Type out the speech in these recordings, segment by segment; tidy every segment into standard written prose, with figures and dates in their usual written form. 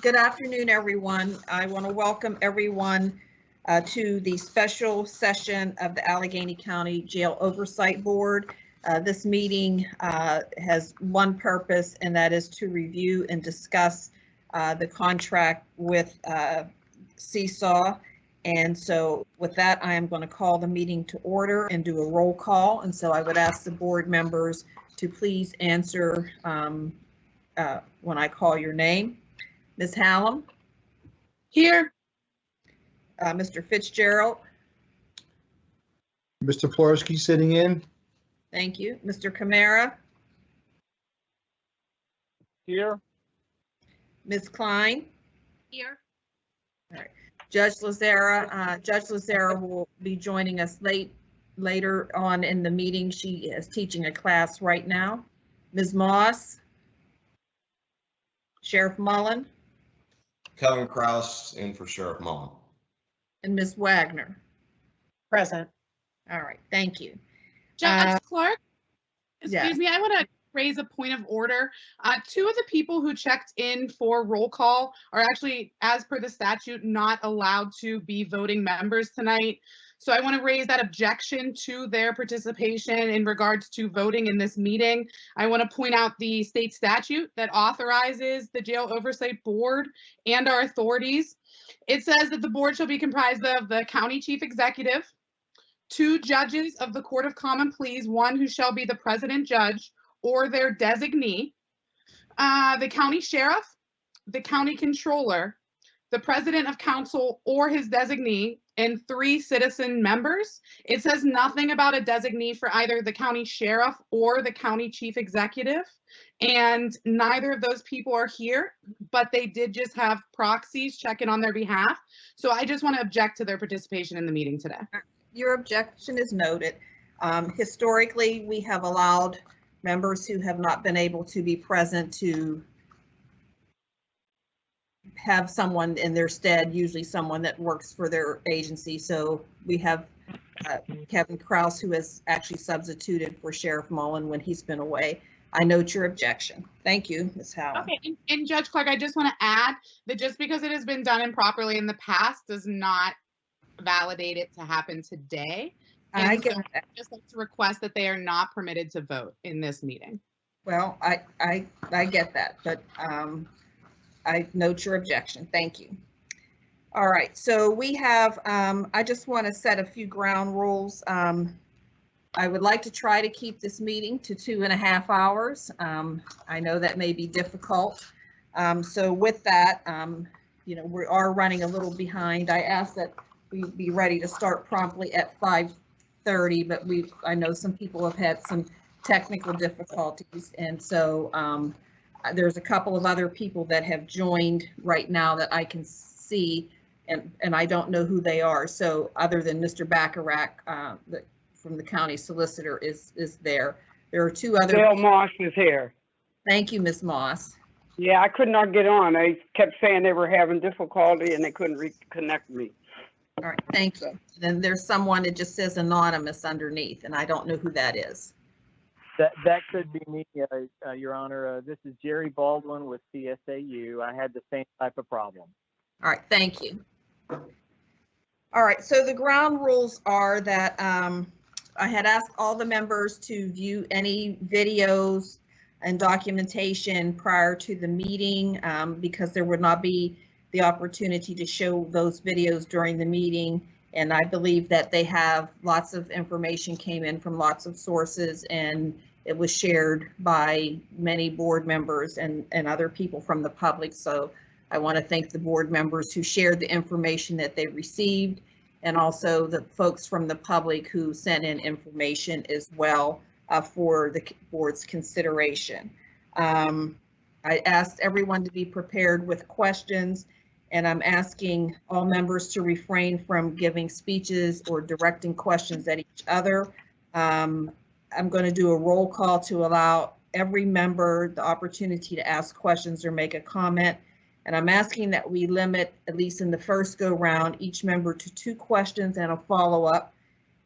Good afternoon, everyone. I want to welcome everyone to the special session of the Allegheny County Jail Oversight Board. This meeting has one purpose, and that is to review and discuss the contract with CSAU. And so with that, I am going to call the meeting to order and do a roll call. And so I would ask the board members to please answer when I call your name. Ms. Hallam? Here. Mr. Fitzgerald? Mr. Plorsky sitting in. Thank you. Mr. Camara? Here. Ms. Klein? Here. All right. Judge Lazara will be joining us later on in the meeting. She is teaching a class right now. Ms. Moss? Sheriff Mullen? Kevin Kraus in for Sheriff Mullen. And Ms. Wagner? Present. All right, thank you. Judge Clark, yes. excuse me, I want to raise a point of order. Two of the people who checked in for roll call are actually, as per the statute, not allowed to be voting members tonight. So I want to raise that objection to their participation in regards to voting in this meeting. I want to point out the state statute that authorizes the Jail Oversight Board and our authorities. It says that the board shall be comprised of the county chief executive, 2 judges of the Court of Common Pleas, 1 who shall be the president judge or their designee, the county sheriff, the county controller, the president of council or his designee, and 3 citizen members. It says nothing about a designee for either the county sheriff or the county chief executive, and neither of those people are here, but they did just have proxies check in on their behalf. So I just want to object to their participation in the meeting today. Your objection is noted. Historically, we have allowed members who have not been able to be present to have someone in their stead, usually someone that works for their agency. So we have Kevin Kraus, who has actually substituted for Sheriff Mullen when he's been away. I note your objection. Thank you, Ms. Howell. Okay, and Judge Clark, I just want to add that just because it has been done improperly in the past does not validate it to happen today. And I get that. I'd just like to request that they are not permitted to vote in this meeting. Well, I get that, but I note your objection. Thank you. All right, so we have, I just want to set a few ground rules. I would like to try to keep this meeting to 2.5 hours. I know that may be difficult. So with that, you know, we are running a little behind. I ask that we be ready to start promptly at 5:30, but I know some people have had some technical difficulties, and so there's a couple of other people that have joined right now that I can see, and I don't know who they are. So other than Mr. Bacharach, from the county solicitor is there. There are 2 other. Bill Moss is here. Thank you, Ms. Moss. Yeah, I could not get on. They kept saying they were having difficulty and they couldn't reconnect me. All right, thank you. Then there's someone that just says anonymous underneath, and I don't know who that is. That could be me, Your Honor. This is Jerry Baldwin with CSAU. I had the same type of problem. All right, thank you. All right, so the ground rules are that I had asked all the members to view any videos and documentation prior to the meeting because there would not be the opportunity to show those videos during the meeting. And I believe that they have lots of information came in from lots of sources, and it was shared by many board members and other people from the public. So I want to thank the board members who shared the information that they received, and also the folks from the public who sent in information as well for the board's consideration. I asked everyone to be prepared with questions, and I'm asking all members to refrain from giving speeches or directing questions at each other. I'm going to do a roll call to allow every member the opportunity to ask questions or make a comment. And I'm asking that we limit, at least in the first go round, each member to 2 questions and a follow-up,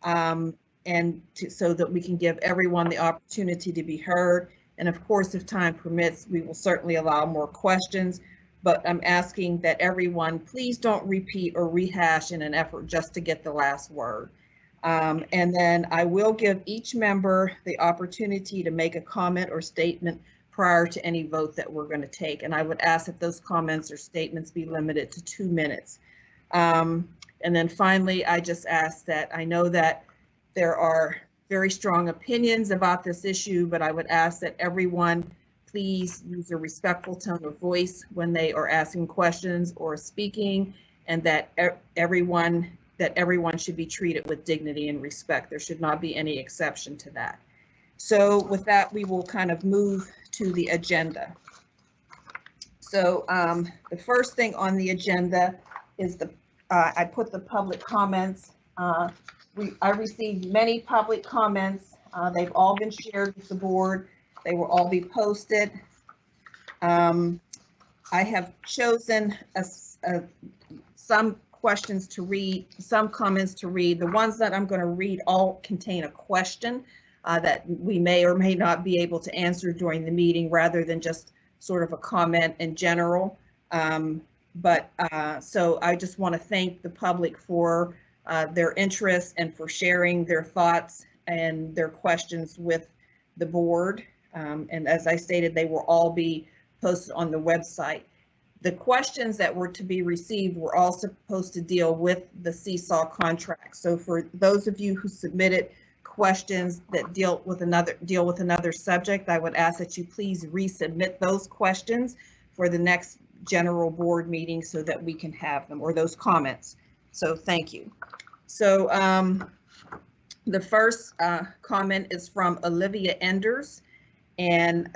so that we can give everyone the opportunity to be heard. And of course, if time permits, we will certainly allow more questions. but I'm asking that everyone please don't repeat or rehash in an effort just to get the last word. And then I will give each member the opportunity to make a comment or statement prior to any vote that we're going to take. And I would ask that those comments or statements be limited to 2 minutes. And then finally, I just ask that I know that there are very strong opinions about this issue, but I would ask that everyone please use a respectful tone of voice when they are asking questions or speaking, and that everyone should be treated with dignity and respect. There should not be any exception to that. So with that, we will kind of move to the agenda. So the first thing on the agenda is I put the public comments. I received many public comments. They've all been shared with the board. They will all be posted. I have chosen some questions to read, some comments to read. The ones that I'm going to read all contain a question that we may or may not be able to answer during the meeting, rather than just sort of a comment in general. So I just want to thank the public for their interest and for sharing their thoughts and their questions with the board. And as I stated, they will all be posted on the website. The questions that were to be received were all supposed to deal with the CSAU contract. So for those of you who submitted questions that deal with another subject, I would ask that you please resubmit those questions for the next general board meeting so that we can have them, or those comments. So thank you. So the first comment is from Olivia Enders. And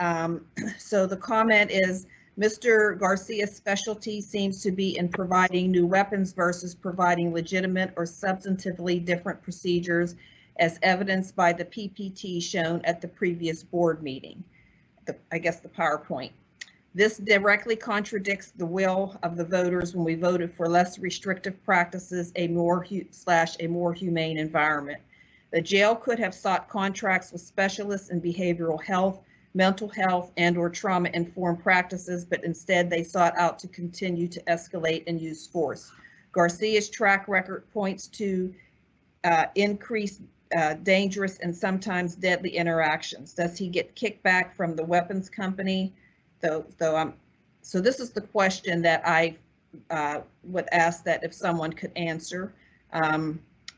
so the comment is, Mr. Garcia's specialty seems to be in providing new weapons versus providing legitimate or substantively different procedures, as evidenced by the PPT shown at the previous board meeting, I guess the PowerPoint. This directly contradicts the will of the voters when we voted for less restrictive practices, a more humane environment. The jail could have sought contracts with specialists in behavioral health, mental health, and/or trauma-informed practices, but instead they sought out to continue to escalate and use force. Garcia's track record points to increased dangerous and sometimes deadly interactions. Does he get kickback from the weapons company? So this is the question that I would ask that if someone could answer.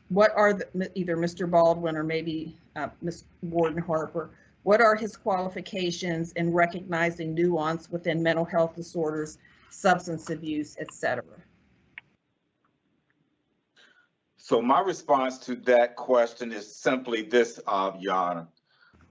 What are either Mr. Baldwin or maybe Ms. Warden Harper, what are his qualifications in recognizing nuance within mental health disorders, substance abuse, etc.? So my response to that question is simply this, Your Honor.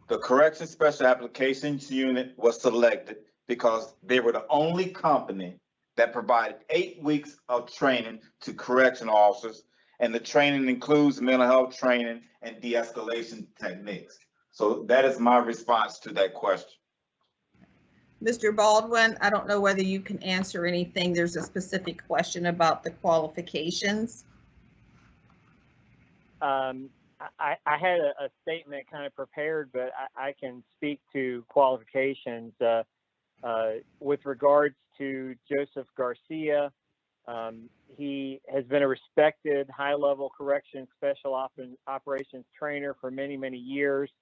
The Correction Special Applications Unit was selected because they were the only company that provided 8 weeks of training to correctional officers, and the training includes mental health training and de-escalation techniques. So that is my response to that question. Mr. Baldwin, I don't know whether you can answer anything. There's a specific question about the qualifications. I had a statement kind of prepared, but I can speak to qualifications. With regards to Joseph Garcia, he has been a respected high-level correction special operations trainer for many, many years.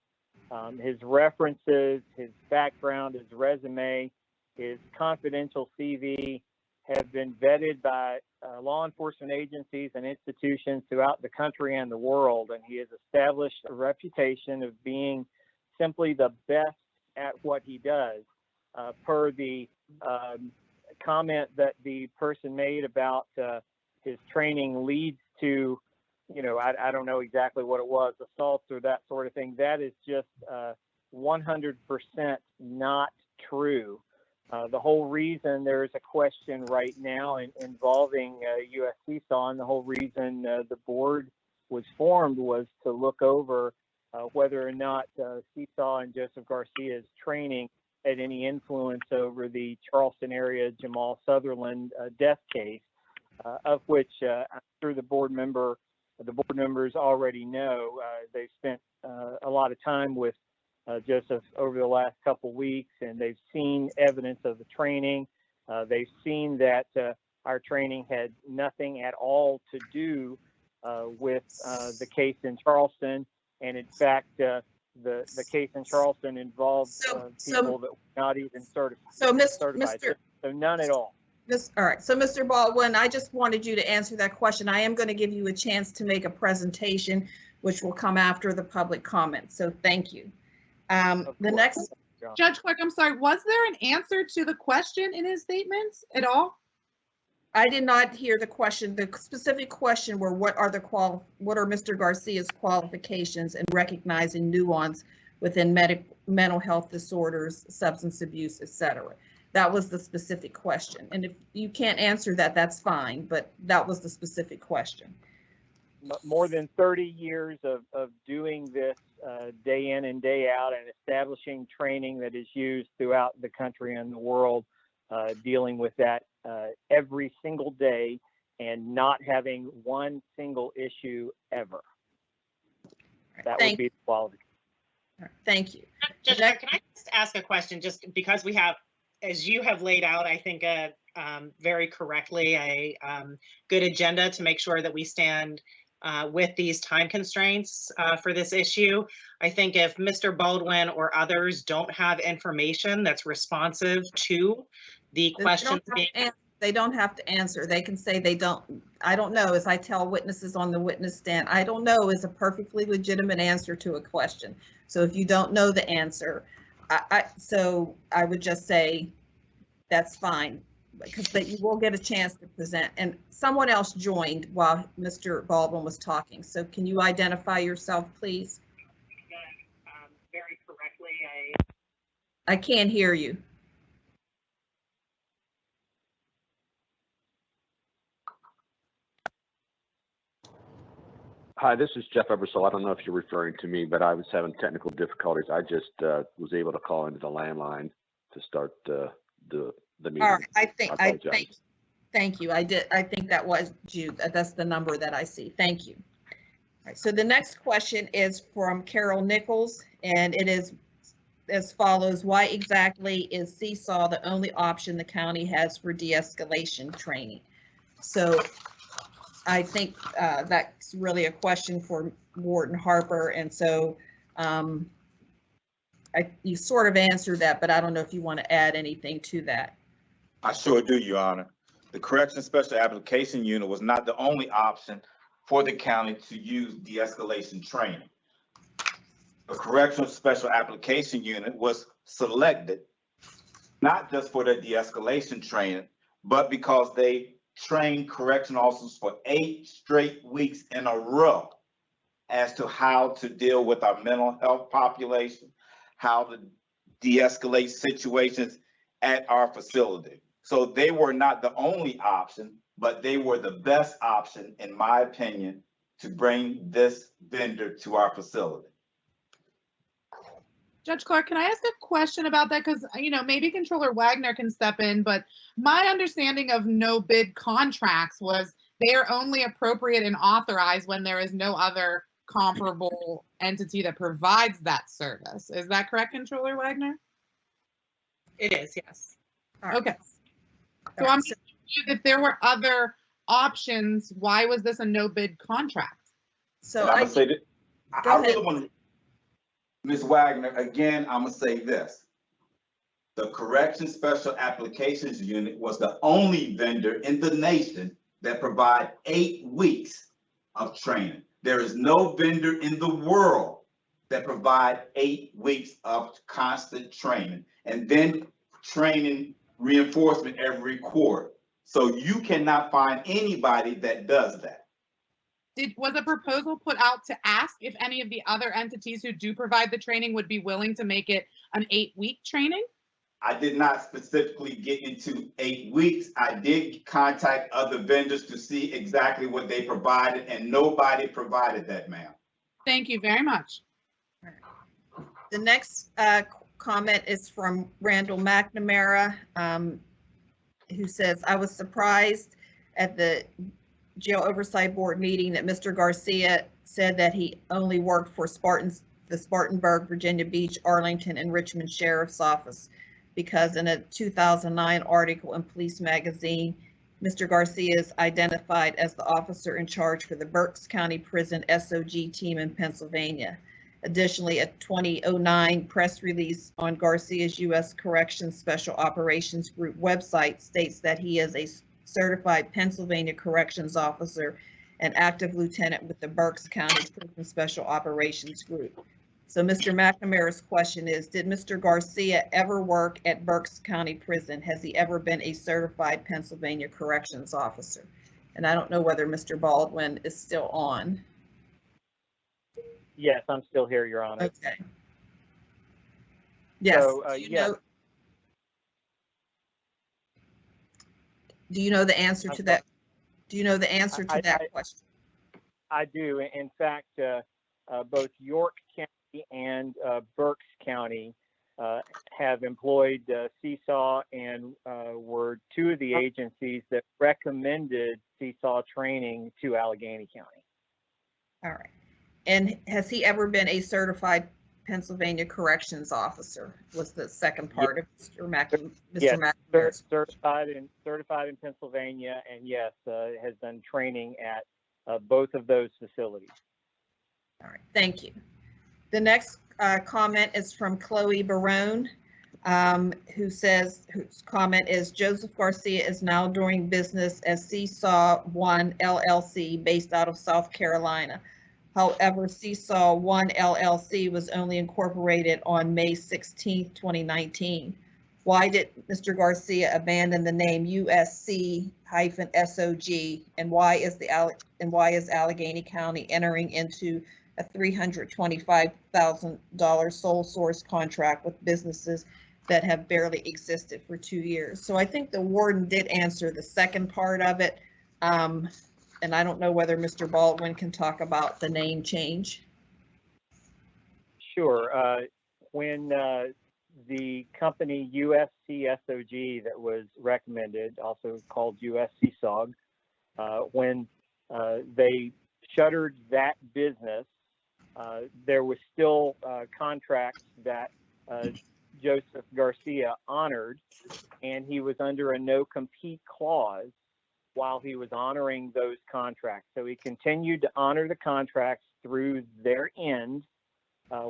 His references, his background, his resume, his confidential CV have been vetted by law enforcement agencies and institutions throughout the country and the world, and he has established a reputation of being simply the best at what he does. Per the comment that the person made about his training leads to, I don't know exactly what it was, assaults or that sort of thing. That is just 100% not true. The whole reason there is a question right now involving US CSAU, and the whole reason the board was formed was to look over whether or not CSAU and Joseph Garcia's training had any influence over the Charleston area Jamal Sutherland death case, of which I'm sure the board members already know. They've spent a lot of time with Joseph over the last couple weeks, and they've seen evidence of the training. They've seen that our training had nothing at all to do with the case in Charleston, and in fact, the case in Charleston involved people that were not even certified. So none at all. All right. So, Mr. Baldwin, I just wanted you to answer that question. I am going to give you a chance to make a presentation, which will come after the public comment. So, thank you. The next. Judge Clark, I'm sorry. Was there an answer to the question in his statements at all? I did not hear the question. The specific question were what are Mr. Garcia's qualifications in recognizing nuance within mental health disorders, substance abuse, etc. That was the specific question. And if you can't answer that, that's fine, but that was the specific question. More than 30 years of doing this day in and day out and establishing training that is used throughout the country and the world, dealing with that every single day and not having one single issue ever. That would be the quality. Thank you. Judge, can I just ask a question, just because we have, as you have laid out, I think very correctly, a good agenda to make sure that we stand with these time constraints for this issue. I think if Mr. Baldwin or others don't have information that's responsive to the questions they don't have to answer. They can say they don't. I don't know, as I tell witnesses on the witness stand, I don't know is a perfectly legitimate answer to a question. So if you don't know the answer, so I would just say that's fine, because you will get a chance to present. And someone else joined while Mr. Baldwin was talking. So can you identify yourself, please? Very correctly, I can't hear you. Hi, this is Jeff Ebersole. I don't know if you're referring to me, but I was having technical difficulties. I just was able to call into the landline to start the meeting. All right, thank you. I think that was you. That's the number that I see. Thank you. All right, so the next question is from Carol Nichols, and it is as follows. Why exactly is CSAU the only option the county has for de-escalation training? So I think that's really a question for Warden Harper, and so you sort of answered that, but I don't know if you want to add anything to that. I sure do, Your Honor. The Corrections Special Application Unit was not the only option for the county to use de-escalation training. The Correctional Special Application Unit was selected not just for their de-escalation training, but because they trained correctional officers for 8 straight weeks in a row as to how to deal with our mental health population, how to de-escalate situations at our facility. So they were not the only option, but they were the best option, in my opinion, to bring this vendor to our facility. Judge Clark, can I ask a question about that? Because, maybe Controller Wagner can step in, but my understanding of no bid contracts was they are only appropriate and authorized when there is no other comparable entity that provides that service. Is that correct, Controller Wagner? it is, yes. Okay. So I'm just confused, if there were other options, why was this a no bid contract? So I'm gonna say that I really want to, Ms. Wagner, again, I'm gonna say this. The Corrections Special Applications Unit was the only vendor in the nation that provide 8 weeks of training. There is no vendor in the world that provide 8 weeks of constant training and then training reinforcement every quarter. So you cannot find anybody that does that. Was a proposal put out to ask if any of the other entities who do provide the training would be willing to make it an 8-week training? I did not specifically get into 8 weeks. I did contact other vendors to see exactly what they provided, and nobody provided that, ma'am. Thank you very much. The next comment is from Randall McNamara, who says, I was surprised at the Jail Oversight Board meeting that Mr. Garcia said that he only worked for the Spartanburg, Virginia Beach, Arlington, and Richmond Sheriff's Office. because in a 2009 article in Police Magazine, Mr. Garcia is identified as the officer in charge for the Berks County Prison SOG team in Pennsylvania. Additionally, a 2009 press release on Garcia's U.S. Corrections Special Operations Group website states that he is a certified Pennsylvania corrections officer and active lieutenant with the Berks County Prison Special Operations Group. So Mr. McNamara's question is, did Mr. Garcia ever work at Berks County Prison? Has he ever been a certified Pennsylvania corrections officer? And I don't know whether Mr. Baldwin is still on. Yes, I'm still here, Your Honor. Okay. Yes. So, Do you know the answer to that? Do you know the answer to that question? I do. In fact, both York County and Berks County have employed CSAU and were two of the agencies that recommended CSAU training to Allegheny County. All right. And has he ever been a certified Pennsylvania corrections officer? Was the second part of Mr. Yes, certified in Pennsylvania, and yes, has done training at both of those facilities. All right, thank you. The next comment is from Chloe Barone, whose comment is, Joseph Garcia is now doing business as CSAW 1 LLC based out of South Carolina. However, CSAW 1 LLC was only incorporated on May 16, 2019. Why did Mr. Garcia abandon the name USC-SOG, and why is Allegheny County entering into a $325,000 sole source contract with businesses that have barely existed for 2 years? So I think the warden did answer the second part of it. And I don't know whether Mr. Baldwin can talk about the name change. Sure. When the company USC-SOG that was recommended, also called USC-SOG, when they shuttered that business, there was still contracts that Joseph Garcia honored, and he was under a no-compete clause while he was honoring those contracts. So he continued to honor the contracts through their end,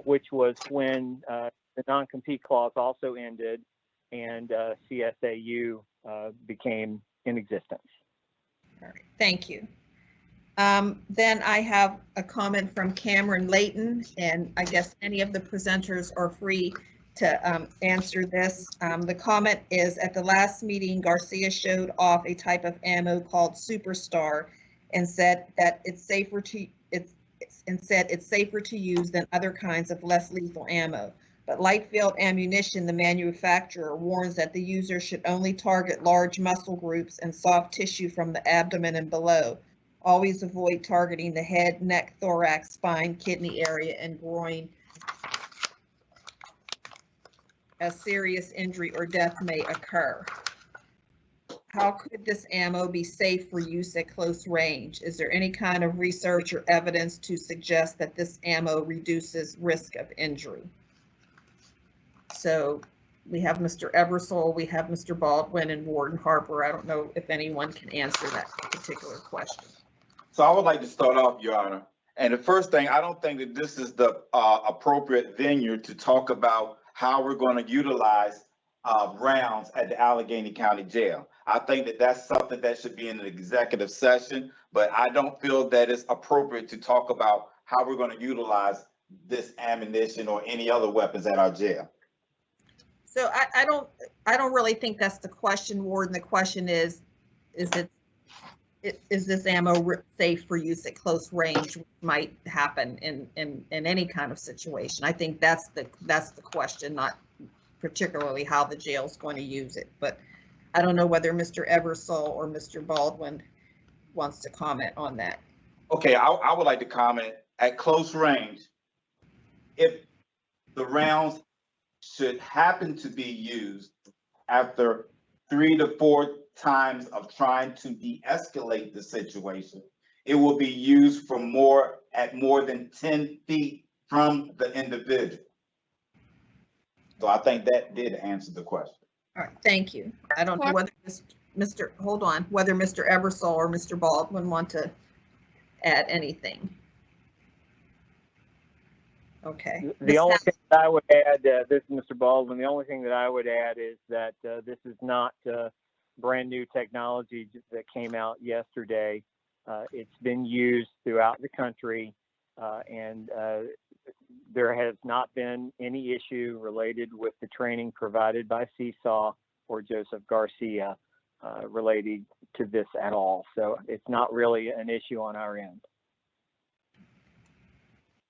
which was when the non-compete clause also ended and CSAU became in existence. All right, thank you. Then I have a comment from Cameron Layton, and I guess any of the presenters are free to answer this. The comment is, at the last meeting, Garcia showed off a type of ammo called Superstar and said that it's safer to use than other kinds of less lethal ammo. But light field ammunition, the manufacturer warns that the user should only target large muscle groups and soft tissue from the abdomen and below. Always avoid targeting the head, neck, thorax, spine, kidney area, and groin, as serious injury or death may occur. How could this ammo be safe for use at close range? Is there any kind of research or evidence to suggest that this ammo reduces risk of injury? So we have Mr. Eversole, we have Mr. Baldwin, and Warden Harper. I don't know if anyone can answer that particular question. So I would like to start off, Your Honor. And the first thing, I don't think that this is the appropriate venue to talk about how we're going to utilize rounds at the Allegheny County Jail. I think that that's something that should be in an executive session, but I don't feel that it's appropriate to talk about how we're going to utilize this ammunition or any other weapons at our jail. So I don't really think that's the question, Warden. The question is this ammo safe for use at close range, which might happen in any kind of situation? I think that's the question, not particularly how the jail is going to use it. But I don't know whether Mr. Eversole or Mr. Baldwin wants to comment on that. Okay, I would like to comment at close range. If the rounds should happen to be used after 3 to 4 times of trying to de-escalate the situation, it will be used for at more than 10 feet from the individual. So I think that did answer the question. All right, thank you. I don't know whether whether Mr. Ebersol or Mr. Baldwin want to add anything. Okay. The only thing that I would add, this is Mr. Baldwin, the only thing that I would add is that this is not brand new technology that came out yesterday. It's been used throughout the country, and there has not been any issue related with the training provided by CSAU or Joseph Garcia related to this at all. So it's not really an issue on our end.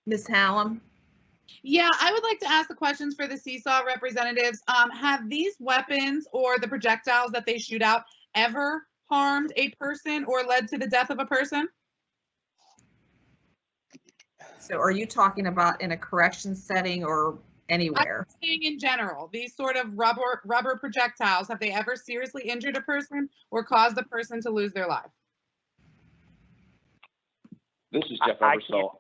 Ms. Hallam? Yeah, I would like to ask the questions for the CSAW representatives. Have these weapons or the projectiles that they shoot out ever harmed a person or led to the death of a person? So are you talking about in a correction setting or anywhere? I'm saying in general, these sort of rubber projectiles, have they ever seriously injured a person or caused the person to lose their life? This is Jeff Ebersol.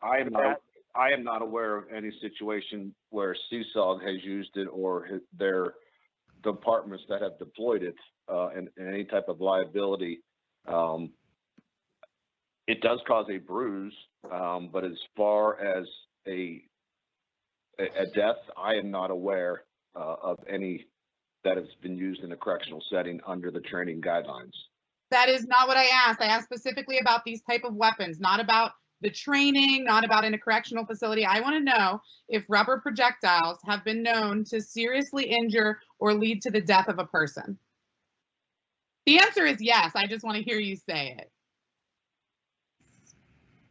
I am not aware of any situation where CSAUG has used it or their departments that have deployed it in any type of liability. It does cause a bruise, but as far as a death, I am not aware of any that has been used in a correctional setting under the training guidelines. That is not what I asked. I asked specifically about these type of weapons, not about the training, not about in a correctional facility. I want to know if rubber projectiles have been known to seriously injure or lead to the death of a person. The answer is yes. I just want to hear you say it.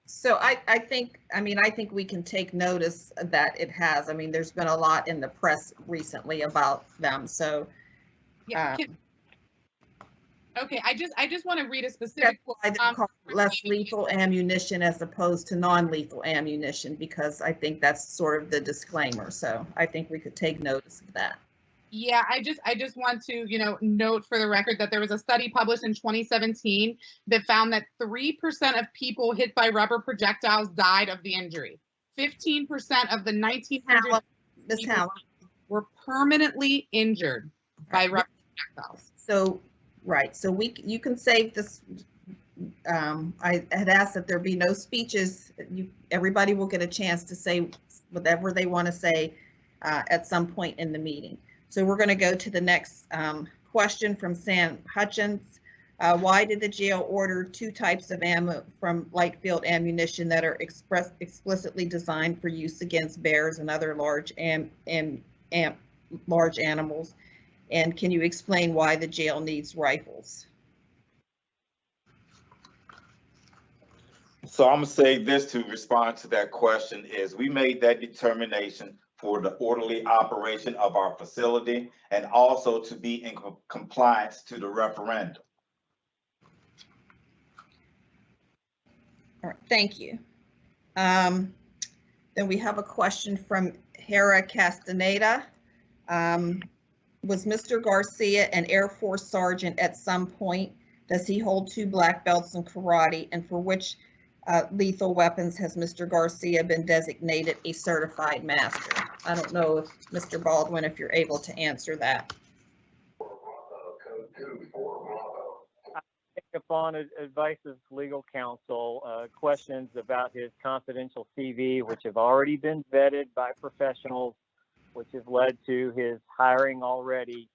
So I think we can take notice that it has. I mean, there's been a lot in the press recently about them. So yeah. Okay, I just want to read a specific. That's why they call it less lethal ammunition as opposed to non-lethal ammunition, because I think that's sort of the disclaimer. So I think we could take notice of that. Yeah, I just want to, note for the record that there was a study published in 2017 that found that 3% of people hit by rubber projectiles died of the injury. 15% of the 1900 were permanently injured by rubber projectiles. So, right. So you can save this. I had asked that there be no speeches. Everybody will get a chance to say whatever they want to say at some point in the meeting. So we're going to go to the next question from Sam Hutchins. Why did the jail order 2 types of ammo from light field ammunition that are explicitly designed for use against bears and other large large animals? And can you explain why the jail needs rifles? So I'm gonna say this to respond to that question is we made that determination for the orderly operation of our facility and also to be in compliance to the referendum. All right, thank you. Then we have a question from Hera Castaneda. Was Mr. Garcia an Air Force sergeant at some point? Does he hold 2 black belts in karate? And for which lethal weapons has Mr. Garcia been designated a certified master? I don't know if Mr. Baldwin, if you're able to answer that. Upon advice of legal counsel, questions about his confidential CV, which have already been vetted by professionals, which has led to his hiring already,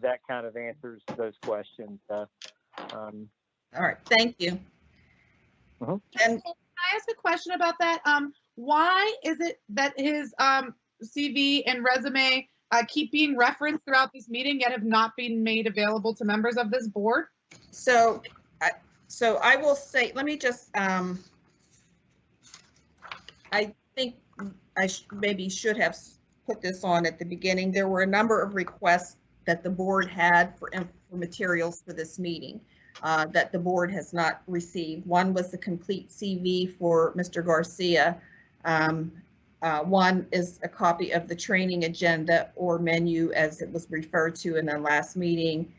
that kind of answers those questions. All right, thank you. And can I ask a question about that? Why is it that his CV and resume keep being referenced throughout this meeting yet have not been made available to members of this board? So I will say, let me just, I think I maybe should have put this on at the beginning. There were a number of requests that the board had for materials for this meeting that the board has not received. One was the complete CV for Mr. Garcia. One is a copy of the training agenda or menu as it was referred to in the last meeting,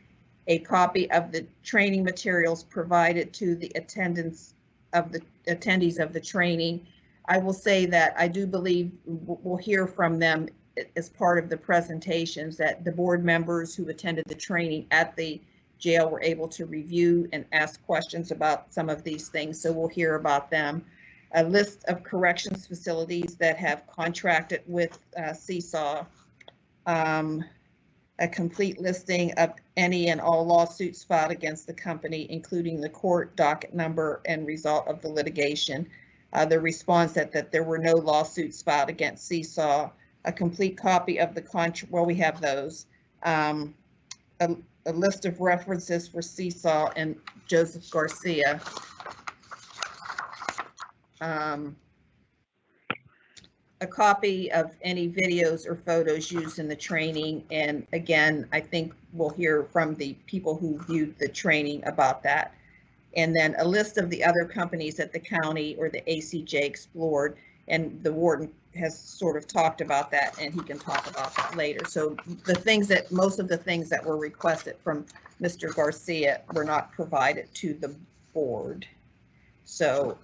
a copy of the training materials provided to the attendees of the training. I will say that I do believe we'll hear from them as part of the presentations that the board members who attended the training at the jail were able to review and ask questions about some of these things. So we'll hear about them. A list of corrections facilities that have contracted with CSAU. A complete listing of any and all lawsuits filed against the company, including the court docket number and result of the litigation. The response that there were no lawsuits filed against CSAU. A complete copy of the contract, well, we have those. A list of references for CSAU and Joseph Garcia. A copy of any videos or photos used in the training. And again, I think we'll hear from the people who viewed the training about that. And then a list of the other companies that the county or the ACJ explored, and the warden has sort of talked about that, and he can talk about that later. So the things that, most of the things that were requested from Mr. Garcia were not provided to the board. So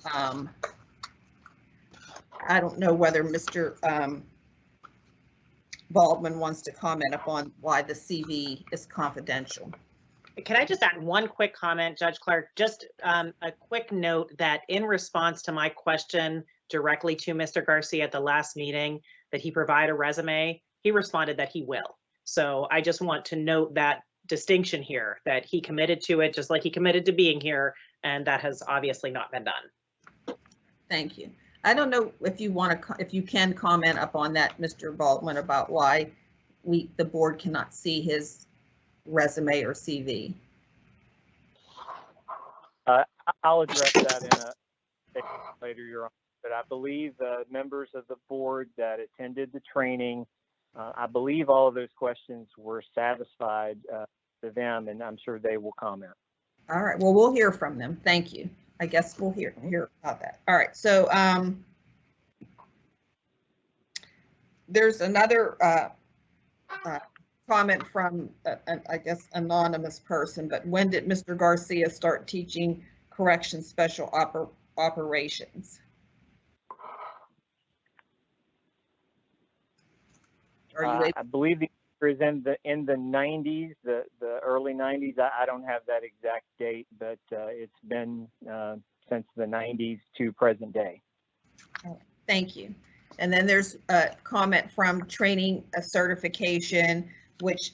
I don't know whether Mr. Baldwin wants to comment upon why the CV is confidential. Can I just add one quick comment, Judge Clark? Just a quick note that in response to my question directly to Mr. Garcia at the last meeting, that he provide a resume, he responded that he will. So I just want to note that distinction here, that he committed to it, just like he committed to being here, and that has obviously not been done. Thank you. I don't know if you want to, if you can comment upon that, Mr. Baldwin, about why the board cannot see his resume or CV. I'll address that in a later, Your Honor. But I believe the members of the board that attended the training, I believe all of those questions were satisfied to them, and I'm sure they will comment. All right. Well, we'll hear from them. Thank you. I guess we'll hear about that. All right. So there's another comment from, I guess, anonymous person, but when did Mr. Garcia start teaching correction special operations? I believe the answer is in the 90s, the early 90s. I don't have that exact date, but it's been since the 90s to present day. Thank you. And then there's a comment from training a certification, which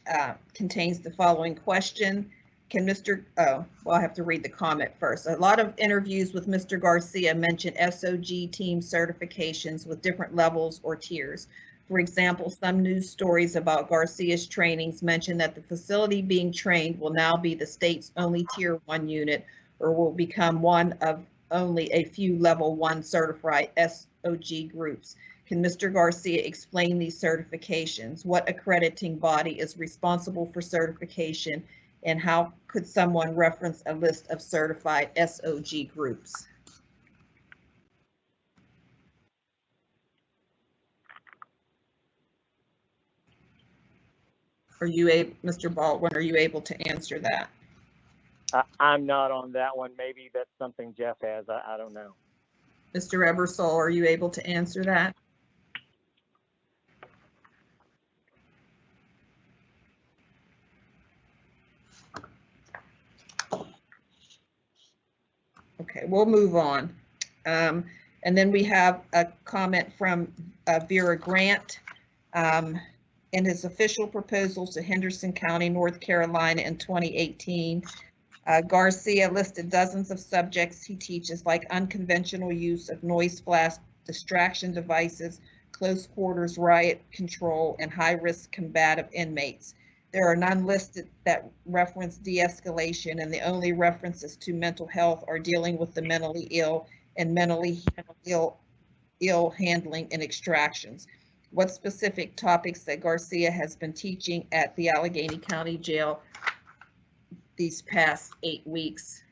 contains the following question. Can Mr. Oh, well, I have to read the comment first. A lot of interviews with Mr. Garcia mention SOG team certifications with different levels or tiers. For example, some news stories about Garcia's trainings mention that the facility being trained will now be the state's only Tier 1 unit, or will become one of only a few Level 1 certified SOG groups. Can Mr. Garcia explain these certifications? What accrediting body is responsible for certification, and how could someone reference a list of certified SOG groups? Are you able, Mr. Baldwin, are you able to answer that? I'm not on that one. Maybe that's something Jeff has. I don't know. Mr. Ebersol, are you able to answer that? Okay, we'll move on. And then we have a comment from Vera Grant. In his official proposals to Henderson County, North Carolina in 2018, Garcia listed dozens of subjects he teaches, like unconventional use of noise flash distraction devices, close quarters riot control, and high-risk combative inmates. There are none listed that reference de-escalation, and the only references to mental health are dealing with the mentally ill and mentally ill handling and extractions. What specific topics that Garcia has been teaching at the Allegheny County Jail these past 8 weeks?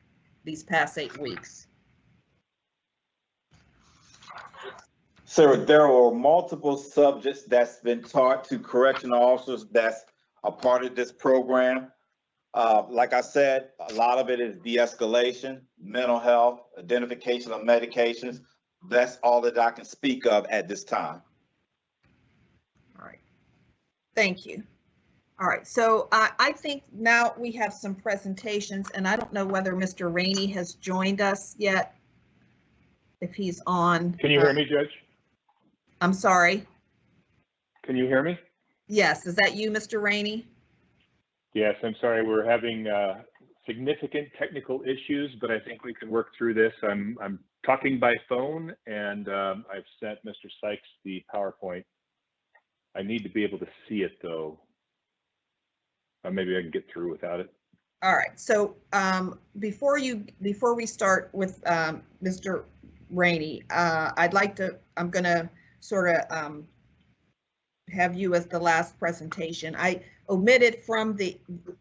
So there are multiple subjects that's been taught to correctional officers that's a part of this program. Like I said, a lot of it is de-escalation, mental health, identification of medications. That's all that I can speak of at this time. Thank you. All right, so I think now we have some presentations, and I don't know whether Mr. Rainey has joined us yet. If he's on. Can you hear me, Judge? I'm sorry. Can you hear me? Yes, is that you, Mr. Rainey? Yes, I'm sorry. We're having significant technical issues, but I think we can work through this. I'm talking by phone, and I've sent Mr. Sykes the PowerPoint. I need to be able to see it, though. Maybe I can get through without it. All right. So before we start with Mr. Rainey, I'm going to sort of have you as the last presentation. I omitted from the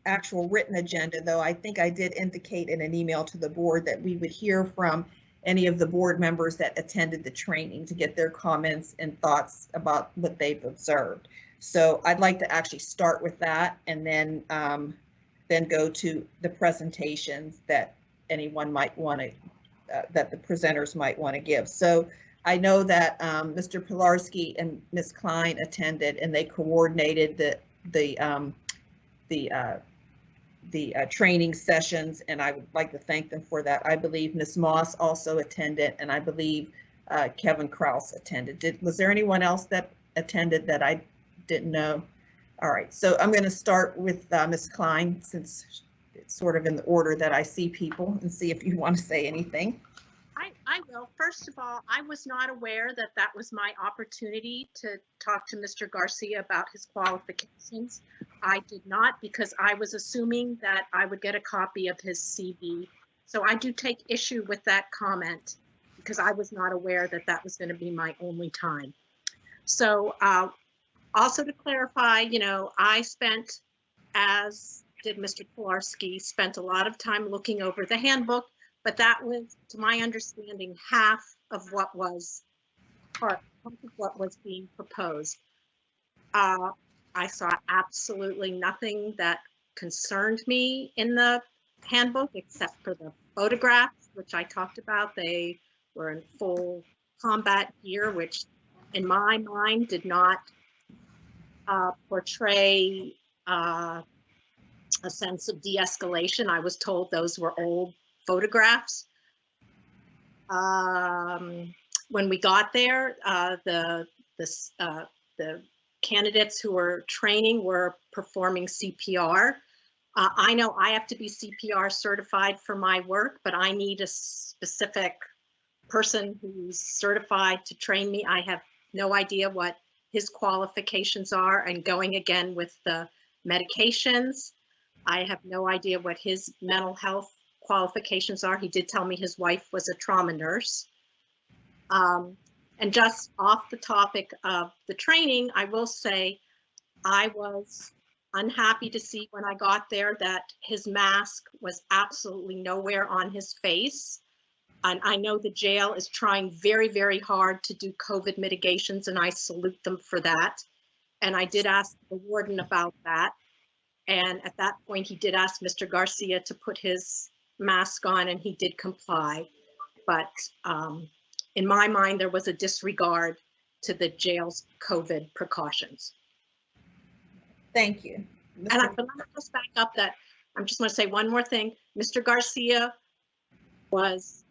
actual written agenda, though I think I did indicate in an email to the board that we would hear from any of the board members that attended the training to get their comments and thoughts about what they've observed. So I'd like to actually start with that, and then go to the presentations that anyone might want to, that the presenters might want to give. So I know that Mr. Pilarski and Ms. Klein attended, and they coordinated the training sessions, and I would like to thank them for that. I believe Ms. Moss also attended, and I believe Kevin Krause attended. Was there anyone else that attended that I didn't know? All right, so I'm going to start with Ms. Klein, since it's sort of in the order that I see people, and see if you want to say anything. I will. First of all, I was not aware that that was my opportunity to talk to Mr. Garcia about his qualifications. I did not, because I was assuming that I would get a copy of his CV. So I do take issue with that comment, because I was not aware that that was going to be my only time. So also to clarify, you know, I spent, as did Mr. Pilarski, spent a lot of time looking over the handbook, but that was, to my understanding, half of what was being proposed. I saw absolutely nothing that concerned me in the handbook, except for the photographs, which I talked about. They were in full combat gear, which in my mind did not portray a sense of de-escalation. I was told those were old photographs. When we got there, the candidates who were training were performing CPR. I know I have to be CPR certified for my work, but I need a specific person who's certified to train me. I have no idea what his qualifications are, and going again with the medications, I have no idea what his mental health qualifications are. He did tell me his wife was a trauma nurse. And just off the topic of the training, I will say I was unhappy to see when I got there that his mask was absolutely nowhere on his face. And I know the jail is trying very, very hard to do COVID mitigations, and I salute them for that. And I did ask the warden about that. And at that point, he did ask Mr. Garcia to put his mask on, and he did comply. But in my mind, there was a disregard to the jail's COVID precautions. Thank you. And I'm going to just back up that I'm just going to say one more thing. Mr. Garcia was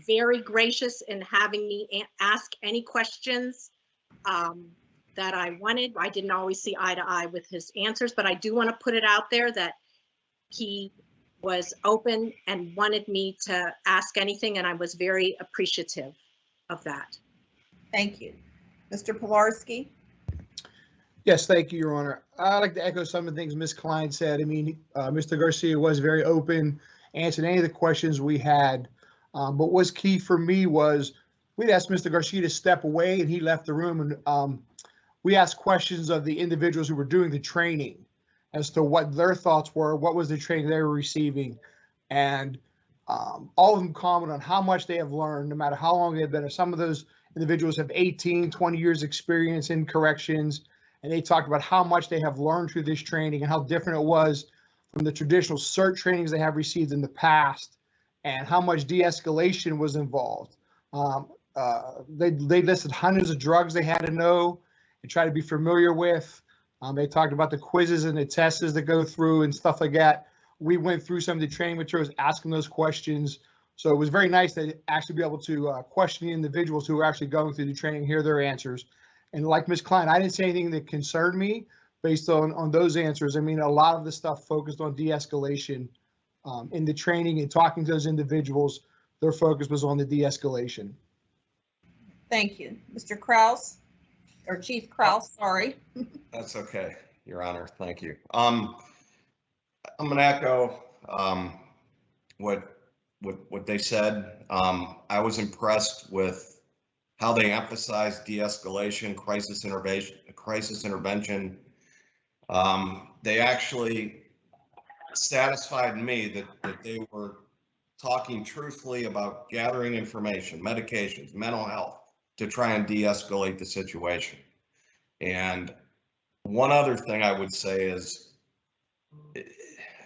very gracious in having me ask any questions that I wanted. I didn't always see eye to eye with his answers, but I do want to put it out there that he was open and wanted me to ask anything, and I was very appreciative of that. Thank you. Mr. Pilarski? Yes, thank you, Your Honor. I'd like to echo some of the things Ms. Klein said. I mean, Mr. Garcia was very open, answered any of the questions we had. But what's key for me was we'd asked Mr. Garcia to step away, and he left the room, and we asked questions of the individuals who were doing the training as to what their thoughts were, what was the training they were receiving, and all of them comment on how much they have learned, no matter how long they've been. Some of those individuals have 18, 20 years experience in corrections, and they talked about how much they have learned through this training and how different it was from the traditional CERT trainings they have received in the past, and how much de-escalation was involved. They listed hundreds of drugs they had to know and try to be familiar with. They talked about the quizzes and the tests that go through and stuff like that. We went through some of the training materials, asking those questions. So it was very nice to actually be able to question the individuals who were actually going through the training, hear their answers. And like Ms. Klein, I didn't say anything that concerned me based on those answers. I mean, a lot of the stuff focused on de-escalation in the training and talking to those individuals. Their focus was on the de-escalation. Thank you. Mr. Kraus, or Chief Kraus, sorry. That's okay, Your Honor. Thank you. I'm going to echo what they said. I was impressed with how they emphasized de-escalation, crisis intervention. They actually satisfied me that they were talking truthfully about gathering information, medications, mental health, to try and de-escalate the situation. And one other thing I would say is,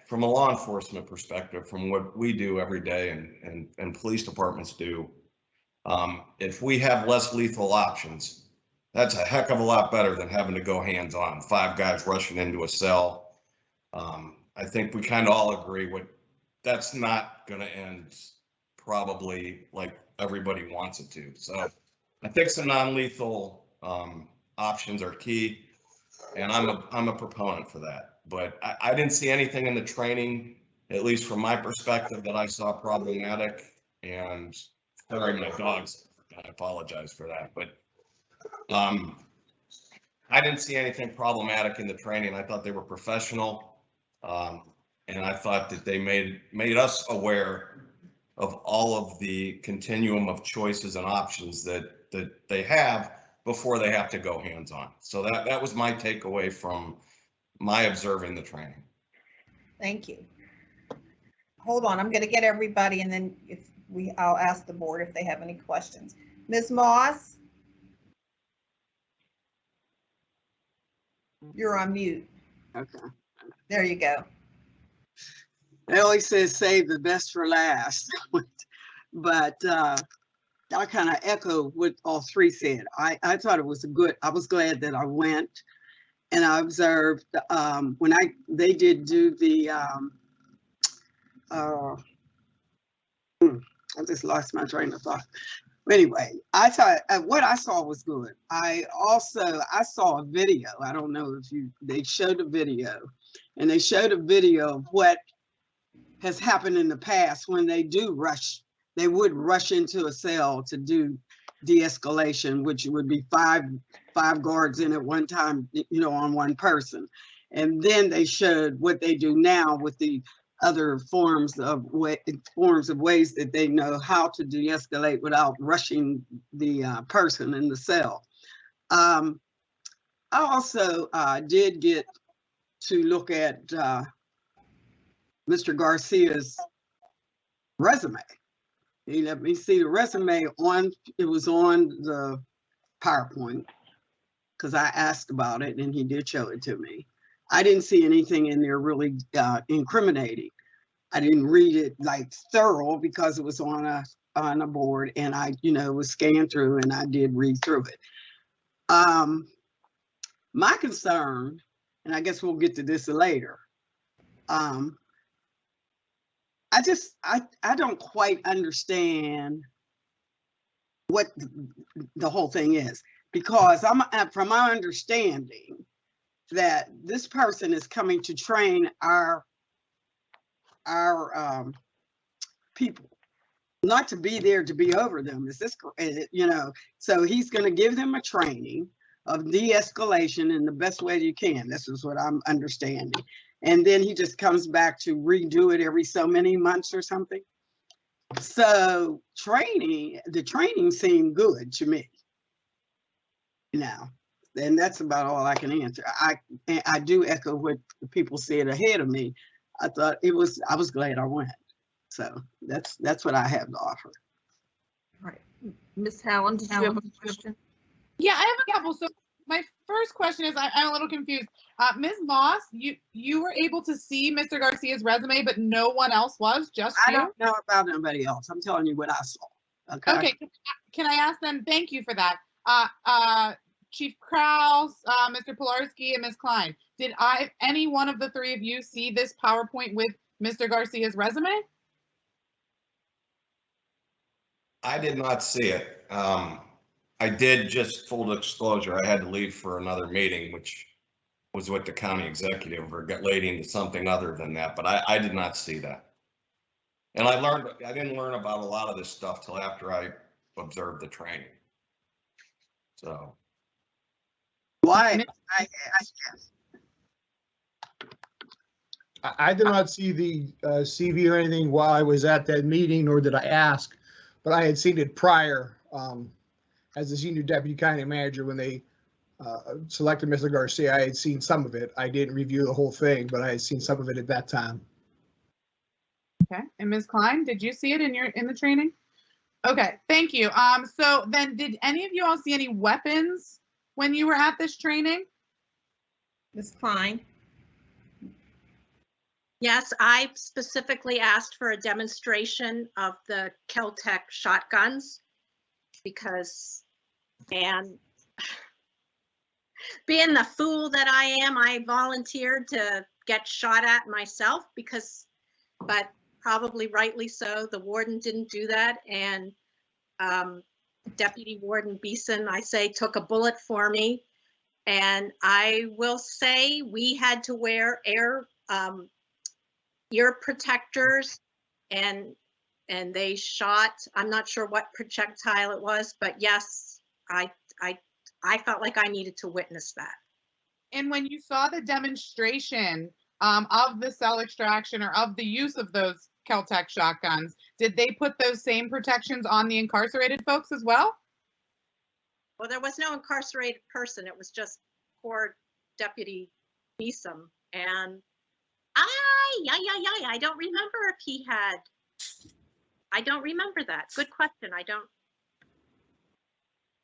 from a law enforcement perspective, from what we do every day and police departments do, if we have less lethal options, that's a heck of a lot better than having to go hands-on, 5 guys rushing into a cell. I think we kind of all agree that's not going to end probably like everybody wants it to. So I think some non-lethal options are key, and I'm a proponent for that. But I didn't see anything in the training, at least from my perspective, that I saw problematic. And sorry, my dogs, I apologize for that. But I didn't see anything problematic in the training. I thought they were professional, and I thought that they made us aware of all of the continuum of choices and options that they have before they have to go hands-on. So that was my takeaway from my observing the training. Thank you. Hold on, I'm going to get everybody, and then I'll ask the board if they have any questions. Ms. Moss? You're on mute. Okay. There you go. They always say save the best for last, but I kind of echo what all three said. I thought it was I was glad that I went, and I observed when they did do the I just lost my train of thought. Anyway, I thought what I saw was good. I saw a video. I don't know if they showed a video, and they showed a video of what has happened in the past when they would rush into a cell to do de-escalation, which would be five guards in at one time, on one person. And then they showed what they do now with the other forms of ways that they know how to de-escalate without rushing the person in the cell. I also did get to look at Mr. Garcia's resume. He let me see the resume it was on the PowerPoint, because I asked about it and he did show it to me. I didn't see anything in there really incriminating. I didn't read it like thorough because it was on a board, and I, was scanned through, and I did read through it. My concern, and I guess we'll get to this later, I don't quite understand what the whole thing is, because from my understanding that this person is coming to train our people, not to be there to be over them. Is this, so he's going to give them a training of de-escalation in the best way you can. This is what I'm understanding. And then he just comes back to redo it every so many months or something. So the training seemed good to me. And that's about all I can answer. I do echo what the people said ahead of me. I was glad I went. So that's what I have to offer. All right. Ms. Hallen, did you have a question? Yeah, I have a couple. So my first question is, I'm a little confused. Ms. Moss, you were able to see Mr. Garcia's resume, but no one else was, just you? I don't know about anybody else. I'm telling you what I saw. Okay. Okay. Can I ask them? Thank you for that. Chief Kraus, Mr. Pilarski, and Ms. Klein, did any one of the three of you see this PowerPoint with Mr. Garcia's resume? I did not see it. I did, just full disclosure, I had to leave for another meeting, which was with the county executive, or got late into something other than that, but I did not see that. And I didn't learn about a lot of this stuff till after I observed the training. So. Why? I did not see the CV or anything while I was at that meeting, nor did I ask, but I had seen it prior as the senior deputy county manager when they selected Mr. Garcia. I had seen some of it. I didn't review the whole thing, but I had seen some of it at that time. Okay, and Ms. Klein, did you see it in the training? Okay, thank you. So then, did any of you all see any weapons when you were at this training? Ms. Klein? Yes, I specifically asked for a demonstration of the Kel-Tec shotguns because, and being the fool that I am, I volunteered to get shot at myself but probably rightly so, the warden didn't do that. And Deputy Warden Beeson, I say, took a bullet for me. And I will say we had to wear ear protectors, and they shot, I'm not sure what projectile it was, but yes, I felt like I needed to witness that. And when you saw the demonstration of the cell extraction or of the use of those Kel-Tec shotguns, did they put those same protections on the incarcerated folks as well? Well, there was no incarcerated person. It was just poor Deputy Beeson. And I don't remember if he had, I don't remember that. Good question. I don't.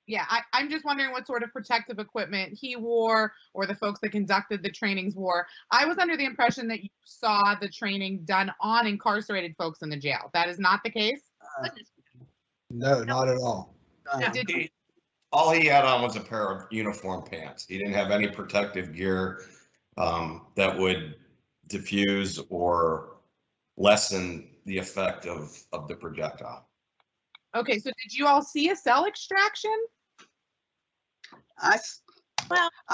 Yeah, I'm just wondering what sort of protective equipment he wore or the folks that conducted the trainings wore. I was under the impression that you saw the training done on incarcerated folks in the jail. That is not the case? No, not at all. All he had on was a pair of uniform pants. He didn't have any protective gear that would diffuse or lessen the effect of the projectile. Okay, so did you all see a cell extraction? I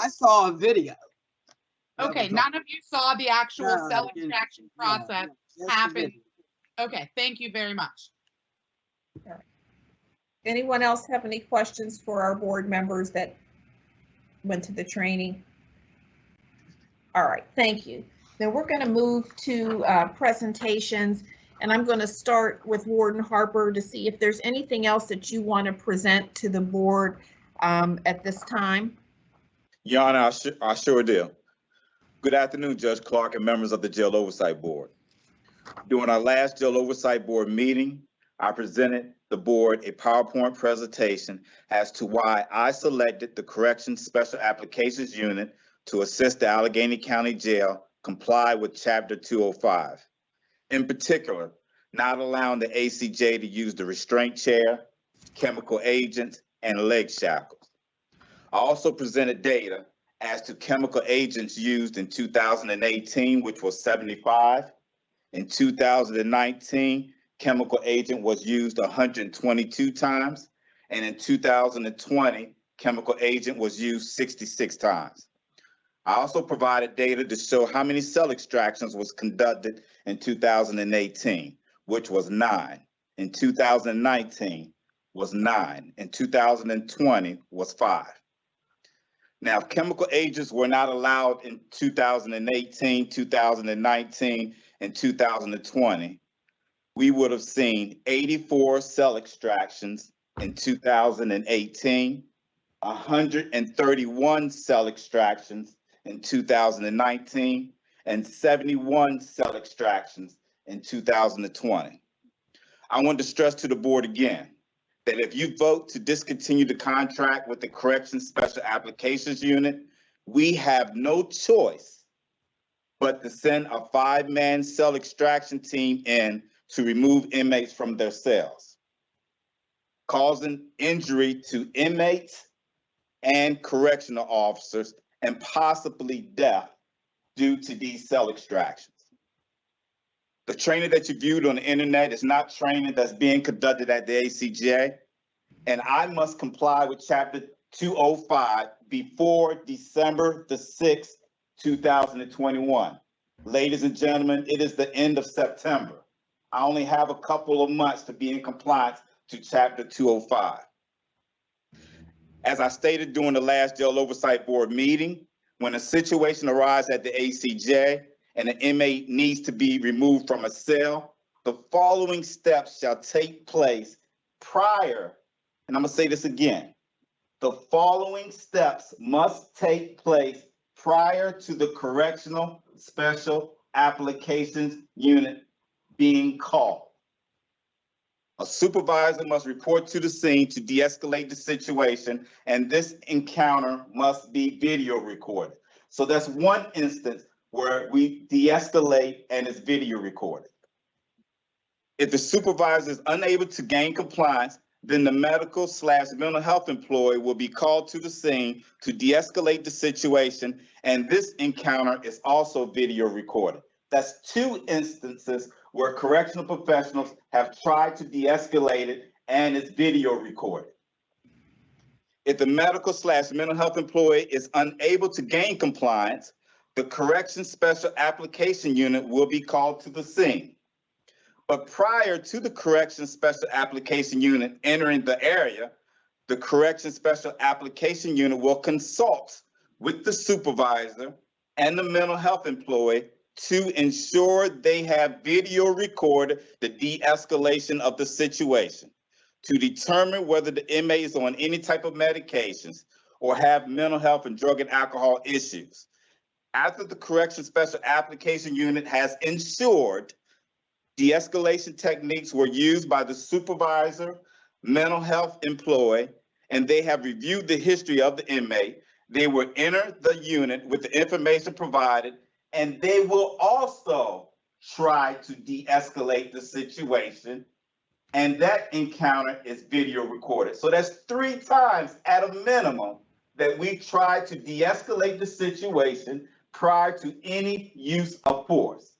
saw a video. Okay, none of you saw the actual cell extraction process happen. Okay, thank you very much. All right. Anyone else have any questions for our board members that went to the training? All right, thank you. Then we're going to move to presentations, and I'm going to start with Warden Harper to see if there's anything else that you want to present to the board at this time. Your Honor, I sure do. Good afternoon, Judge Clark and members of the Jail Oversight Board. During our last Jail Oversight Board meeting, I presented the board a PowerPoint presentation as to why I selected the Corrections Special Applications Unit to assist the Allegheny County Jail comply with Chapter 205. In particular, not allowing the ACJ to use the restraint chair, chemical agents, and leg shackles. I also presented data as to chemical agents used in 2018, which was 75. In 2019, chemical agent was used 122 times, and in 2020, chemical agent was used 66 times. I also provided data to show how many cell extractions was conducted in 2018, which was 9. In 2019 was 9. In 2020 was 5. Now, if chemical agents were not allowed in 2018, 2019, and 2020, we would have seen 84 cell extractions in 2018, 131 cell extractions in 2019, and 71 cell extractions in 2020. I want to stress to the board again that if you vote to discontinue the contract with the Corrections Special Applications Unit, we have no choice but to send a 5-man cell extraction team in to remove inmates from their cells, causing injury to inmates and correctional officers, and possibly death due to these cell extractions. The training that you viewed on the internet is not training that's being conducted at the ACJ, and I must comply with Chapter 205 before December the 6th, 2021. Ladies and gentlemen, it is the end of September. I only have a couple of months to be in compliance to Chapter 205. As I stated during the last Jail Oversight Board meeting, when a situation arises at the ACJ and an inmate needs to be removed from a cell, the following steps shall take place prior, and I'm gonna say this again, the following steps must take place prior to the Correctional Special Applications Unit being called. A supervisor must report to the scene to de-escalate the situation, and this encounter must be video recorded. So that's one instance where we de-escalate and it's video recorded. If the supervisor is unable to gain compliance, then the medical/mental health employee will be called to the scene to de-escalate the situation, and this encounter is also video recorded. That's two instances where correctional professionals have tried to de-escalate it and it's video recorded. If the medical/mental health employee is unable to gain compliance, the Corrections Special Application Unit will be called to the scene. But prior to the Corrections Special Application Unit entering the area, the Corrections Special Application Unit will consult with the supervisor and the mental health employee to ensure they have video recorded the de-escalation of the situation, to determine whether the inmate is on any type of medications or have mental health and drug and alcohol issues. After the Corrections Special Application Unit has ensured de-escalation techniques were used by the supervisor, mental health employee, and they have reviewed the history of the inmate, they will enter the unit with the information provided, and they will also try to de-escalate the situation, and that encounter is video recorded. So that's 3 times at a minimum that we try to de-escalate the situation prior to any use of force.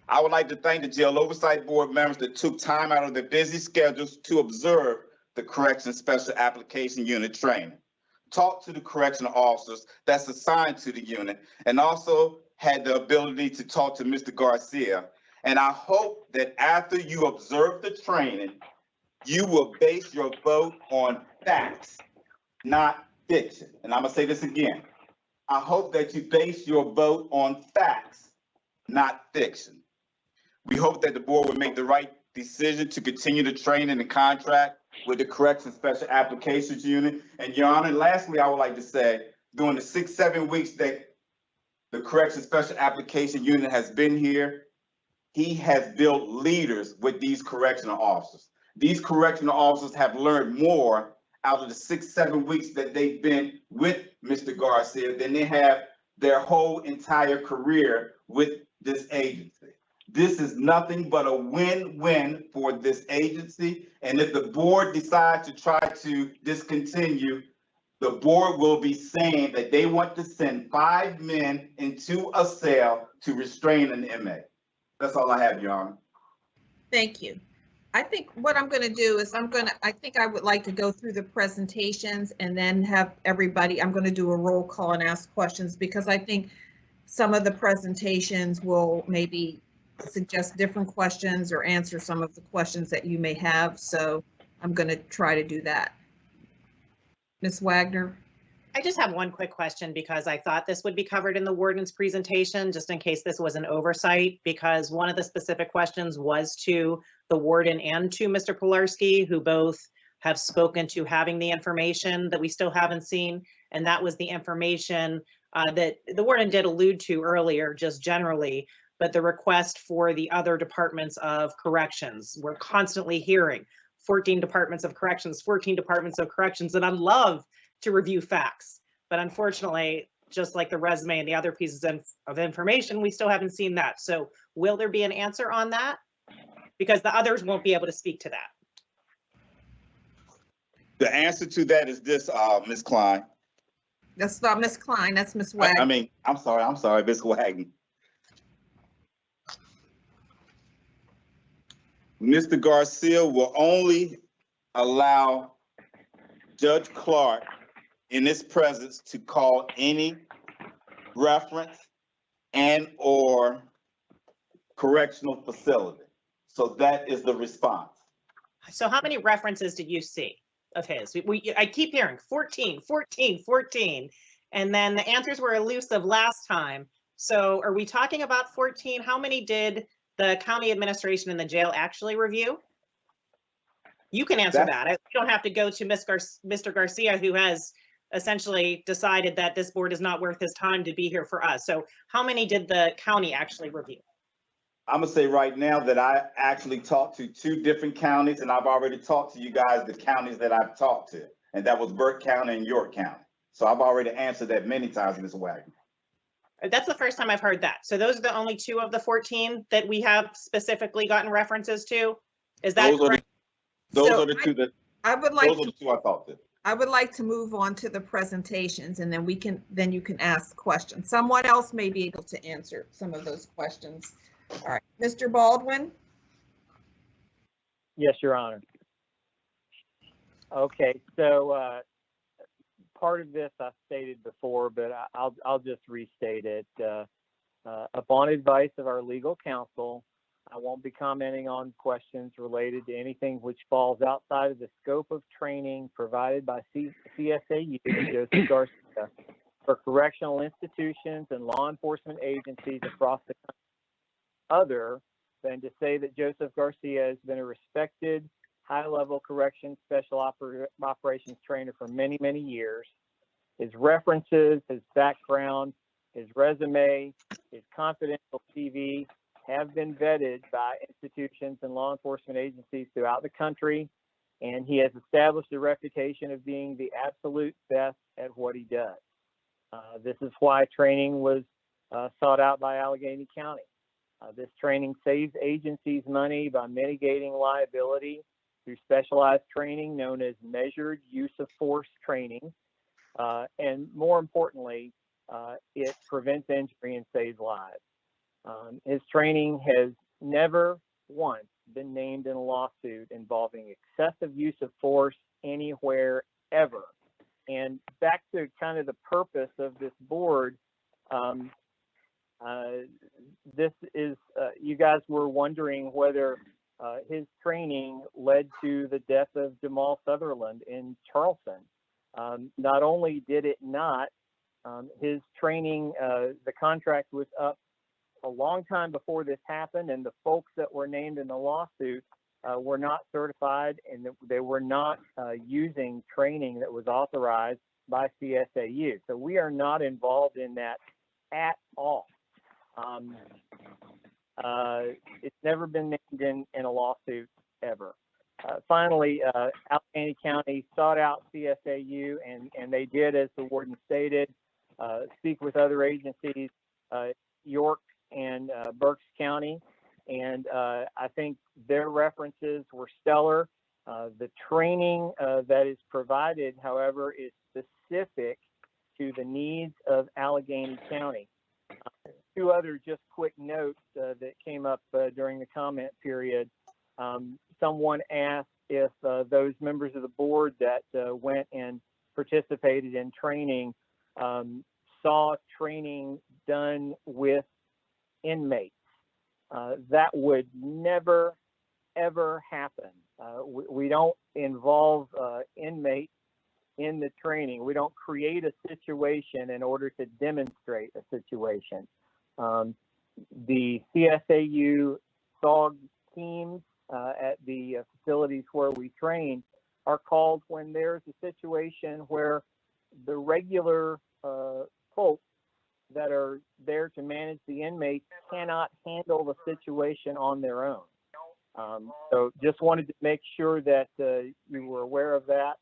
I would like to thank the Jail Oversight Board members that took time out of their busy schedules to observe the Corrections Special Application Unit training, talk to the correctional officers that's assigned to the unit, and also had the ability to talk to Mr. Garcia. And I hope that after you observe the training, you will base your vote on facts, not fiction. And I'm gonna say this again. I hope that you base your vote on facts, not fiction. We hope that the board will make the right decision to continue the training and contract with the Corrections Special Applications Unit. And Your Honor, lastly, I would like to say, during the 6-7 weeks that the Corrections Special Application Unit has been here, he has built leaders with these correctional officers. These correctional officers have learned more out of the 6-7 weeks that they've been with Mr. Garcia than they have their whole entire career with this agency. This is nothing but a win-win for this agency. And if the board decides to try to discontinue, the board will be saying that they want to send 5 men into a cell to restrain an inmate. That's all I have, Your Honor. Thank you. I think what I'm going to do is I think I would like to go through the presentations and then have everybody, I'm going to do a roll call and ask questions, because I think some of the presentations will maybe suggest different questions or answer some of the questions that you may have. So I'm going to try to do that. Ms. Wagner. I just have one quick question, because I thought this would be covered in the warden's presentation, just in case this was an oversight, because one of the specific questions was to the warden and to Mr. Pilarski, who both have spoken to having the information that we still haven't seen. And that was the information that the warden did allude to earlier, just generally, but the request for the other departments of corrections. We're constantly hearing 14 departments of corrections, 14 departments of corrections, and I'd love to review facts. But unfortunately, just like the resume and the other pieces of information, we still haven't seen that. So will there be an answer on that? Because the others won't be able to speak to that. The answer to that is this, Ms. Klein. That's not Ms. Klein, that's Ms. Wagner. I'm sorry, Ms. Wagner. Mr. Garcia will only allow Judge Clark in his presence to call any reference and or correctional facility. So that is the response. So how many references did you see of his? I keep hearing 14, 14, 14, and then the answers were elusive last time. So are we talking about 14? How many did the county administration and the jail actually review? You can answer that. You don't have to go to Mr. Garcia, who has essentially decided that this board is not worth his time to be here for us. So how many did the county actually review? I'm gonna say right now that I actually talked to 2 different counties, and I've already talked to you guys the counties that I've talked to, and that was Burke County and York County. So I've already answered that many times, Ms. Wagner. That's the first time I've heard that. So those are the only 2 of the 14 that we have specifically gotten references to? Is that correct? Those are the 2 that, I would like those are the 2 I talked to. I would like to move on to the presentations, and then you can ask questions. Someone else may be able to answer some of those questions. All right, Mr. Baldwin. Yes, Your Honor. Okay, so part of this I stated before, but I'll just restate it. Upon advice of our legal counsel, I won't be commenting on questions related to anything which falls outside of the scope of training provided by CSAU, Joseph Garcia, for correctional institutions and law enforcement agencies across the country, other than to say that Joseph Garcia has been a respected high-level corrections special operations trainer for many, many years. His references, his background, his resume, his confidential CV have been vetted by institutions and law enforcement agencies throughout the country, and he has established a reputation of being the absolute best at what he does. This is why training was sought out by Allegheny County. This training saves agencies money by mitigating liability through specialized training known as measured use of force training. And more importantly, it prevents injury and saves lives. His training has never once been named in a lawsuit involving excessive use of force anywhere ever. And back to kind of the purpose of this board, this is, you guys were wondering whether his training led to the death of Jamal Sutherland in Charleston. Not only did it not, his training, the contract was up a long time before this happened, and the folks that were named in the lawsuit were not certified, and they were not using training that was authorized by CSAU. So we are not involved in that at all. It's never been named in a lawsuit ever. Finally, Allegheny County sought out CSAU, and they did, as the warden stated, speak with other agencies, York and Berks County, and I think their references were stellar. The training that is provided, however, is specific to the needs of Allegheny County. 2 other just quick notes that came up during the comment period. Someone asked if those members of the board that went and participated in training saw training done with inmates. That would never, ever happen. We don't involve inmates in the training. We don't create a situation in order to demonstrate a situation. The CSAU SOG teams at the facilities where we train are called when there's a situation where the regular folks that are there to manage the inmates cannot handle the situation on their own. So just wanted to make sure that you were aware of that.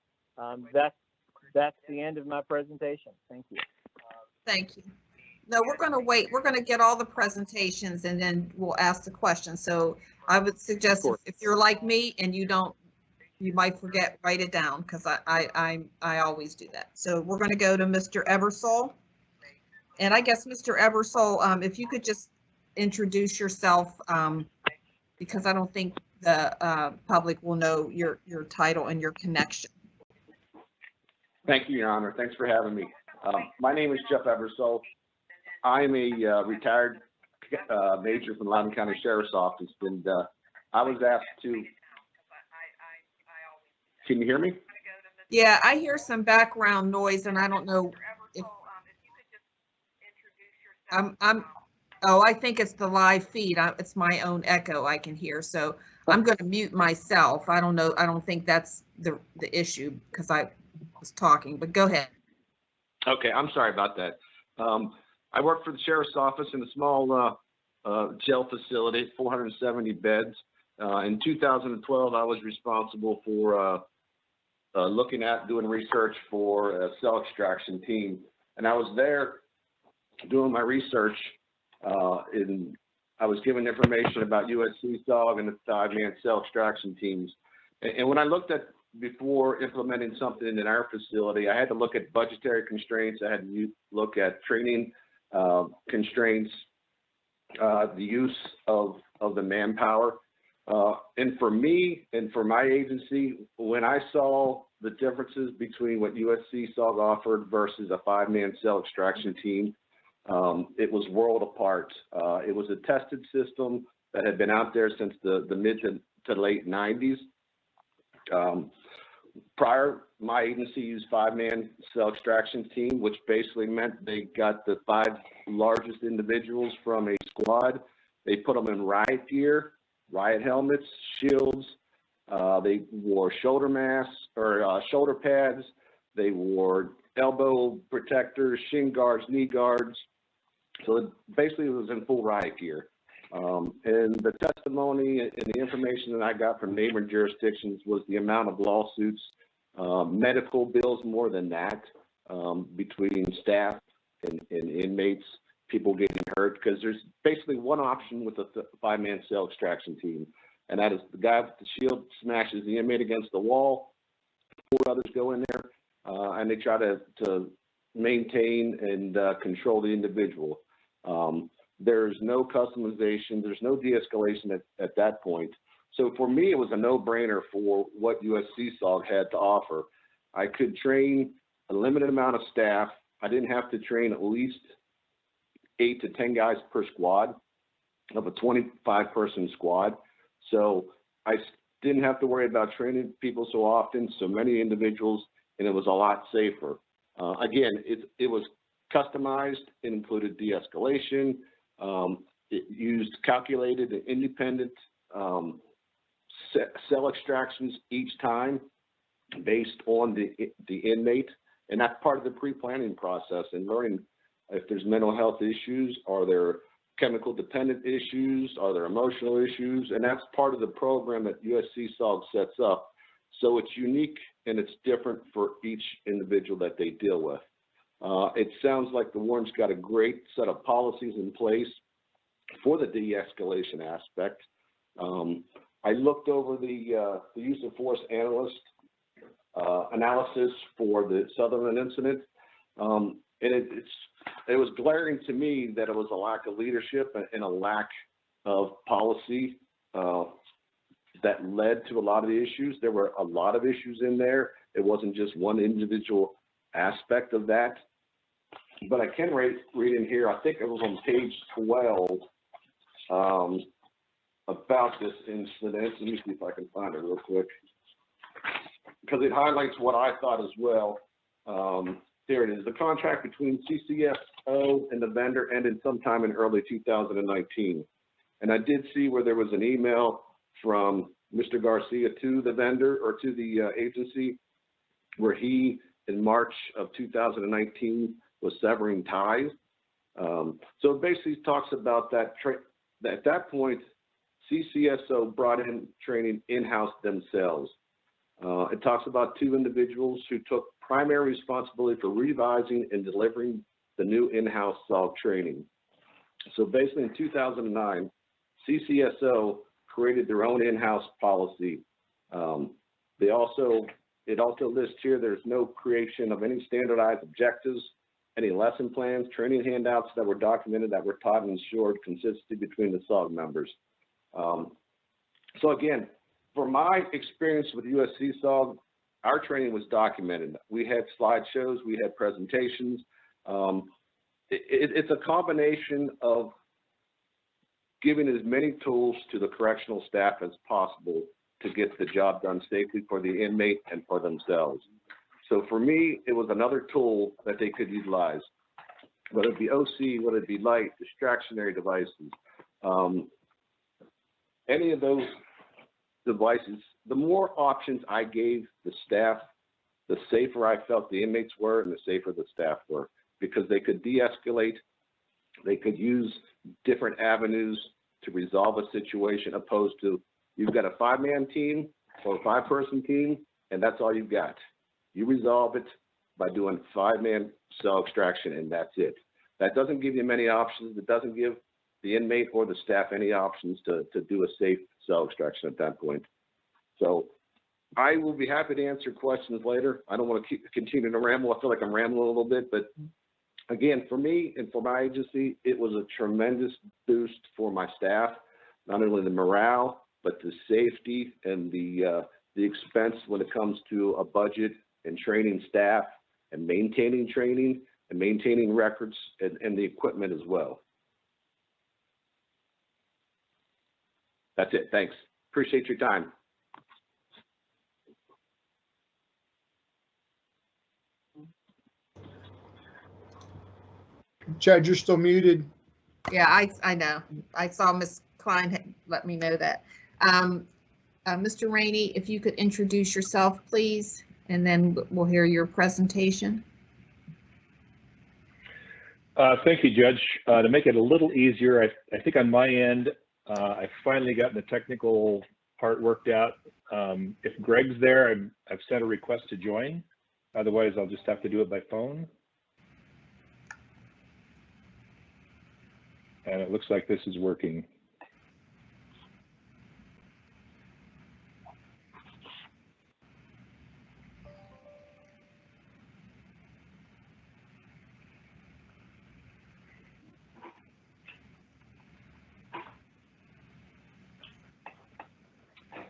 That's the end of my presentation. Thank you. Thank you. No, we're going to wait. We're going to get all the presentations and then we'll ask the questions. So I would suggest if you're like me and you don't you might forget, write it down, because I always do that. So we're going to go to Mr. Ebersole. And I guess, Mr. Ebersole, if you could just introduce yourself, because I don't think the public will know your title and your connection. Thank you, Your Honor. Thanks for having me. My name is Jeff Ebersole. I'm a retired major from Loudoun County Sheriff's Office, and I was asked to. Can you hear me? Yeah, I hear some background noise, and I don't know if oh, I think it's the live feed. It's my own echo I can hear, so I'm going to mute myself. I don't know. I don't think that's the issue because I was talking, but go ahead. Okay, I'm sorry about that. I work for the Sheriff's Office in a small jail facility, 470 beds. In 2012, I was responsible for looking at doing research for a cell extraction team. And I was there doing my research I was given information about USC-SOG and the 5-man cell extraction teams. And when I looked at, before implementing something in our facility, I had to look at budgetary constraints. I had to look at training constraints, the use of the manpower. And for me and for my agency, when I saw the differences between what USC-SOG offered versus a 5-man cell extraction team, it was world apart. It was a tested system that had been out there since the mid to late 90s. Prior, my agency used 5-man cell extraction team, which basically meant they got the 5 largest individuals from a squad. They put them in riot gear, riot helmets, shields. They wore shoulder masks or shoulder pads. They wore elbow protectors, shin guards, knee guards. So it basically was in full riot gear. And the testimony and the information that I got from neighboring jurisdictions was the amount of lawsuits, medical bills more than that, between staff and inmates, people getting hurt, because there's basically one option with a 5-man cell extraction team, and that is the guy with the shield smashes the inmate against the wall, 4 others go in there, and they try to maintain and control the individual. There's no customization, there's no de-escalation at that point. So for me, it was a no-brainer for what USC-SOG had to offer. I could train a limited amount of staff. I didn't have to train at least 8 to 10 guys per squad of a 25-person squad. So I didn't have to worry about training people so often, so many individuals, and it was a lot safer. Again, it was customized. It included de-escalation. It used calculated and independent cell extractions each time based on the inmate. And that's part of the pre-planning process and learning if there's mental health issues, are there chemical dependent issues, are there emotional issues, and that's part of the program that USC-SOG sets up. So it's unique and it's different for each individual that they deal with. It sounds like the Warren's got a great set of policies in place for the de-escalation aspect. I looked over the use of force analysis for the Sutherland incident, and it was glaring to me that it was a lack of leadership and a lack of policy that led to a lot of the issues. There were a lot of issues in there. It wasn't just one individual aspect of that. But I can read in here, I think it was on page 12, about this incident. Let me see if I can find it real quick, because it highlights what I thought as well. There it is. The contract between CSAU and the vendor ended sometime in early 2019. And I did see where there was an email from Mr. Garcia to the vendor or to the agency, where he, in March of 2019, was severing ties. So it basically talks about that at that point, CSAU brought in training in-house themselves. It talks about 2 individuals who took primary responsibility for revising and delivering the new in-house SOG training. So basically in 2009, CSAU created their own in-house policy It also lists here, there's no creation of any standardized objectives, any lesson plans, training handouts that were documented, that were taught and ensured consistency between the SAUG members. So again, for my experience with USC SAUG, our training was documented. We had slideshows, we had presentations. It's a combination of giving as many tools to the correctional staff as possible to get the job done safely for the inmate and for themselves. So for me, it was another tool that they could utilize, whether it be OC, whether it be light, distractionary devices, any of those devices. The more options I gave the staff, the safer I felt the inmates were and the safer the staff were, because they could de-escalate, they could use different avenues to resolve a situation, opposed to you've got a 5-man team or a 5-person team, and that's all you've got. You resolve it by doing 5-man cell extraction, and that's it. That doesn't give you many options. It doesn't give the inmate or the staff any options to do a safe cell extraction at that point. So I will be happy to answer questions later. I don't want to continue to ramble. I feel like I'm rambling a little bit, but again, for me and for my agency, it was a tremendous boost for my staff, not only the morale, but the safety and the expense when it comes to a budget and training staff and maintaining training and maintaining records and the equipment as well. That's it. Thanks. Appreciate your time. Judge, you're still muted. Yeah, I know. I saw Ms. Klein had let me know that. Mr. Rainey, if you could introduce yourself, please, and then we'll hear your presentation. Thank you, Judge. To make it a little easier, I think on my end, I've finally gotten the technical part worked out. If Greg's there, I've sent a request to join. Otherwise, I'll just have to do it by phone. And it looks like this is working.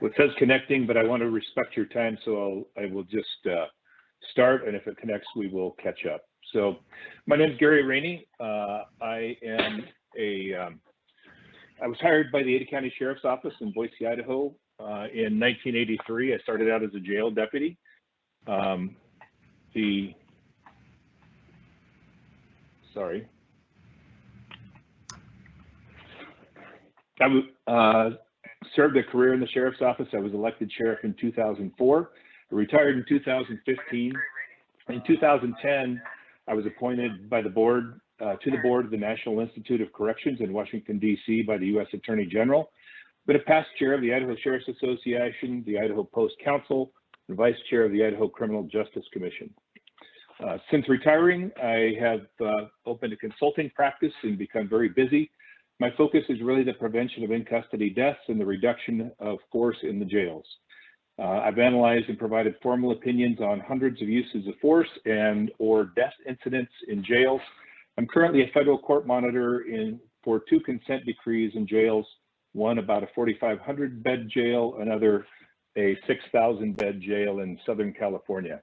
Well, it says connecting, but I want to respect your time, so I will just start, and if it connects, we will catch up. So my name is Gary Rainey. I was hired by the Ada County Sheriff's Office in Boise, Idaho in 1983. I started out as a jail deputy. I served a career in the Sheriff's Office. I was elected sheriff in 2004. I retired in 2015. In 2010, I was appointed by the board to the board of the National Institute of Corrections in Washington, D.C. by the U.S. Attorney General. Been a past chair of the Idaho Sheriff's Association, the Idaho Post Council, and vice chair of the Idaho Criminal Justice Commission. Since retiring, I have opened a consulting practice and become very busy. My focus is really the prevention of in-custody deaths and the reduction of force in the jails. I've analyzed and provided formal opinions on hundreds of uses of force and or death incidents in jails. I'm currently a federal court monitor for 2 consent decrees in jails, one about a 4,500 bed jail, another a 6,000 bed jail in Southern California.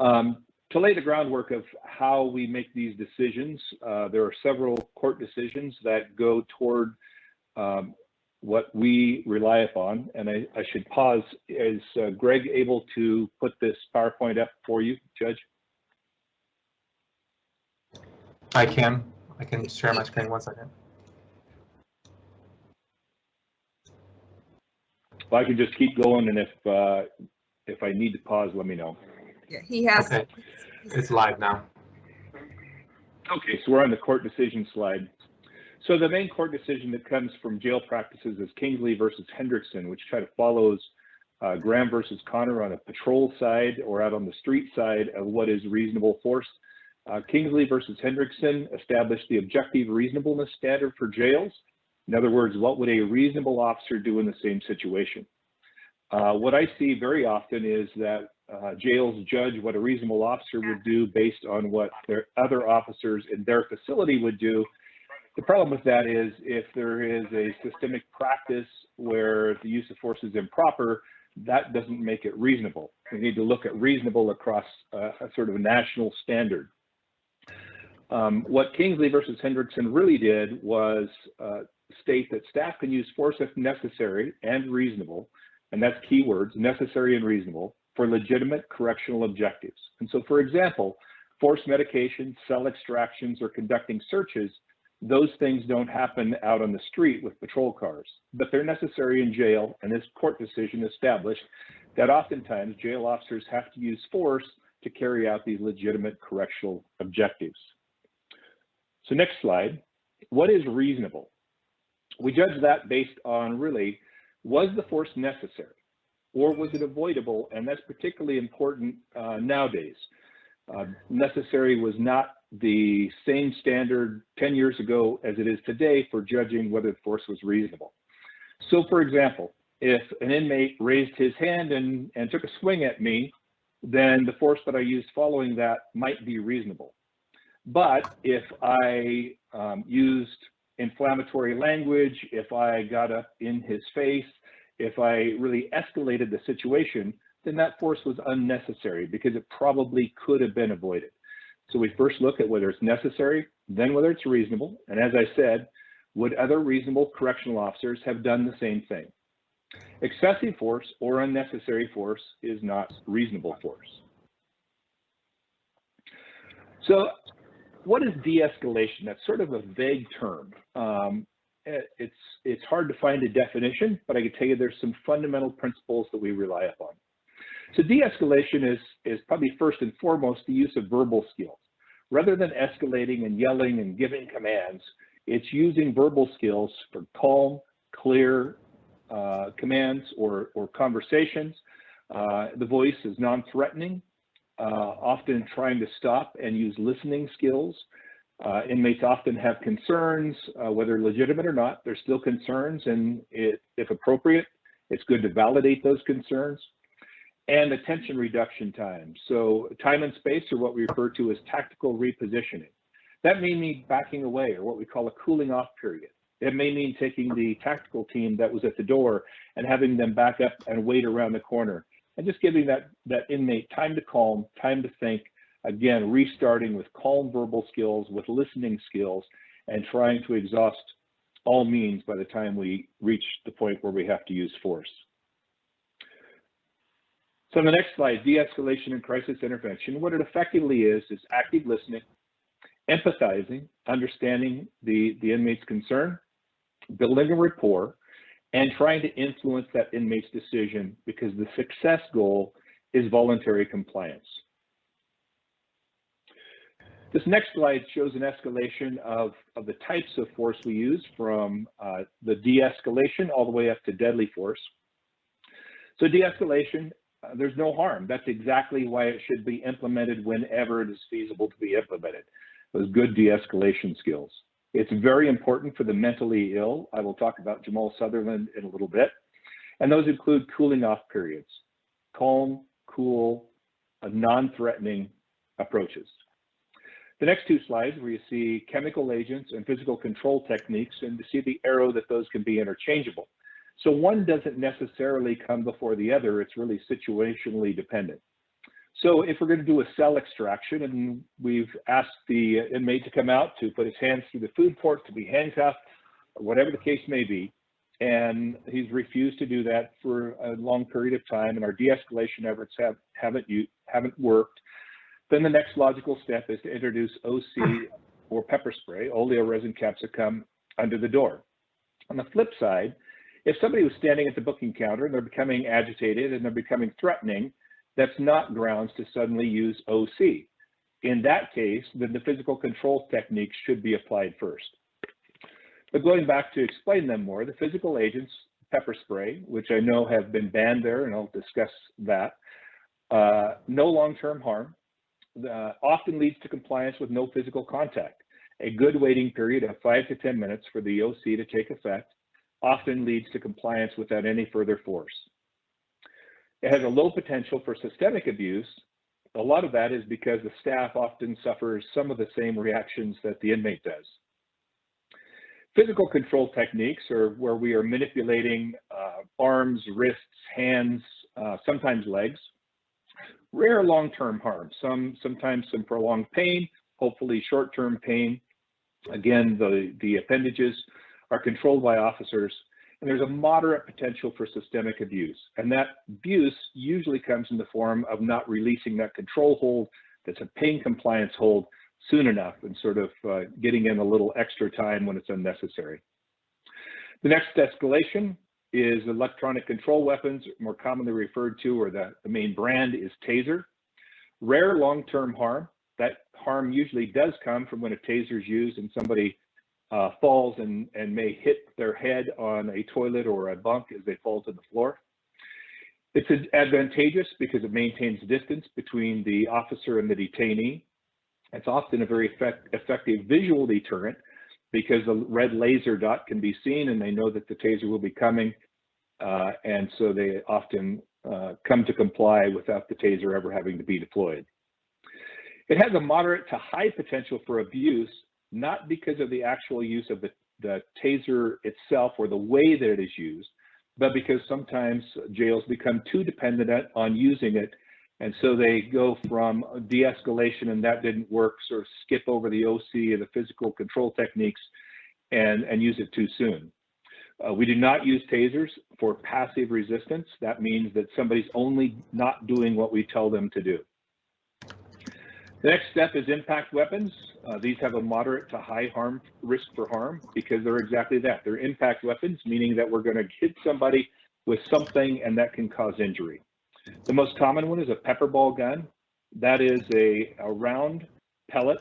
To lay the groundwork of how we make these decisions, there are several court decisions that go toward what we rely upon. And I should pause. Is Greg able to put this PowerPoint up for you, Judge? I can share my screen 1 second. Well, I can just keep going, and if I need to pause, let me know. Yeah, he has. Okay, it's live now. Okay, so we're on the court decision slide. So the main court decision that comes from jail practices is Kingsley versus Hendrickson, which kind of follows Graham versus Connor on a patrol side or out on the street side of what is reasonable force. Kingsley versus Hendrickson established the objective reasonableness standard for jails. In other words, what would a reasonable officer do in the same situation? What I see very often is that jails judge what a reasonable officer would do based on what their other officers in their facility would do. The problem with that is if there is a systemic practice where the use of force is improper, that doesn't make it reasonable. We need to look at reasonable across a sort of a national standard. What Kingsley versus Hendrickson really did was state that staff can use force if necessary and reasonable, and that's key words, necessary and reasonable, for legitimate correctional objectives. And so, for example, forced medication, cell extractions, or conducting searches, those things don't happen out on the street with patrol cars, but they're necessary in jail, and this court decision established that oftentimes jail officers have to use force to carry out these legitimate correctional objectives. So next slide, what is reasonable? We judge that based on really, was the force necessary or was it avoidable? And that's particularly important nowadays. Necessary was not the same standard 10 years ago as it is today for judging whether the force was reasonable. So for example, if an inmate raised his hand and took a swing at me, then the force that I used following that might be reasonable. But if I used inflammatory language, if I got up in his face, if I really escalated the situation, then that force was unnecessary because it probably could have been avoided. So we first look at whether it's necessary, then whether it's reasonable. And as I said, would other reasonable correctional officers have done the same thing? Excessive force or unnecessary force is not reasonable force. So what is de-escalation? That's sort of a vague term. It's hard to find a definition, but I can tell you there's some fundamental principles that we rely upon. So de-escalation is probably first and foremost the use of verbal skills. Rather than escalating and yelling and giving commands, it's using verbal skills for calm, clear commands or conversations. The voice is non-threatening, often trying to stop and use listening skills. Inmates often have concerns, whether legitimate or not, they're still concerns, and if appropriate, it's good to validate those concerns. And attention reduction time. So time and space are what we refer to as tactical repositioning. That may mean backing away or what we call a cooling off period. It may mean taking the tactical team that was at the door and having them back up and wait around the corner and just giving that inmate time to calm, time to think, again, restarting with calm verbal skills, with listening skills, and trying to exhaust all means by the time we reach the point where we have to use force. So on the next slide, de-escalation and crisis intervention, what it effectively is active listening, empathizing, understanding the inmate's concern, building a rapport, and trying to influence that inmate's decision because the success goal is voluntary compliance. This next slide shows an escalation of the types of force we use from the de-escalation all the way up to deadly force. So de-escalation, there's no harm. That's exactly why it should be implemented whenever it is feasible to be implemented. Those good de-escalation skills. It's very important for the mentally ill. I will talk about Jamal Sutherland in a little bit. And those include cooling off periods, calm, cool, non-threatening approaches. The next two slides where you see chemical agents and physical control techniques, and to see the arrow that those can be interchangeable. So one doesn't necessarily come before the other, it's really situationally dependent. So if we're going to do a cell extraction and we've asked the inmate to come out to put his hands through the food port, to be handcuffed, or whatever the case may be, and he's refused to do that for a long period of time and our de-escalation efforts haven't worked, then the next logical step is to introduce OC or pepper spray, oleoresin capsicum, under the door. On the flip side, if somebody was standing at the booking counter and they're becoming agitated and they're becoming threatening, that's not grounds to suddenly use OC. In that case, then the physical control techniques should be applied first. But going back to explain them more, the physical agents, pepper spray, which I know have been banned there, and I'll discuss that, no long-term harm, often leads to compliance with no physical contact. A good waiting period of 5 to 10 minutes for the OC to take effect often leads to compliance without any further force. It has a low potential for systemic abuse. A lot of that is because the staff often suffers some of the same reactions that the inmate does. Physical control techniques are where we are manipulating arms, wrists, hands, sometimes legs. Rare long-term harm, sometimes some prolonged pain, hopefully short-term pain. Again, the appendages are controlled by officers, and there's a moderate potential for systemic abuse. And that abuse usually comes in the form of not releasing that control hold that's a pain compliance hold soon enough and sort of getting in a little extra time when it's unnecessary. The next escalation is electronic control weapons, more commonly referred to, or the main brand is taser. Rare long-term harm. That harm usually does come from when a taser is used and somebody falls and may hit their head on a toilet or a bunk as they fall to the floor. It's advantageous because it maintains distance between the officer and the detainee. It's often a very effective visual deterrent because the red laser dot can be seen and they know that the taser will be coming, and so they often come to comply without the taser ever having to be deployed. It has a moderate to high potential for abuse, not because of the actual use of the taser itself or the way that it is used, but because sometimes jails become too dependent on using it, and so they go from de-escalation and that didn't work, sort of skip over the OC and the physical control techniques and use it too soon. We do not use tasers for passive resistance. That means that somebody's only not doing what we tell them to do. The next step is impact weapons. These have a moderate to high risk for harm because they're exactly that. They're impact weapons, meaning that we're going to hit somebody with something and that can cause injury. The most common one is a pepper ball gun. That is a round pellet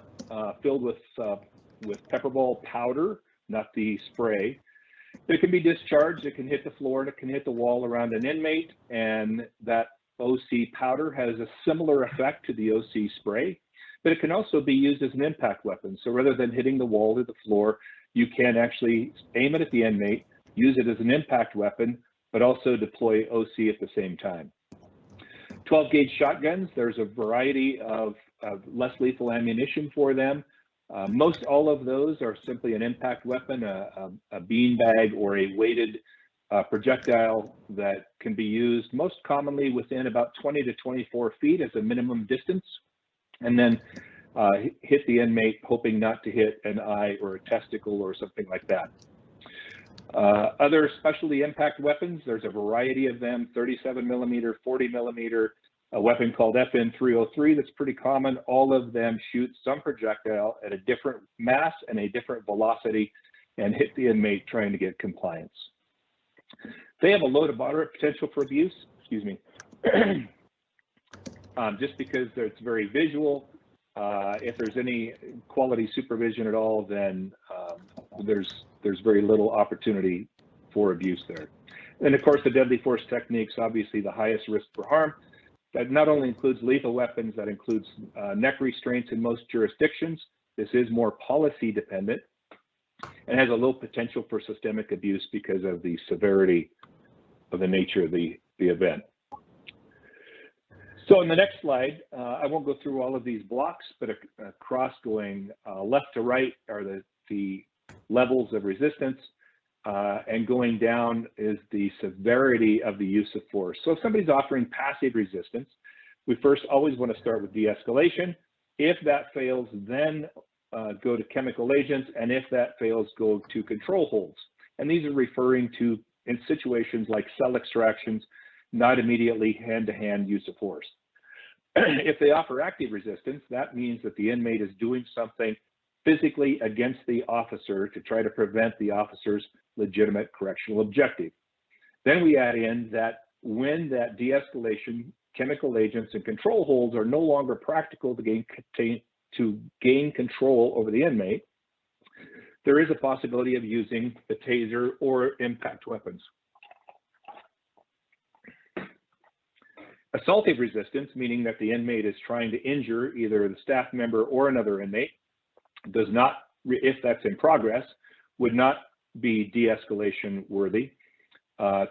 filled with pepper ball powder, not the spray. It can be discharged, it can hit the floor, and it can hit the wall around an inmate, and that OC powder has a similar effect to the OC spray, but it can also be used as an impact weapon. So rather than hitting the wall or the floor, you can actually aim it at the inmate, use it as an impact weapon, but also deploy OC at the same time. 12-gauge shotguns, there's a variety of less lethal ammunition for them. Most all of those are simply an impact weapon, a beanbag or a weighted projectile that can be used most commonly within about 20 to 24 feet as a minimum distance, and then hit the inmate, hoping not to hit an eye or a testicle or something like that. Other specialty impact weapons, there's a variety of them, 37 millimeter, 40 millimeter, a weapon called FN-303 that's pretty common. All of them shoot some projectile at a different mass and a different velocity and hit the inmate trying to get compliance. They have a low to moderate potential for abuse, excuse me, just because it's very visual. If there's any quality supervision at all, then there's very little opportunity for abuse there. And of course, the deadly force techniques, obviously the highest risk for harm. That not only includes lethal weapons, that includes neck restraints in most jurisdictions. This is more policy dependent and has a low potential for systemic abuse because of the severity of the nature of the event. So in the next slide, I won't go through all of these blocks, but across going left to right are the levels of resistance, and going down is the severity of the use of force. So if somebody's offering passive resistance, we first always want to start with de-escalation. If that fails, then go to chemical agents, and if that fails, go to control holds. And these are referring to in situations like cell extractions, not immediately hand-to-hand use of force. If they offer active resistance, that means that the inmate is doing something physically against the officer to try to prevent the officer's legitimate correctional objective. Then we add in that when that de-escalation, chemical agents and control holds are no longer practical to gain control over the inmate, there is a possibility of using the taser or impact weapons. Assaultive resistance, meaning that the inmate is trying to injure either the staff member or another inmate, does not, if that's in progress, would not be de-escalation worthy.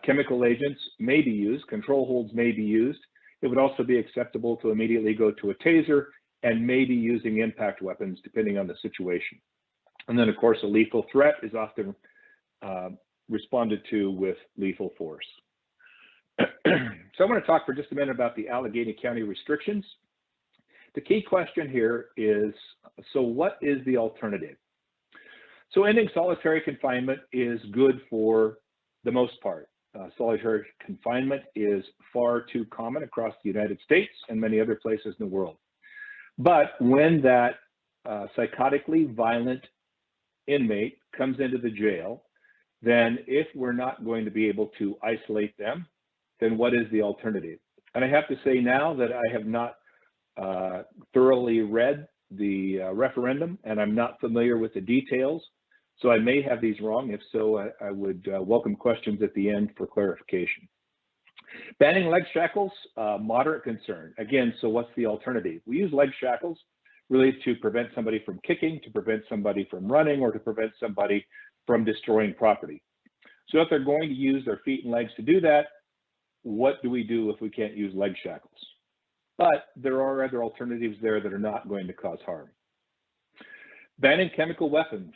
Chemical agents may be used, control holds may be used. It would also be acceptable to immediately go to a taser and maybe using impact weapons depending on the situation. And then of course a lethal threat is often responded to with lethal force. So I want to talk for just a minute about the Allegheny County restrictions. The key question here is, so what is the alternative? So ending solitary confinement is good for the most part. Solitary confinement is far too common across the United States and many other places in the world. But when that psychotically violent inmate comes into the jail, then if we're not going to be able to isolate them, then what is the alternative? And I have to say now that I have not thoroughly read the referendum and I'm not familiar with the details, so I may have these wrong. If so, I would welcome questions at the end for clarification. Banning leg shackles, moderate concern. Again, so what's the alternative? We use leg shackles really to prevent somebody from kicking, to prevent somebody from running, or to prevent somebody from destroying property. So if they're going to use their feet and legs to do that, what do we do if we can't use leg shackles? But there are other alternatives there that are not going to cause harm. Banning chemical weapons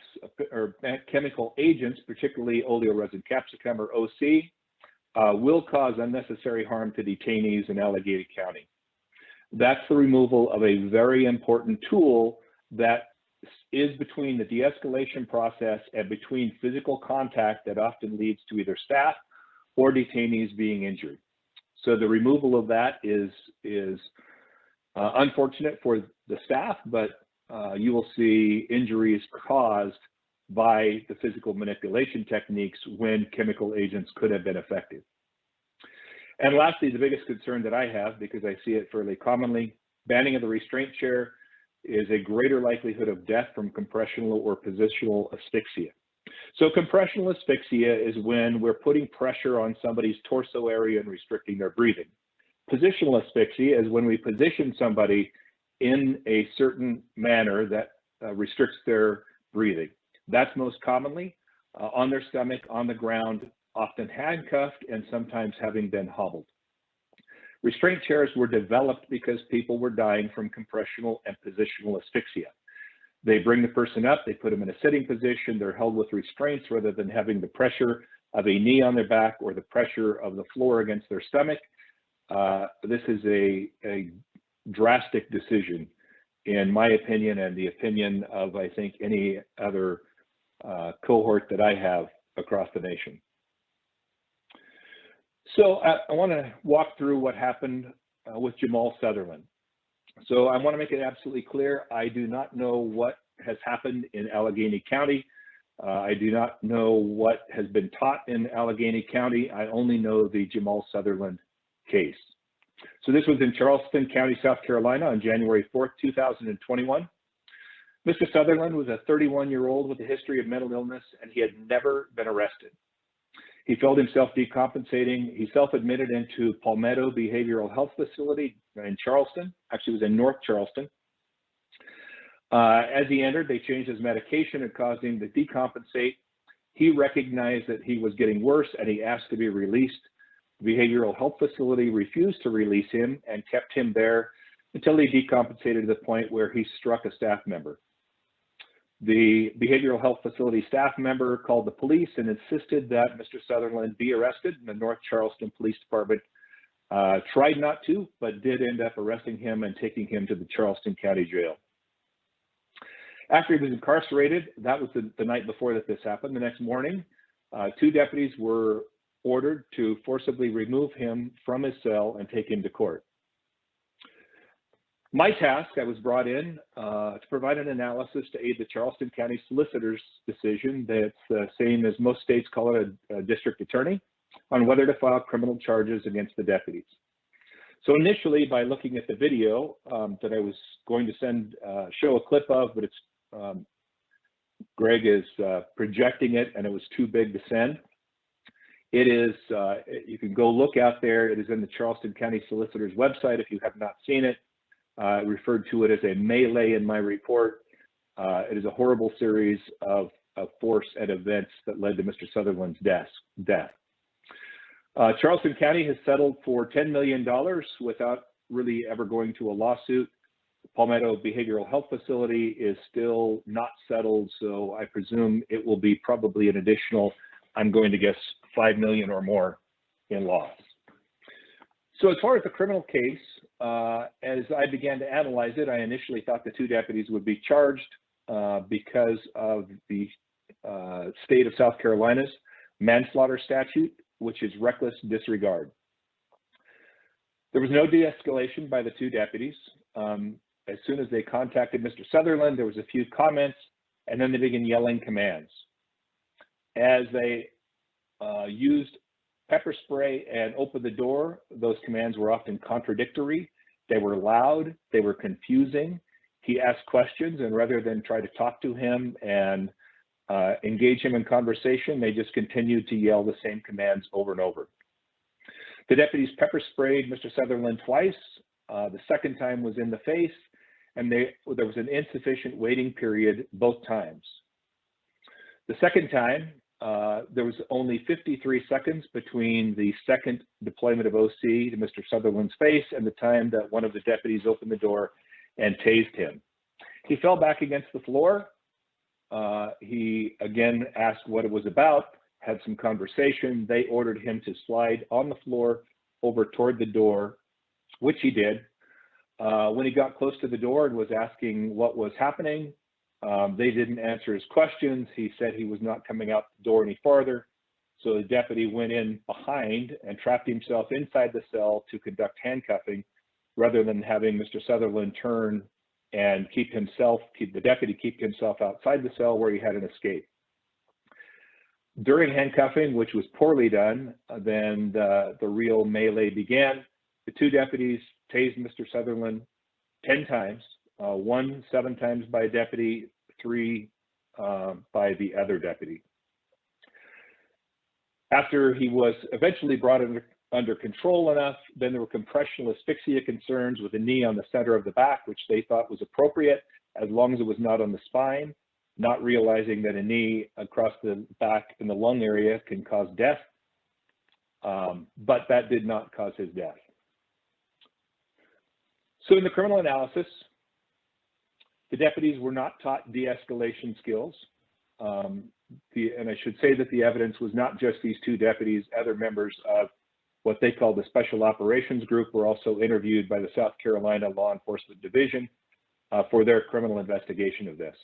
or chemical agents, particularly oleoresin capsicum or OC, will cause unnecessary harm to detainees in Allegheny County. That's the removal of a very important tool that is between the de-escalation process and between physical contact that often leads to either staff or detainees being injured. So the removal of that is unfortunate for the staff, but you will see injuries caused by the physical manipulation techniques when chemical agents could have been effective. And lastly, the biggest concern that I have, because I see it fairly commonly, banning of the restraint chair is a greater likelihood of death from compressional or positional asphyxia. So compressional asphyxia is when we're putting pressure on somebody's torso area and restricting their breathing. Positional asphyxia is when we position somebody in a certain manner that restricts their breathing. That's most commonly on their stomach, on the ground, often handcuffed, and sometimes having been hobbled. Restraint chairs were developed because people were dying from compressional and positional asphyxia. They bring the person up, they put them in a sitting position, they're held with restraints rather than having the pressure of a knee on their back or the pressure of the floor against their stomach. This is a drastic decision, in my opinion, and the opinion of, I think, any other cohort that I have across the nation. So I want to walk through what happened with Jamal Sutherland. So I want to make it absolutely clear, I do not know what has happened in Allegheny County. I do not know what has been taught in Allegheny County. I only know the Jamal Sutherland case. So this was in Charleston County, South Carolina on January 4th, 2021. Mr. Sutherland was a 31-year-old with a history of mental illness, and he had never been arrested. He felt himself decompensating. He self-admitted into Palmetto Behavioral Health Facility in Charleston. Actually, it was in North Charleston. As he entered, they changed his medication and caused him to decompensate. He recognized that he was getting worse, and he asked to be released. The Behavioral Health Facility refused to release him and kept him there until he decompensated to the point where he struck a staff member. The Behavioral Health Facility staff member called the police and insisted that Mr. Sutherland be arrested. The North Charleston Police Department tried not to, but did end up arresting him and taking him to the Charleston County Jail. After he was incarcerated, that was the night before that this happened. The next morning, 2 deputies were ordered to forcibly remove him from his cell and take him to court. My task, I was brought in to provide an analysis to aid the Charleston County Solicitor's decision that's the same as most states call it a district attorney on whether to file criminal charges against the deputies. So initially, by looking at the video that I was going to show a clip of, but it's Greg is projecting it and it was too big to send. It is, you can go look out there. It is in the Charleston County Solicitor's website if you have not seen it. I referred to it as a melee in my report. It is a horrible series of force and events that led to Mr. Sutherland's death. Charleston County has settled for $10 million without really ever going to a lawsuit. Palmetto Behavioral Health Facility is still not settled, so I presume it will be probably an additional, I'm going to guess, $5 million or more in loss. So as far as the criminal case, as I began to analyze it, I initially thought the two deputies would be charged because of the state of South Carolina's manslaughter statute, which is reckless disregard. There was no de-escalation by the two deputies. As soon as they contacted Mr. Sutherland, there was a few comments, and then they began yelling commands. As they used pepper spray and opened the door, those commands were often contradictory. They were loud, they were confusing. He asked questions, and rather than try to talk to him and engage him in conversation, they just continued to yell the same commands over and over. The deputies pepper sprayed Mr. Sutherland twice. The second time was in the face, and there was an insufficient waiting period both times. The second time, there was only 53 seconds between the second deployment of OC to Mr. Sutherland's face and the time that one of the deputies opened the door and tased him. He fell back against the floor. He again asked what it was about, had some conversation. They ordered him to slide on the floor over toward the door, which he did. When he got close to the door and was asking what was happening, they didn't answer his questions. He said he was not coming out the door any farther. So the deputy went in behind and trapped himself inside the cell to conduct handcuffing rather than having Mr. Sutherland turn and keep the deputy keep himself outside the cell where he had an escape. During handcuffing, which was poorly done, then the real melee began. The two deputies tased Mr. Sutherland 10 times, one 7 times by a deputy, 3 by the other deputy. After he was eventually brought under control enough, then there were compressional asphyxia concerns with a knee on the center of the back, which they thought was appropriate as long as it was not on the spine, not realizing that a knee across the back in the lung area can cause death, but that did not cause his death. So in the criminal analysis, the deputies were not taught de-escalation skills. And I should say that the evidence was not just these two deputies. Other members of what they call the Special Operations Group were also interviewed by the South Carolina Law Enforcement Division for their criminal investigation of this.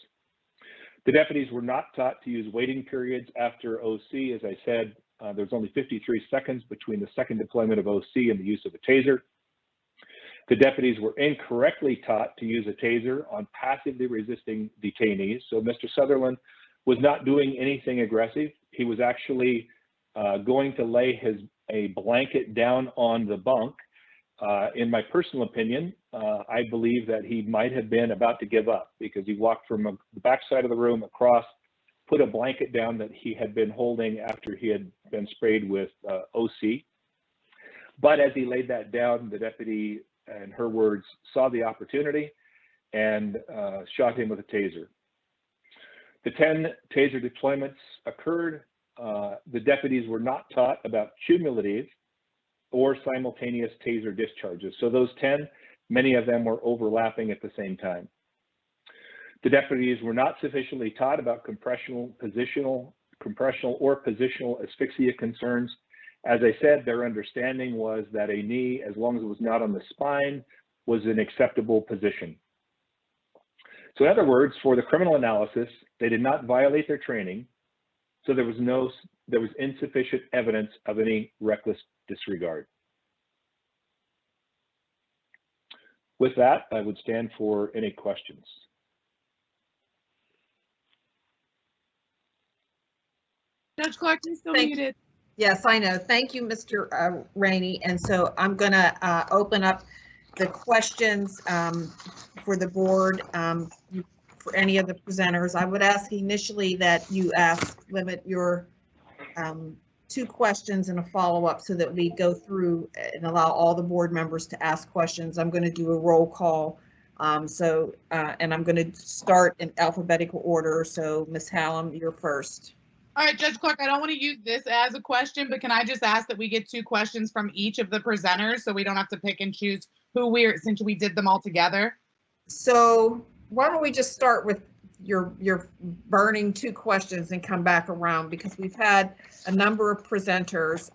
The deputies were not taught to use waiting periods after OC. As I said, there was only 53 seconds between the second deployment of OC and the use of a taser. The deputies were incorrectly taught to use a taser on passively resisting detainees. So Mr. Sutherland was not doing anything aggressive. He was actually going to lay a blanket down on the bunk. In my personal opinion, I believe that he might have been about to give up because he walked from the back side of the room across, put a blanket down that he had been holding after he had been sprayed with OC. But as he laid that down, the deputy, in her words, saw the opportunity and shot him with a taser. The 10 taser deployments occurred. The deputies were not taught about cumulative or simultaneous taser discharges. So those 10, many of them were overlapping at the same time. The deputies were not sufficiently taught about compressional or positional asphyxia concerns. As I said, their understanding was that a knee, as long as it was not on the spine, was an acceptable position. So in other words, for the criminal analysis, they did not violate their training, so there was insufficient evidence of any reckless disregard. With that, I would stand for any questions. Judge Clark, you're still Thank muted. Yes, I know. Thank you, Mr. Rainey. And so I'm going to open up the questions for the board for any of the presenters. I would ask initially that you limit your 2 questions and a follow-up so that we go through and allow all the board members to ask questions. I'm going to do a roll call. And I'm going to start in alphabetical order. So Ms. Hallam, you're first. All right, Judge Clark, I don't want to use this as a question, but can I just ask that we get 2 questions from each of the presenters so we don't have to pick and choose since we did them all together? So why don't we just start with your burning 2 questions and come back around, because we've had a number of presenters,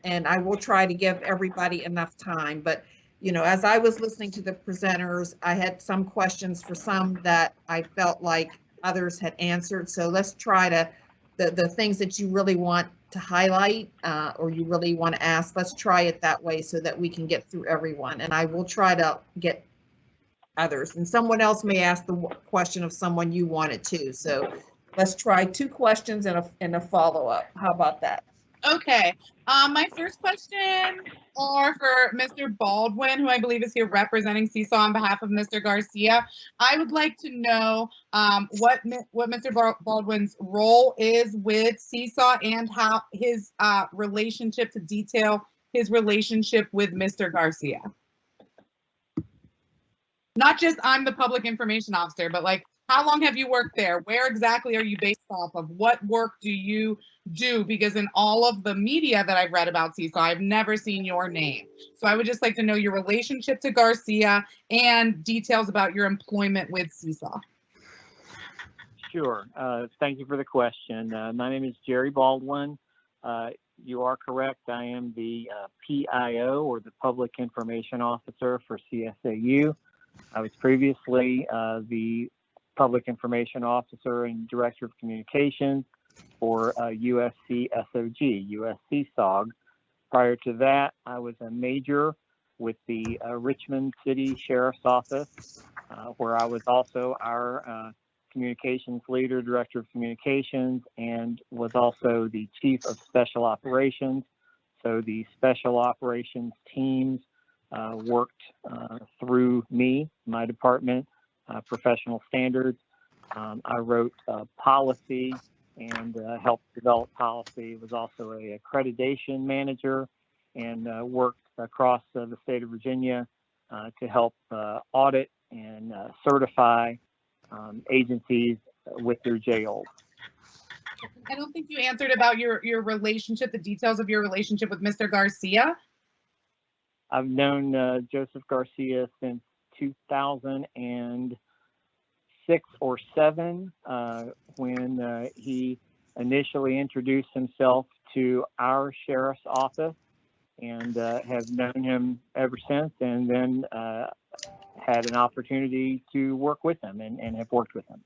and I will try to give everybody enough time. But, you know, as I was listening to the presenters, I had some questions for some that I felt like others had answered. So let's try to, the things that you really want to highlight or you really want to ask, let's try it that way so that we can get through everyone. And I will try to get others, and someone else may ask the question of someone you wanted to. So let's try 2 questions and a follow-up. How about that? Okay. My first question are for Mr. Baldwin, who I believe is here representing CSAU on behalf of Mr. Garcia. I would like to know what Mr. Baldwin's role is with CSAU and how his relationship, to detail his relationship with Mr. Garcia. Not just I'm the public information officer, but like, how long have you worked there? Where exactly are you based off of? What work do you do? Because in all of the media that I've read about CSAU, I've never seen your name. So I would just like to know your relationship to Garcia and details about your employment with CSAU. Sure. Thank you for the question. My name is Jerry Baldwin. You are correct. I am the PIO, or the Public Information Officer for CSAU. I was previously the Public Information Officer and Director of Communications for USC-SOG, USC-SOG. Prior to that, I was a major with the Richmond City Sheriff's Office, where I was also our communications leader, Director of Communications, and was also the Chief of Special Operations. So the Special Operations teams worked through me, my department, professional standards. I wrote policy and helped develop policy. Was also a accreditation manager and worked across the state of Virginia to help audit and certify agencies with their jails. I don't think you answered about your relationship, the details of your relationship with Mr. Garcia. I've known Joseph Garcia since 2006 or 7, when he initially introduced himself to our sheriff's office, and have known him ever since, and then had an opportunity to work with him and have worked with him.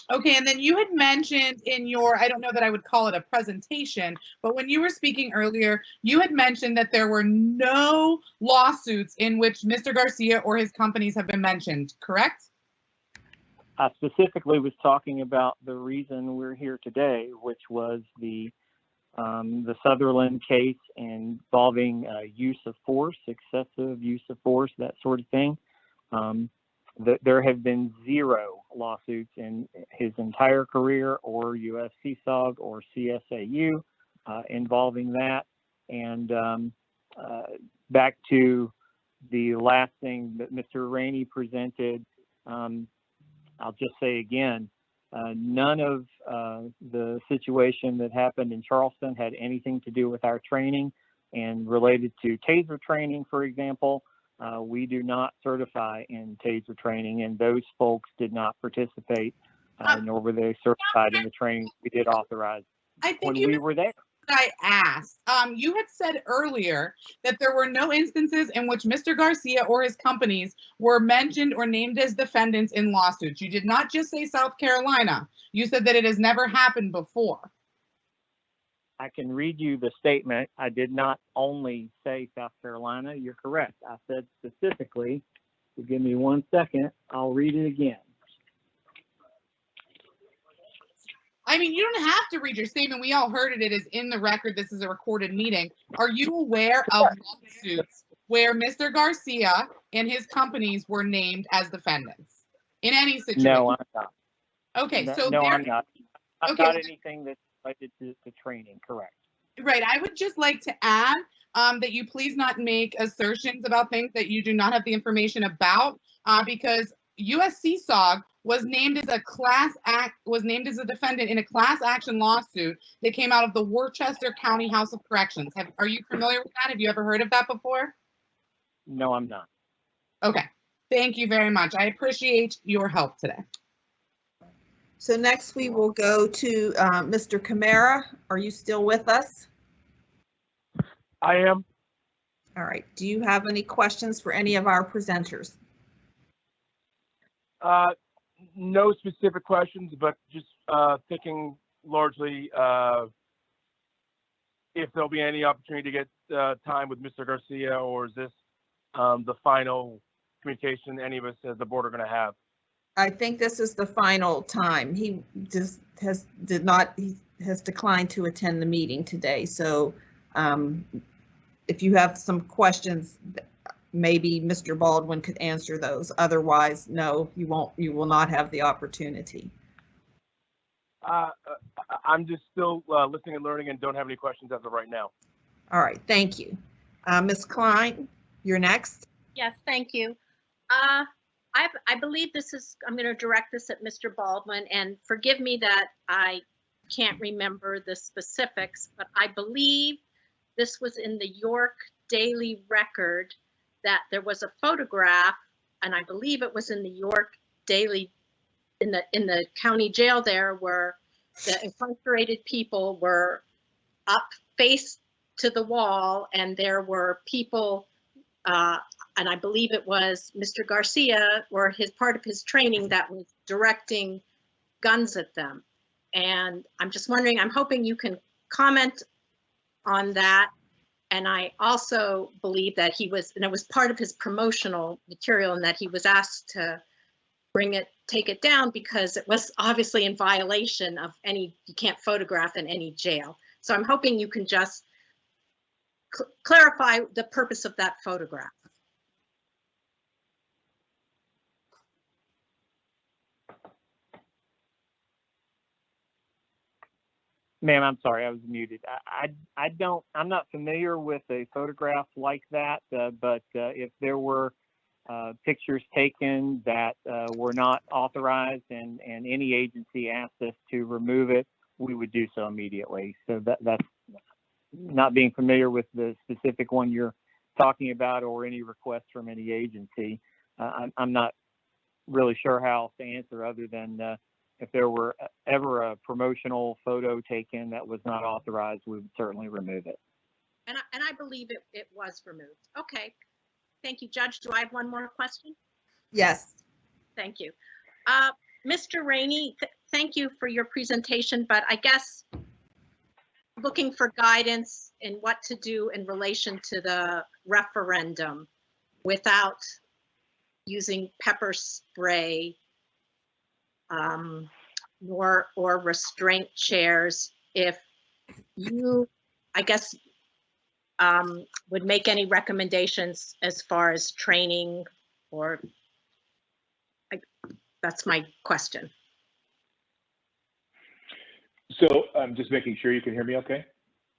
Okay, and then you had mentioned in your, I don't know that I would call it a presentation, but when you were speaking earlier, you had mentioned that there were no lawsuits in which Mr. Garcia or his companies have been mentioned, correct? I specifically was talking about the reason we're here today, which was the Sutherland case involving use of force, excessive use of force, that sort of thing. There have been 0 lawsuits in his entire career, or USC-SOG or CSAU, involving that. And back to the last thing that Mr. Rainey presented, I'll just say again, none of the situation that happened in Charleston had anything to do with our training. And related to TASER training, for example, we do not certify in TASER training, and those folks did not participate, nor were they certified in the training we did authorize when we were there. I asked, you had said earlier that there were no instances in which Mr. Garcia or his companies were mentioned or named as defendants in lawsuits. You did not just say South Carolina. You said that it has never happened before. I can read you the statement. I did not only say South Carolina. You're correct. I said specifically, so give me 1 second. I'll read it again. I mean, you don't have to read your statement. We all heard it. It is in the record. This is a recorded meeting. Are you aware of lawsuits where Mr. Garcia and his companies were named as defendants in any situation? No, I'm not. Okay, so no, I'm not. Not anything that's related to training, correct. Right. I would just like to add that you please not make assertions about things that you do not have the information about, because USC-SOG was named as a defendant in a class action lawsuit that came out of the Worcester County House of Corrections. Are you familiar with that? Have you ever heard of that before? No, I'm not. Okay. Thank you very much. I appreciate your help today. So next we will go to Mr. Camara. Are you still with us? I am. All right. Do you have any questions for any of our presenters? No specific questions, but just thinking largely if there'll be any opportunity to get time with Mr. Garcia, or is this the final communication any of us as the board are going to have? I think this is the final time. He just has declined to attend the meeting today. So if you have some questions, maybe Mr. Baldwin could answer those. Otherwise, no, you won't. You will not have the opportunity. I'm just still listening and learning and don't have any questions as of right now. All right, thank you. Ms. Klein, you're next. Yes, thank you. I believe I'm going to direct this at Mr. Baldwin, and forgive me that I can't remember the specifics, but I believe this was in the York Daily Record that there was a photograph, and I believe it was in the York Daily, in the county jail there, where the incarcerated people were up face to the wall, and there were people, and I believe it was Mr. Garcia, or part of his training, that was directing guns at them. And I'm just wondering, I'm hoping you can comment on that. And I also believe that and it was part of his promotional material, and that he was asked to take it down because it was obviously in violation of you can't photograph in any jail. So I'm hoping you can just clarify the purpose of that photograph. Ma'am, I'm sorry, I was muted. I'm not familiar with a photograph like that, but if there were pictures taken that were not authorized and any agency asked us to remove it, we would do so immediately. So that's not being familiar with the specific one you're talking about, or any requests from any agency. I'm not really sure how else to answer, other than if there were ever a promotional photo taken that was not authorized, we would certainly remove it. And I believe it was removed. Okay. Thank you, Judge. Do I have one more question? Yes. Thank you. Mr. Rainey, thank you for your presentation, but I guess looking for guidance in what to do in relation to the referendum without using pepper spray or restraint chairs. If you, I guess, would make any recommendations as far as training, or that's my question. So I'm just making sure you can hear me okay?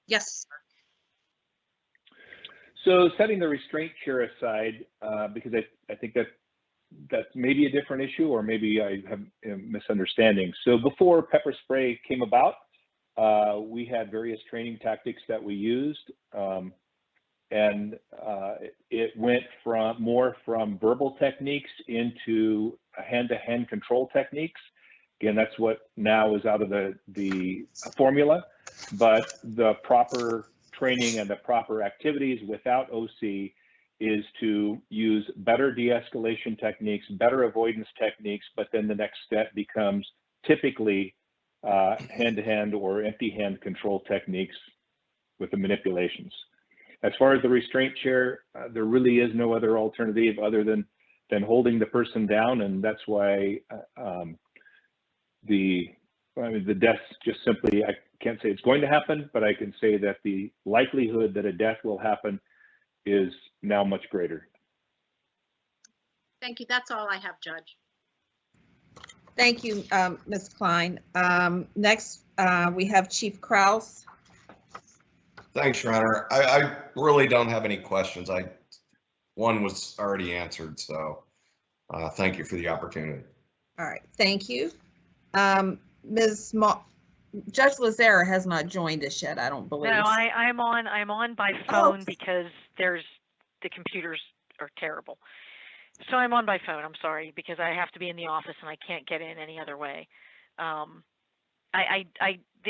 Yes, sir. So setting the restraint chair aside, because I think that's maybe a different issue, or maybe I have a misunderstanding. So before pepper spray came about, we had various training tactics that we used, and it went more from verbal techniques into hand-to-hand control techniques. Again, that's what now is out of the formula, but the proper training and the proper activities without OC is to use better de-escalation techniques, better avoidance techniques, but then the next step becomes typically hand-to-hand or empty hand control techniques with the manipulations. As far as the restraint chair, there really is no other alternative other than holding the person down, and that's why the death just simply, I can't say it's going to happen, but I can say that the likelihood that a death will happen is now much greater. Thank you. That's all I have, Judge. Thank you, Ms. Klein. Next, we have Chief Kraus. Thanks, Your Honor. I really don't have any questions. One was already answered, so thank you for the opportunity. All right, thank you. Judge Lazara has not joined us yet, I don't believe. No, I'm on by phone because the computers are terrible. So I'm on by phone, I'm sorry, because I have to be in the office and I can't get in any other way. The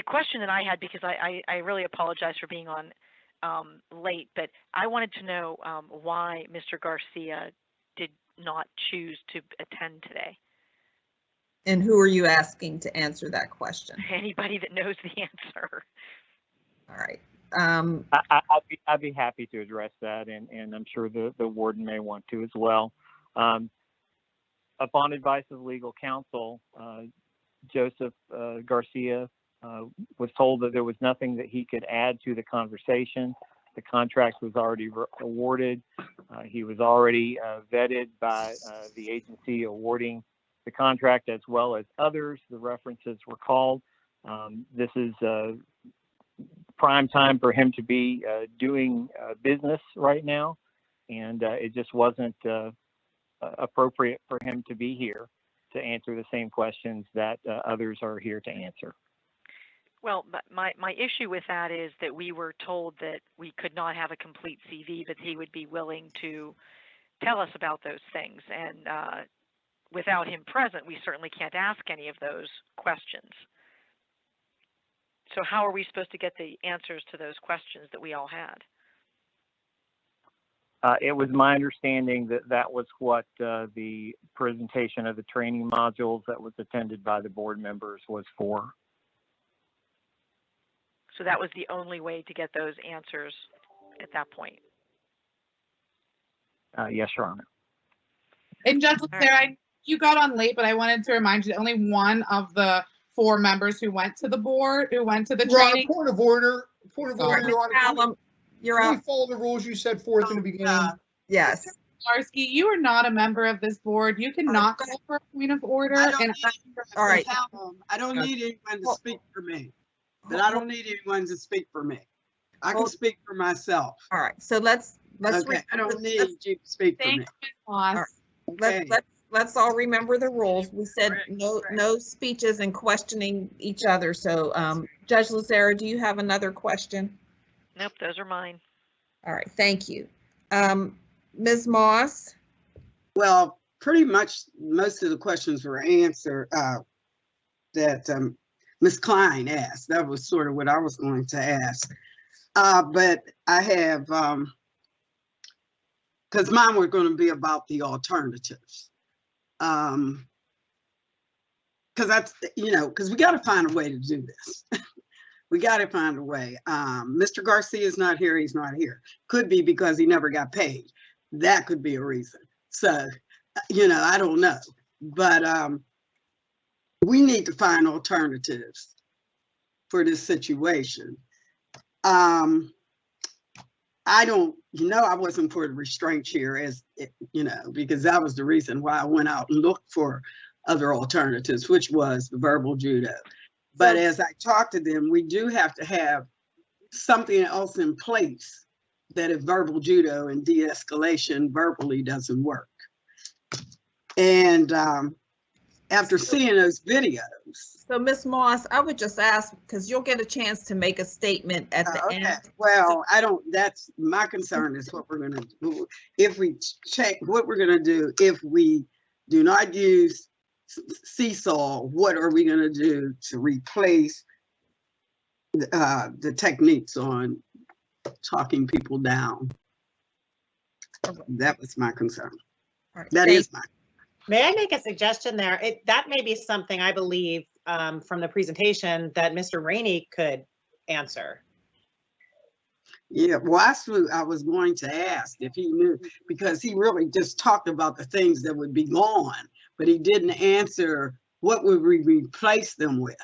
question that I had, because I really apologize for being on late, but I wanted to know why Mr. Garcia did not choose to attend today. And who are you asking to answer that question? Anybody that knows the answer. All right. I'd be happy to address that, and I'm sure the warden may want to as well. Upon advice of legal counsel, Joseph Garcia was told that there was nothing that he could add to the conversation. The contract was already awarded. He was already vetted by the agency awarding the contract, as well as others. The references were called. This is prime time for him to be doing business right now, and it just wasn't appropriate for him to be here to answer the same questions that others are here to answer. Well, my issue with that is that we were told that we could not have a complete CV, but he would be willing to tell us about those things. And without him present, we certainly can't ask any of those questions. So how are we supposed to get the answers to those questions that we all had? It was my understanding that that was what the presentation of the training modules that was attended by the board members was for. So that was the only way to get those answers at that point? Yes, Your Honor. And Judge Sarah, you got on late, but I wanted to remind you that only one of the 4 members who went to the board, who went to the training. Point of order, Your Honor. You're Can we out. follow the rules you set forth in the beginning? Yes. Garski, you are not a member of this board. You cannot call for a point of order. All right. I don't need anyone to speak for me. But I don't need anyone to speak for me. I can speak for myself. All right. So let's. Okay. I don't need you to speak for me. All right. Let's all remember the rules. We said no speeches and questioning each other. So Judge Lazara, do you have another question? Nope, those are mine. All right, thank you. Ms. Moss? Well, pretty much most of the questions were answered that Ms. Klein asked. That was sort of what I was going to ask. But I have, because mine were going to be about the alternatives. Because that's, because we got to find a way to do this. We got to find a way. Mr. Garcia is not here. He's not here. Could be because he never got paid. That could be a reason. So, I don't know. But we need to find alternatives for this situation. I wasn't for the restraint chair because that was the reason why I went out and looked for other alternatives, which was the verbal judo. But as I talked to them, we do have to have something else in place that if verbal judo and de-escalation verbally doesn't work. And after seeing those videos. So Ms. Moss, I would just ask, because you'll get a chance to make a statement at the end. Well, that's my concern is what we're gonna do. If we check what we're gonna do, if we do not use seesaw, what are we going to do to replace the techniques on talking people down? That was my concern. Right. That is my. May I make a suggestion there? That may be something I believe from the presentation that Mr. Rainey could answer. Yeah, well, I was going to ask if he knew, because he really just talked about the things that would be gone, but he didn't answer what would we replace them with,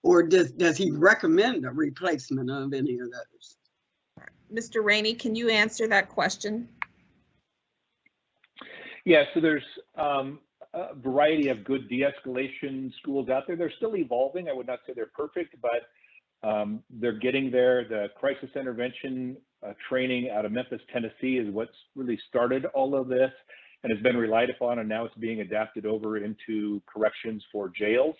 or does he recommend a replacement of any of those? Mr. Rainey, can you answer that question? Yeah, so there's a variety of good de-escalation schools out there. They're still evolving. I would not say they're perfect, but they're getting there. The crisis intervention training out of Memphis, Tennessee is what's really started all of this. and has been relied upon, and now it's being adapted over into corrections for jails.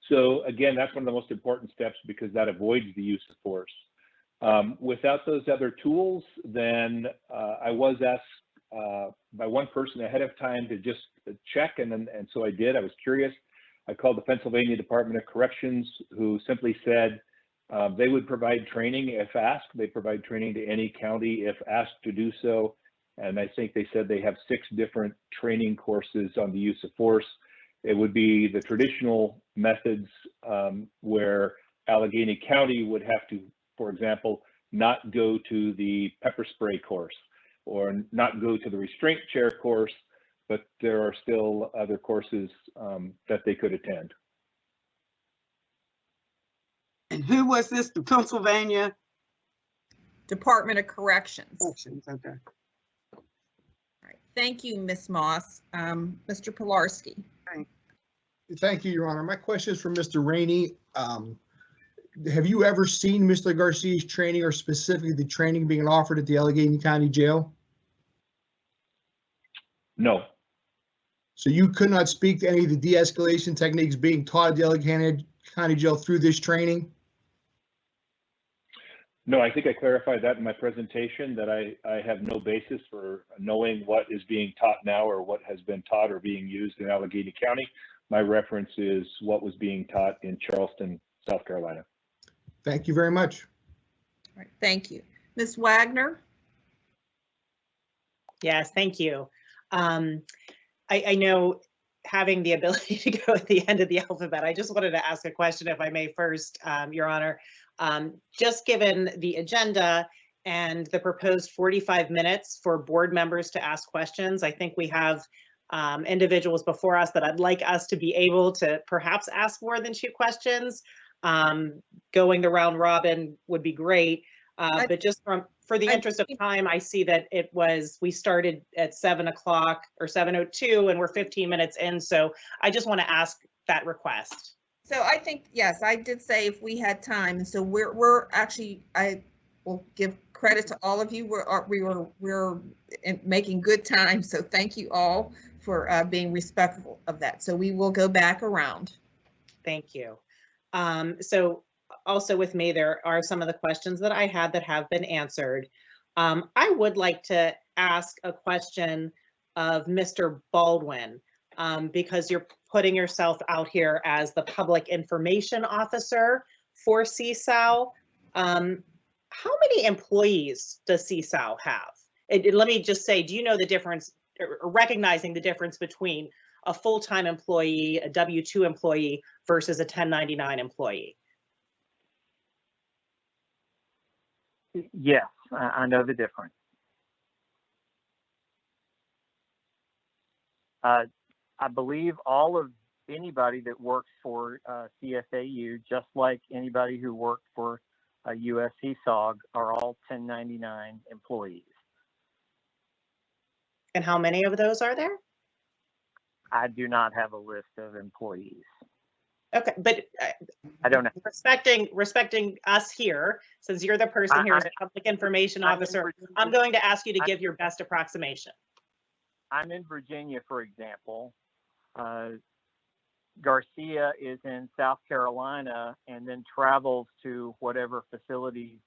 So again, that's one of the most important steps because that avoids the use of force. Without those other tools, then I was asked by one person ahead of time to just check, and so I did. I was curious. I called the Pennsylvania Department of Corrections, who simply said they would provide training if asked. They provide training to any county if asked to do so. And I think they said they have 6 different training courses on the use of force. It would be the traditional methods where Allegheny County would have to, for example, not go to the pepper spray course or not go to the restraint chair course, but there are still other courses that they could attend. And who was this? The Pennsylvania Department of Corrections. Okay. All right. Thank you, Ms. Moss. Mr. Pilarski. Thank you, Your Honor. My question is for Mr. Rainey. Have you ever seen Mr. Garcia's training, or specifically the training being offered at the Allegheny County Jail? No. So you could not speak to any of the de-escalation techniques being taught at the Allegheny County Jail through this training? No, I think I clarified that in my presentation, that I have no basis for knowing what is being taught now or what has been taught or being used in Allegheny County. My reference is what was being taught in Charleston, South Carolina. Thank you very much. All right, thank you. Ms. Wagner? Yes, thank you. I know having the ability to go at the end of the alphabet, I just wanted to ask a question, if I may first, Your Honor. Just given the agenda and the proposed 45 minutes for board members to ask questions, I think we have individuals before us that I'd like us to be able to perhaps ask more than 2 questions. Going the round robin would be great, but just for the interest of time, I see that we started at 7 o'clock or 7:02 and we're 15 minutes in. So I just want to ask that request. So I think, yes, I did say if we had time. And so we're actually, I will give credit to all of you. We're making good time. So thank you all for being respectful of that. So we will go back around. Thank you. So also with me, there are some of the questions that I had that have been answered. I would like to ask a question of Mr. Baldwin, because you're putting yourself out here as the public information officer for CSAU. How many employees does CSAU have? Let me just say, do you know the difference, or recognizing the difference between a full-time employee, a W-2 employee versus a 1099 employee? Yes, I know the difference. I believe anybody that works for CSAU, just like anybody who worked for USCSOG, are all 1099 employees. And how many of those are there? I do not have a list of employees. Okay, but I don't know. Respecting us here, since you're the person here as a public information officer, I'm going to ask you to give your best approximation. I'm in Virginia, for example. Garcia is in South Carolina and then travels to whatever facility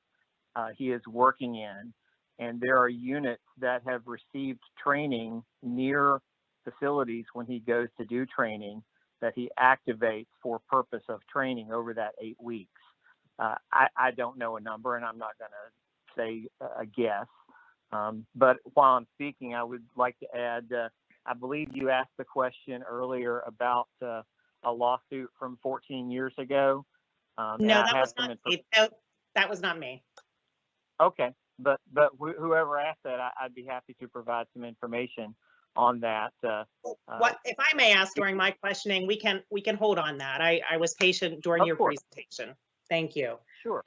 he is working in. And there are units that have received training near facilities when he goes to do training that he activates for purpose of training over that 8 weeks. I don't know a number, and I'm not going to say a guess. But while I'm speaking, I would like to add, I believe you asked the question earlier about a lawsuit from 14 years ago. No, that was not me. No, that was not me. Okay, but whoever asked that, I'd be happy to provide some information on that. What, if I may ask during my questioning, we can hold on that. I was patient during your presentation. Thank you. Sure.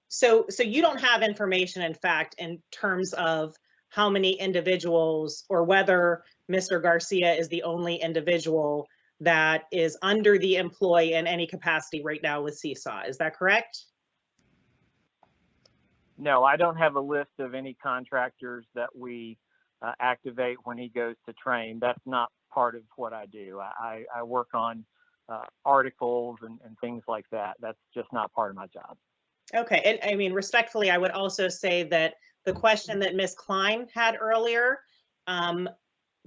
So you don't have information, in fact, in terms of how many individuals or whether Mr. Garcia is the only individual that is under the employ in any capacity right now with CSAU. Is that correct? No, I don't have a list of any contractors that we activate when he goes to train. That's not part of what I do. I work on articles and things like that. That's just not part of my job. Okay, and I mean, respectfully, I would also say that the question that Ms. Klein had earlier,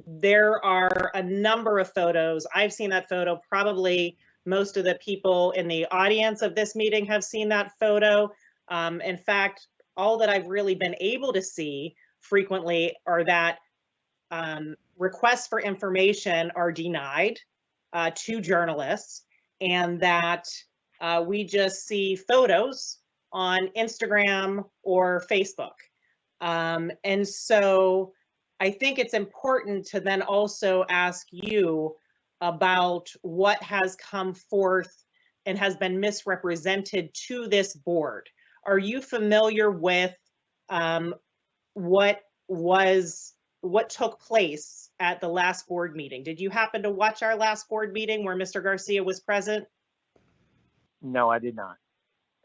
there are a number of photos. I've seen that photo. Probably most of the people in the audience of this meeting have seen that photo. In fact, all that I've really been able to see frequently are that requests for information are denied to journalists, and that we just see photos on Instagram or Facebook. And so I think it's important to then also ask you about what has come forth and has been misrepresented to this board. Are you familiar with what took place at the last board meeting? Did you happen to watch our last board meeting where Mr. Garcia was present? No, I did not.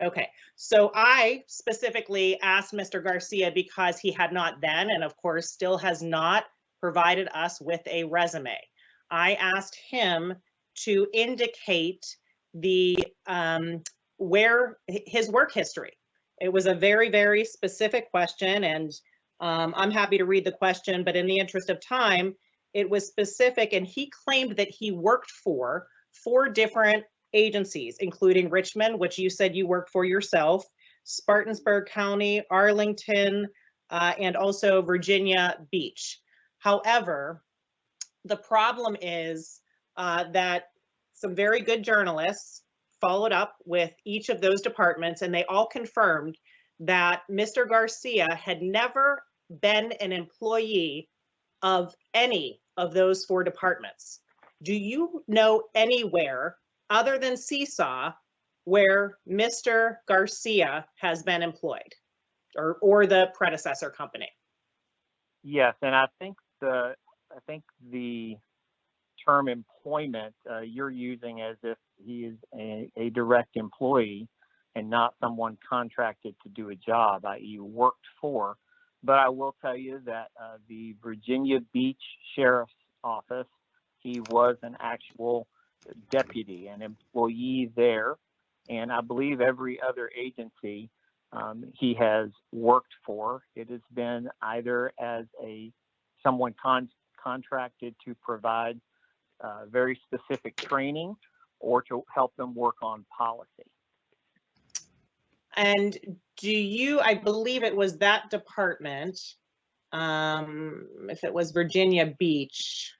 Okay, so I specifically asked Mr. Garcia because he had not then, and of course still has not, provided us with a resume. I asked him to indicate the where his work history. It was a very, very specific question, and I'm happy to read the question, but in the interest of time, it was specific, and he claimed that he worked for 4 different agencies, including Richmond, which you said you worked for yourself, Spartanburg County, Arlington, and also Virginia Beach. However, the problem is that some very good journalists followed up with each of those departments, and they all confirmed that Mr. Garcia had never been an employee of any of those 4 departments. Do you know anywhere other than CSAU where Mr. Garcia has been employed, or the predecessor company? Yes, and I think the term employment you're using as if he is a direct employee and not someone contracted to do a job, i.e. worked for. But I will tell you that the Virginia Beach Sheriff's Office, he was an actual deputy, an employee there, and I believe every other agency he has worked for, it has been either as someone contracted to provide very specific training or to help them work on policy. And do you, I believe it was that department, if it was Virginia Beach,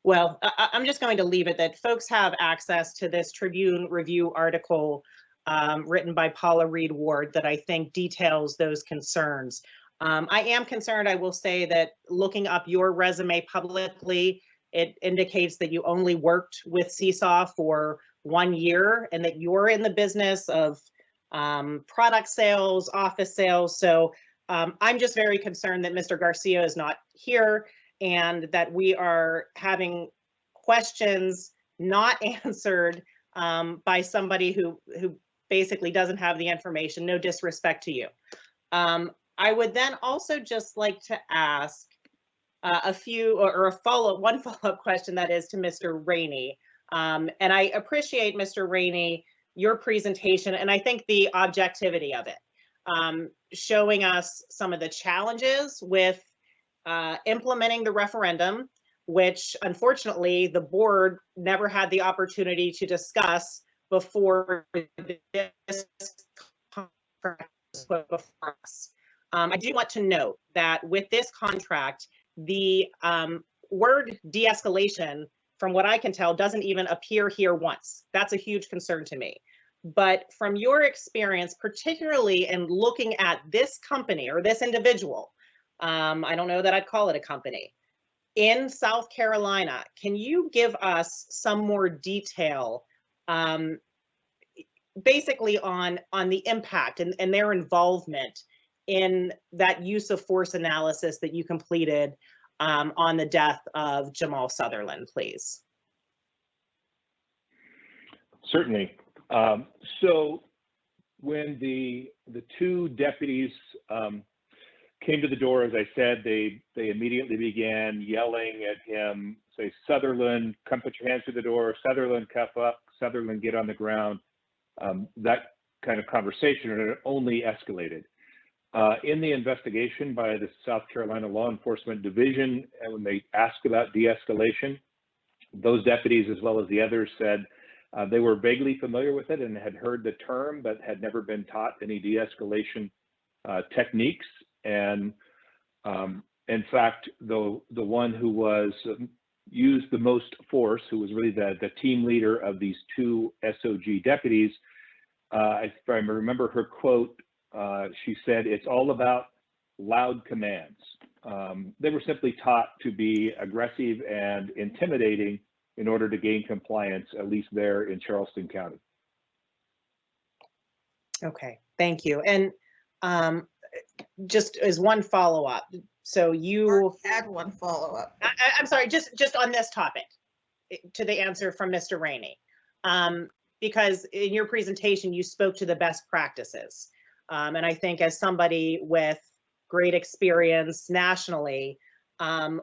well, I'm just going to leave it that folks have access to this Tribune Review article written by Paula Reed Ward that I think details those concerns. I am concerned, I will say, that looking up your resume publicly, it indicates that you only worked with CSAU for 1 year and that you're in the business of product sales, office sales. So I'm just very concerned that Mr. Garcia is not here and that we are having questions not answered by somebody who basically doesn't have the information. No disrespect to you. I would then also just like to ask one follow-up question, that is to Mr. Rainey. And I appreciate, Mr. Rainey, your presentation, and I think the objectivity of it, showing us some of the challenges with implementing the referendum, which unfortunately the board never had the opportunity to discuss before this contract was put before us. I do want to note that with this contract, the word de-escalation, from what I can tell, doesn't even appear here once. That's a huge concern to me. But from your experience, particularly in looking at this company or this individual, I don't know that I'd call it a company, in South Carolina, can you give us some more detail basically on the impact and their involvement in that use of force analysis that you completed on the death of Jamal Sutherland, please? Certainly. So when the 2 deputies came to the door, as I said, they immediately began yelling at him, say, Sutherland, come put your hands through the door, Sutherland, cuff up, Sutherland, get on the ground. That kind of conversation, and it only escalated. In the investigation by the South Carolina Law Enforcement Division, and when they asked about de-escalation, those deputies, as well as the others, said they were vaguely familiar with it and had heard the term, but had never been taught any de-escalation techniques. And in fact, the one who was used the most force, who was really the team leader of these two SOG deputies, if I remember her quote, she said, "It's all about loud commands." They were simply taught to be aggressive and intimidating in order to gain compliance, at least there in Charleston County. Okay, thank you. And just as one follow-up, so you had one follow-up. I'm sorry, just on this topic, to the answer from Mr. Rainey, because in your presentation you spoke to the best practices, and I think as somebody with great experience nationally,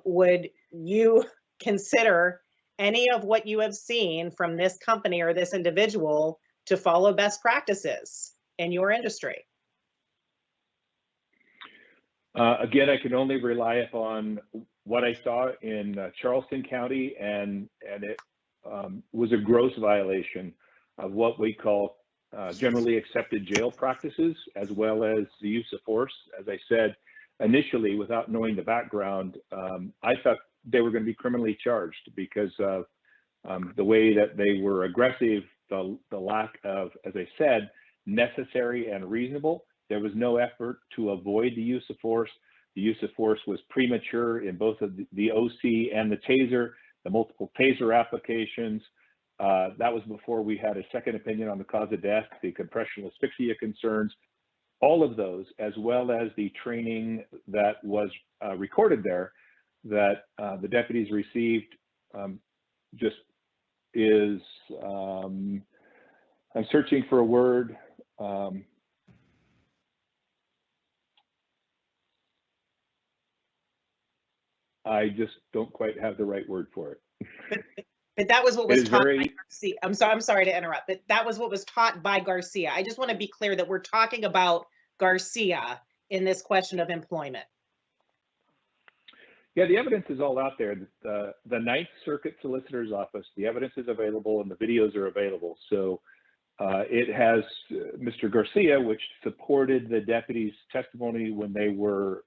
would you consider any of what you have seen from this company or this individual to follow best practices in your industry? Again, I can only rely upon what I saw in Charleston County, and it was a gross violation of what we call generally accepted jail practices, as well as the use of force. As I said initially, without knowing the background, I thought they were going to be criminally charged because of the way that they were aggressive, the lack of, as I said, necessary and reasonable. There was no effort to avoid the use of force. The use of force was premature in both of the OC and the taser, the multiple taser applications. That was before we had a second opinion on the cause of death, the compressional asphyxia concerns. All of those, as well as the training that was recorded there that the deputies received, just is, I'm searching for a word. I just don't quite have the right word for it. But that was what was taught by Garcia. I'm sorry to interrupt, but that was what was taught by Garcia. I just want to be clear that we're talking about Garcia in this question of employment. Yeah, the evidence is all out there. The Ninth Circuit Solicitor's Office, the evidence is available and the videos are available. So it has Mr. Garcia, which supported the deputy's testimony when they were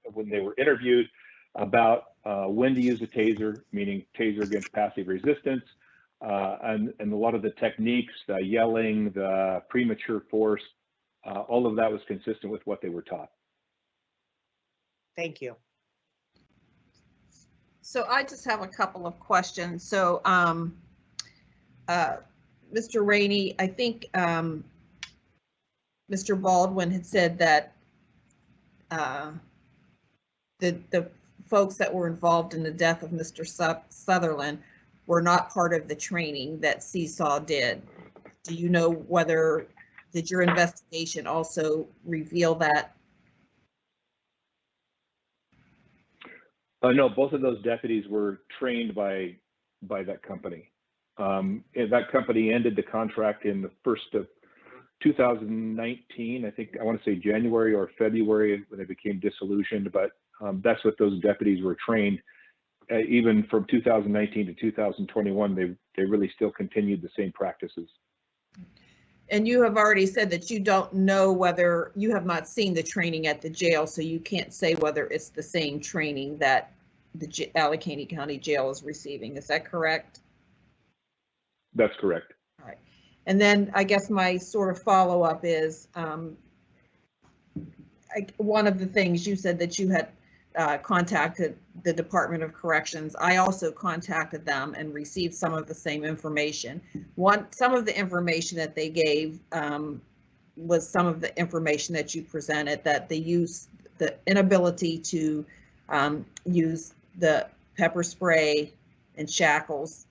interviewed about when to use a taser, meaning taser against passive resistance, and a lot of the techniques, the yelling, the premature force, all of that was consistent with what they were taught. Thank you. So I just have a couple of questions. So Mr. Rainey, I think Mr. Baldwin had said that the folks that were involved in the death of Mr. Sutherland were not part of the training that CSAU did. Do you know whether, did your investigation also reveal that? No, both of those deputies were trained by that company. And that company ended the contract in the first of 2019. I think, I want to say January or February when they became disillusioned, but that's what those deputies were trained. Even from 2019 to 2021, they really still continued the same practices. And you have already said that you don't know whether, you have not seen the training at the jail, so you can't say whether it's the same training that the Allegheny County Jail is receiving. Is that correct? That's correct. All right. And then I guess my sort of follow-up is, one of the things you said that you had contacted the Department of Corrections. I also contacted them and received some of the same information. Some of the information that they gave was some of the information that you presented, that the inability to use the pepper spray and shackles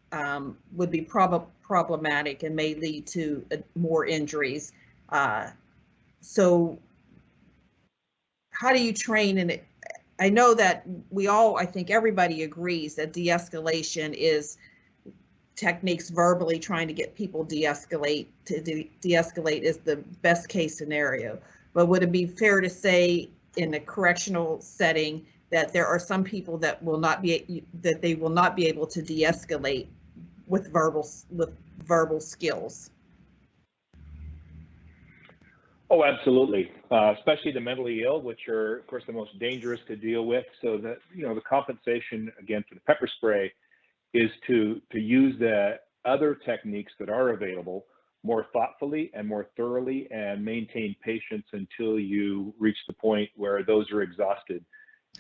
would be problematic and may lead to more injuries. So how do you train in it? I know that we all, I think everybody agrees that de-escalation is techniques verbally trying to get people de-escalate. To de-escalate is the best case scenario. But would it be fair to say in a correctional setting that there are some people that will not be able to de-escalate with verbal skills? Oh, absolutely. Especially the mentally ill, which are, of course, the most dangerous to deal with. So that, you know, the compensation, again, for the pepper spray is to use the other techniques that are available more thoughtfully and more thoroughly and maintain patience until you reach the point where those are exhausted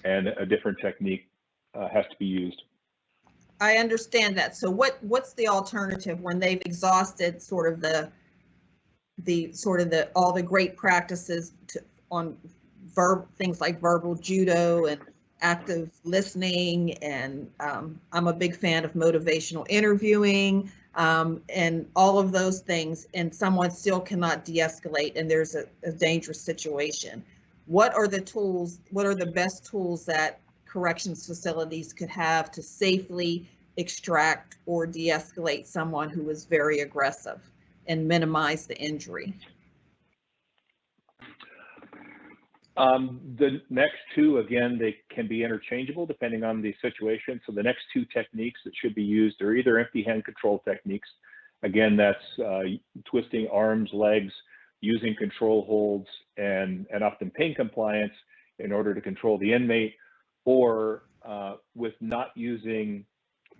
and a different technique has to be used. I understand that. So what's the alternative when they've exhausted sort of all the great practices on things like verbal judo and active listening, and I'm a big fan of motivational interviewing, and all of those things, and someone still cannot de-escalate and there's a dangerous situation. What are the tools, what are the best tools that corrections facilities could have to safely extract or de-escalate someone who is very aggressive and minimize the injury? The next two, again, they can be interchangeable depending on the situation. So the next two techniques that should be used are either empty hand control techniques. Again, that's twisting arms, legs, using control holds, and often pain compliance in order to control the inmate, or with not using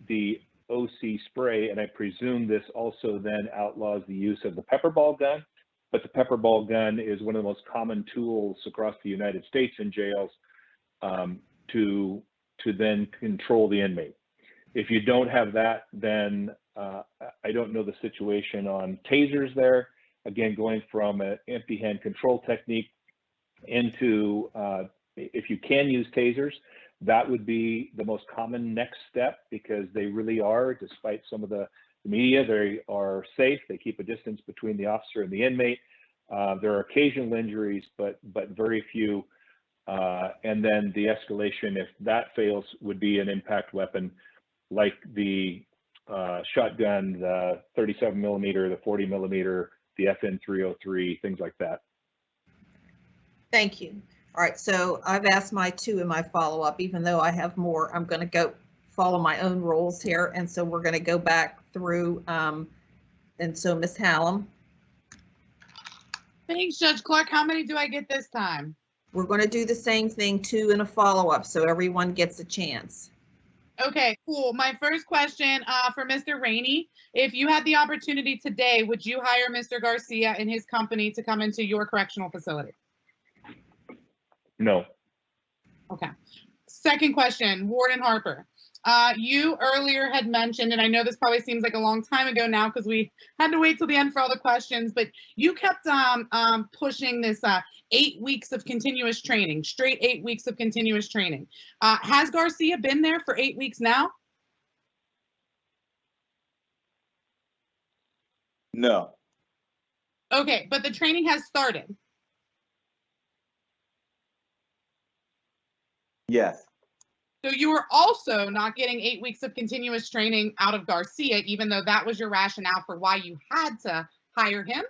the OC spray. And I presume this also then outlaws the use of the pepper ball gun. But the pepper ball gun is one of the most common tools across the United States in jails to then control the inmate. If you don't have that, then I don't know the situation on tasers there. Again, going from an empty hand control technique into, if you can use tasers, that would be the most common next step, because they really are, despite some of the media, they are safe. They keep a distance between the officer and the inmate. There are occasional injuries, but very few. And then the escalation, if that fails, would be an impact weapon like the shotgun, the 37 millimeter, the 40 millimeter, the FN 303, things like that. Thank you. All right, so I've asked my two in my follow-up. Even though I have more, I'm going to go follow my own rules here, and so we're going to go back through. And so, Ms. Hallam. Thanks, Judge Clark. How many do I get this time? We're going to do the same thing, two in a follow-up, so everyone gets a chance. Okay, cool. My first question for Mr. Rainey: if you had the opportunity today, would you hire Mr. Garcia and his company to come into your correctional facility? No. Okay. Second question, Warden Harper. You earlier had mentioned, and I know this probably seems like a long time ago now because we had to wait till the end for all the questions, but you kept pushing this 8 weeks of continuous training, straight 8 weeks of continuous training. Has Garcia been there for 8 weeks now? No. Okay, but the training has started. Yes. So you were also not getting 8 weeks of continuous training out of Garcia, even though that was your rationale for why you had to hire him?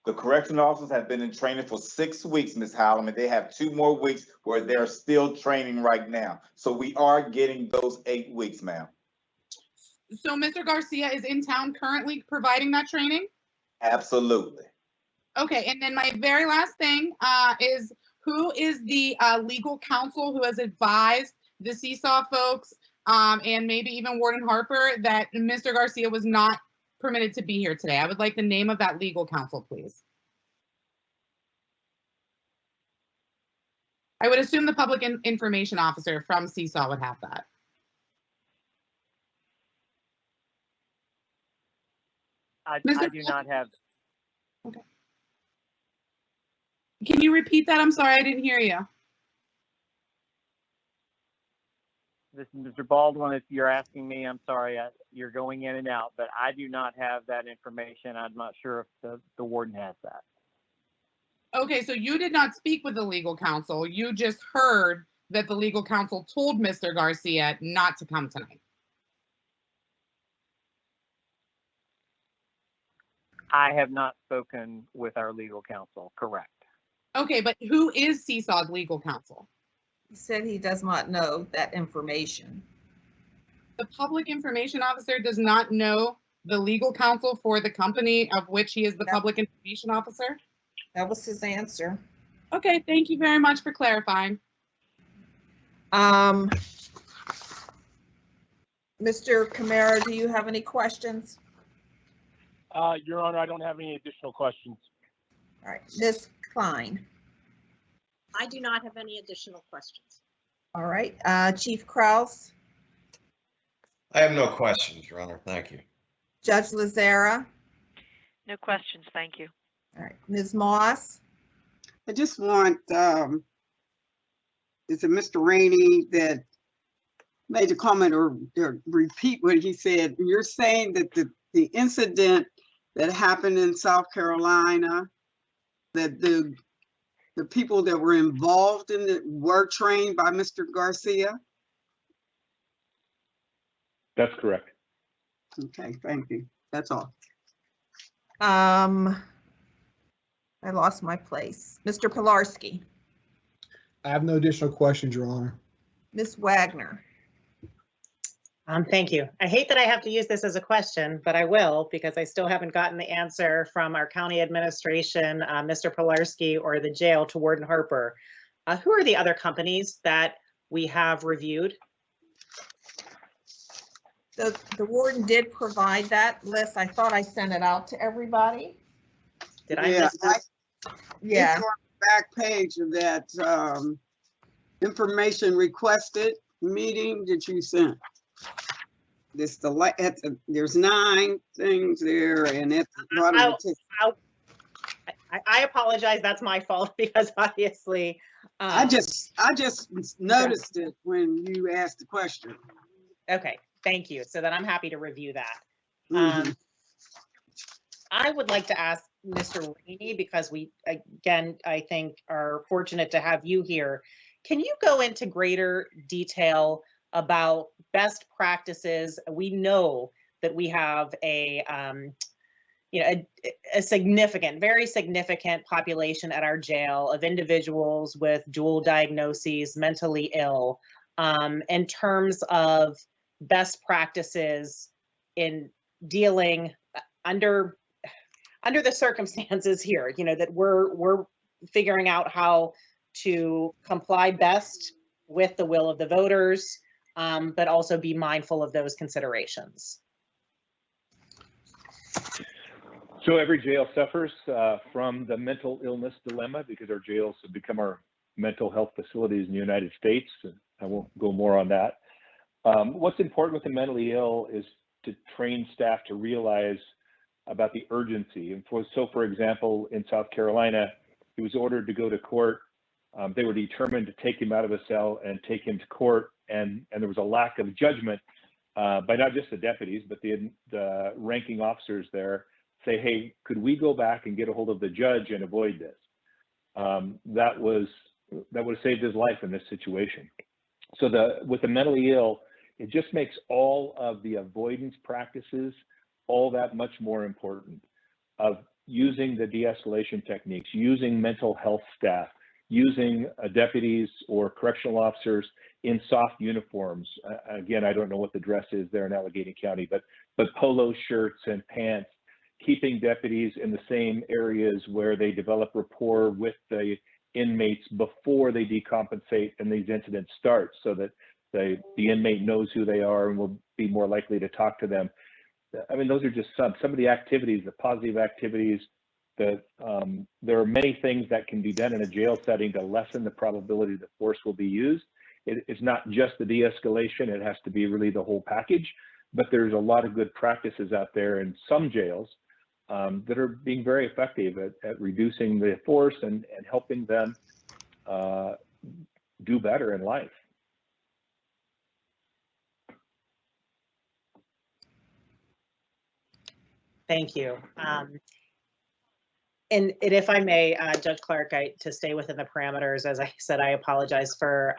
The correction officers have been in training for 6 weeks, Ms. Hallam, and they have 2 more weeks where they're still training right now. So we are getting those 8 weeks, ma'am. So Mr. Garcia is in town currently providing that training? Absolutely. Okay, and then my very last thing is, who is the legal counsel who has advised the CSAU folks and maybe even Warden Harper that Mr. Garcia was not permitted to be here today? I would like the name of that legal counsel, please. I would assume the public information officer from CSAU would have that. I do not have. Okay. Can you repeat that? I'm sorry, I didn't hear you. This is Mr. Baldwin. If you're asking me, I'm sorry, you're going in and out, but I do not have that information. I'm not sure if the warden has that. Okay, so you did not speak with the legal counsel. You just heard that the legal counsel told Mr. Garcia not to come tonight. I have not spoken with our legal counsel, correct? Okay, but who is CSAU's legal counsel? He said he does not know that information. The public information officer does not know the legal counsel for the company of which he is the public information officer? That was his answer. Okay, thank you very much for clarifying. Mr. Camara, do you have any questions? Your Honor, I don't have any additional questions. All right, Ms. Klein. I do not have any additional questions. All right, Chief Kraus, I have no questions, Your Honor. Thank you. Judge Lazara. No questions, thank you. All right, Ms. Moss. I just want, is it Mr. Rainey that made a comment or repeat what he said? You're saying that the incident that happened in South Carolina, that the people that were involved in it were trained by Mr. Garcia? That's correct. Okay, thank you. That's all. I lost my place. Mr. Pilarski. I have no additional questions, Your Honor. Ms. Wagner. Thank you. I hate that I have to use this as a question, but I will because I still haven't gotten the answer from our county administration, Mr. Pilarski, or the jail to Warden Harper. Who are the other companies that we have reviewed? The warden did provide that list. I thought I sent it out to everybody. Did I miss that? Yeah. It's on the back page of that information requested meeting that you sent. This there's 9 things there, and at the bottom I apologize. That's my fault because obviously. I just noticed it when you asked the question. Okay, thank you. So then I'm happy to review that. Mhm. I would like to ask Mr. Rainey, because we, again, I think are fortunate to have you here. Can you go into greater detail about best practices? We know that we have a significant, very significant population at our jail of individuals with dual diagnoses, mentally ill, in terms of best practices in dealing under the circumstances here, that we're figuring out how to comply best with the will of the voters, but also be mindful of those considerations. So every jail suffers from the mental illness dilemma because our jails have become our mental health facilities in the United States. I won't go more on that. What's important with the mentally ill is to train staff to realize about the urgency. And for example, in South Carolina, he was ordered to go to court. They were determined to take him out of a cell and take him to court. And there was a lack of judgment by not just the deputies, but the ranking officers there say, hey, could we go back and get a hold of the judge and avoid this? That would have saved his life in this situation. So with the mentally ill, it just makes all of the avoidance practices all that much more important, of using the de-escalation techniques, using mental health staff, using deputies or correctional officers in soft uniforms. Again, I don't know what the dress is there in Allegheny County, but polo shirts and pants, keeping deputies in the same areas where they develop rapport with the inmates before they decompensate and these incidents start, so that the inmate knows who they are and will be more likely to talk to them. I mean, those are just some of the activities, the positive activities that there are many things that can be done in a jail setting to lessen the probability that force will be used. It's not just the de-escalation, it has to be really the whole package, but there's a lot of good practices out there in some jails that are being very effective at reducing the force and helping them do better in life. Thank you. And if I may, Judge Clark, to stay within the parameters, as I said, I apologize for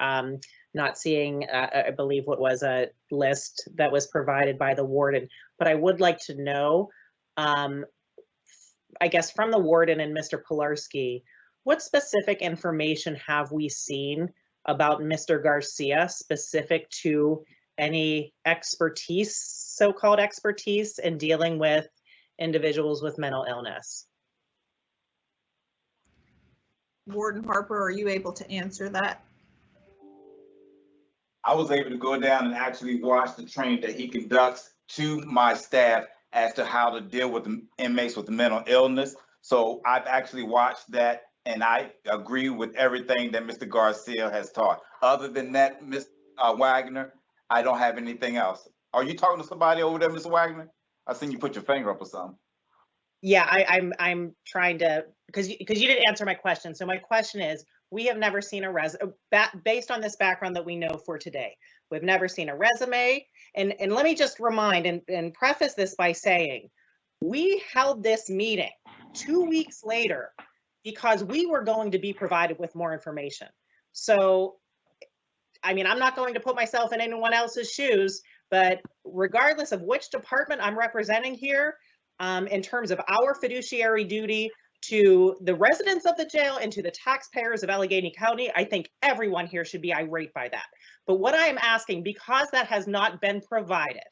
not seeing, I believe what was a list that was provided by the warden, but I would like to know, I guess from the warden and Mr. Pilarski, what specific information have we seen about Mr. Garcia specific to any expertise, so-called expertise in dealing with individuals with mental illness? Warden Harper, are you able to answer that? I was able to go down and actually watch the training that he conducts to my staff as to how to deal with the inmates with mental illness. So I've actually watched that, and I agree with everything that Mr. Garcia has taught. Other than that, Ms. Wagner, I don't have anything else. Are you talking to somebody over there, Mr. Wagner? I seen you put your finger up or something. Yeah, I'm trying to, because you didn't answer my question. So my question is, we have never seen based on this background that we know for today, we've never seen a resume. And let me just remind and preface this by saying, we held this meeting 2 weeks later because we were going to be provided with more information. So, I mean, I'm not going to put myself in anyone else's shoes, but regardless of which department I'm representing here, in terms of our fiduciary duty to the residents of the jail and to the taxpayers of Allegheny County, I think everyone here should be irate by that. But what I am asking, because that has not been provided,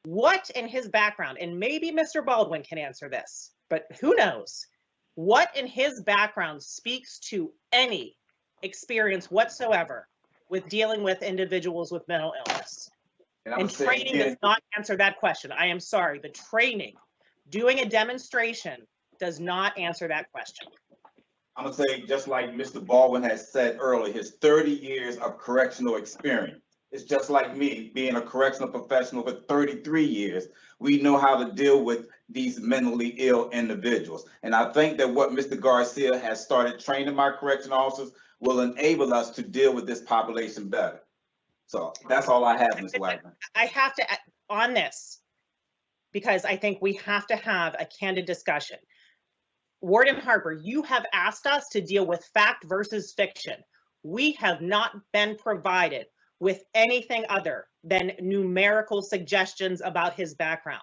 what in his background, and maybe Mr. Baldwin can answer this, but who knows, what in his background speaks to any experience whatsoever with dealing with individuals with mental illness? And training does not answer that question. I am sorry, the training, doing a demonstration does not answer that question. I'm gonna say, just like Mr. Baldwin has said earlier, his 30 years of correctional experience. It's just like me being a correctional professional for 33 years. We know how to deal with these mentally ill individuals. And I think that what Mr. Garcia has started training my correctional officers will enable us to deal with this population better. So that's all I have, Ms. Wagner. I have to, on this, because I think we have to have a candid discussion. Warden Harper, you have asked us to deal with fact versus fiction. We have not been provided with anything other than numerical suggestions about his background.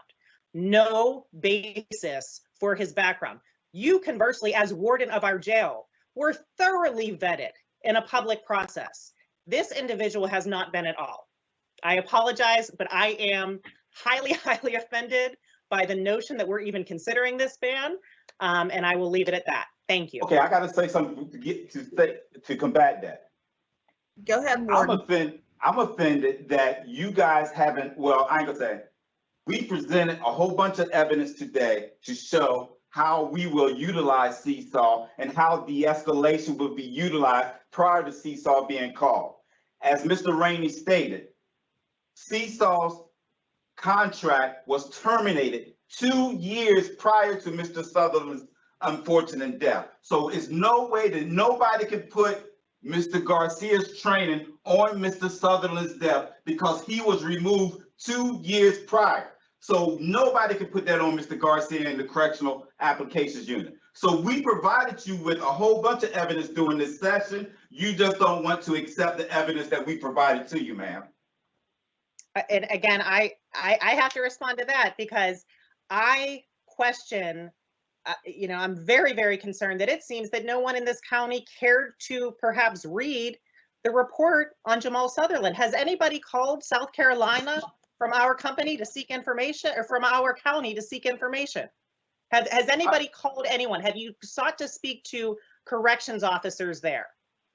No basis for his background. You, conversely, as warden of our jail, were thoroughly vetted in a public process. This individual has not been at all. I apologize, but I am highly, highly offended by the notion that we're even considering this ban, and I will leave it at that. Thank you. Okay, I gotta say something to combat that. Go ahead, Warden. I'm offended that you guys haven't, well, I ain't gonna say, we presented a whole bunch of evidence today to show how we will utilize CSAU and how de-escalation will be utilized prior to CSAU being called. As Mr. Rainey stated, CSAU's contract was terminated 2 years prior to Mr. Sutherland's unfortunate death. So it's no way that nobody can put Mr. Garcia's training on Mr. Sutherland's death because he was removed 2 years prior. So nobody can put that on Mr. Garcia in the Correctional Applications Unit. So we provided you with a whole bunch of evidence during this session. You just don't want to accept the evidence that we provided to you, ma'am. And again, I have to respond to that because I question, you know, I'm very, very concerned that it seems that no one in this county cared to perhaps read the report on Jamal Sutherland. Has anybody called South Carolina from our company to seek information, or from our county to seek information? Has anybody called anyone? Have you sought to speak to corrections officers there?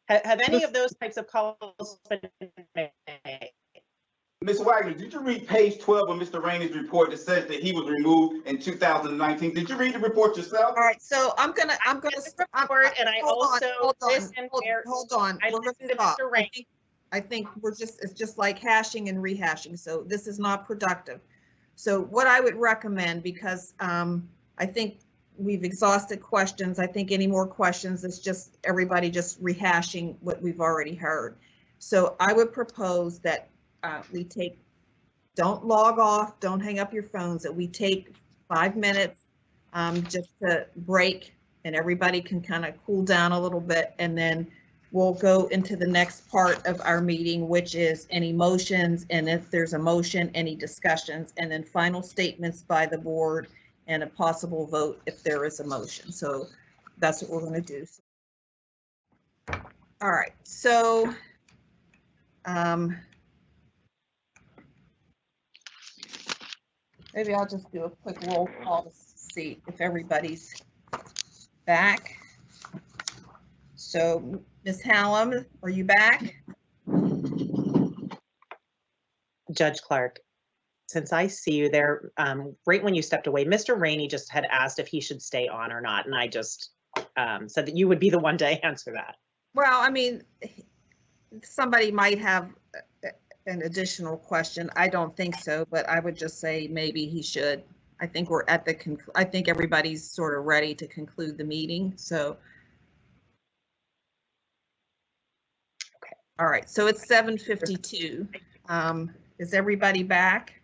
Have any of those types of calls been made? Ms. Wagner, did you read page 12 of Mr. Rainey's report that says that he was removed in 2019? Did you read the report yourself? All right, so I'm gonna report, and I also listened. Hold on. I listened to Mr. Rainey. I think it's just like hashing and rehashing. So this is not productive. So what I would recommend, because I think we've exhausted questions. I think any more questions is just everybody just rehashing what we've already heard. So I would propose that we don't log off, don't hang up your phones, that we take 5 minutes just to break and everybody can kind of cool down a little bit, and then we'll go into the next part of our meeting, which is any motions, and if there's a motion, any discussions, and then final statements by the board and a possible vote if there is a motion. So that's what we're going to do. All right, so maybe I'll just do a quick roll call to see if everybody's back. So Ms. Hallam, are you back? Judge Clark, since I see you there, right when you stepped away, Mr. Rainey just had asked if he should stay on or not, and I just said that you would be the one to answer that. Well, I mean, somebody might have an additional question. I don't think so, but I would just say maybe he should. I think we're at the I think everybody's sort of ready to conclude the meeting. So, okay, all right. So it's 7:52. Is everybody back?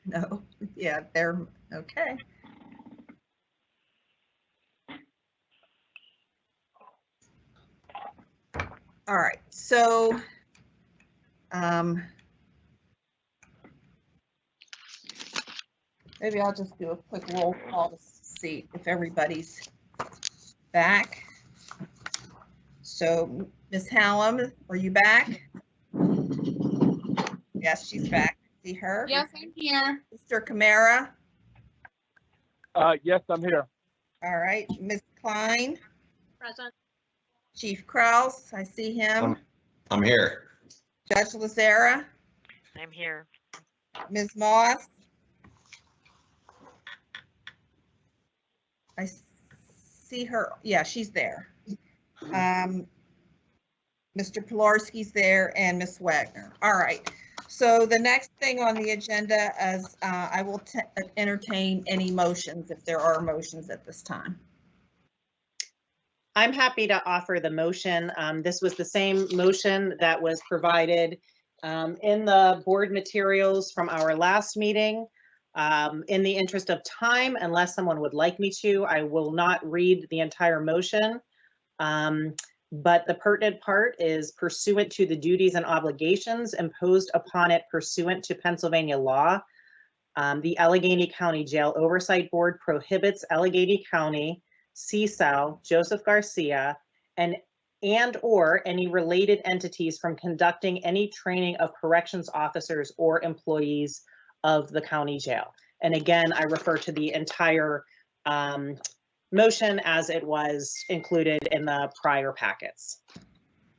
No. Yeah, they're okay. All right, so maybe I'll just do a quick roll call to see if everybody's back. So Ms. Hallam, are you back? Yes, she's back. See her? Yes, I'm here. Mr. Camara? Yes, I'm here. All right, Ms. Klein? Present. Chief Kraus, I see him. I'm here. Judge Lazara? I'm here. Ms. Moss? I see her. Yeah, she's there. Mr. Pilarski's there and Ms. Wagner. All right. So the next thing on the agenda is I will entertain any motions if there are motions at this time. I'm happy to offer the motion. This was the same motion that was provided in the board materials from our last meeting. In the interest of time, unless someone would like me to, I will not read the entire motion. But the pertinent part is pursuant to the duties and obligations imposed upon it pursuant to Pennsylvania law. The Allegheny County Jail Oversight Board prohibits Allegheny County CSAU, Joseph Garcia, and or any related entities from conducting any training of corrections officers or employees of the county jail. And again, I refer to the entire motion as it was included in the prior packets.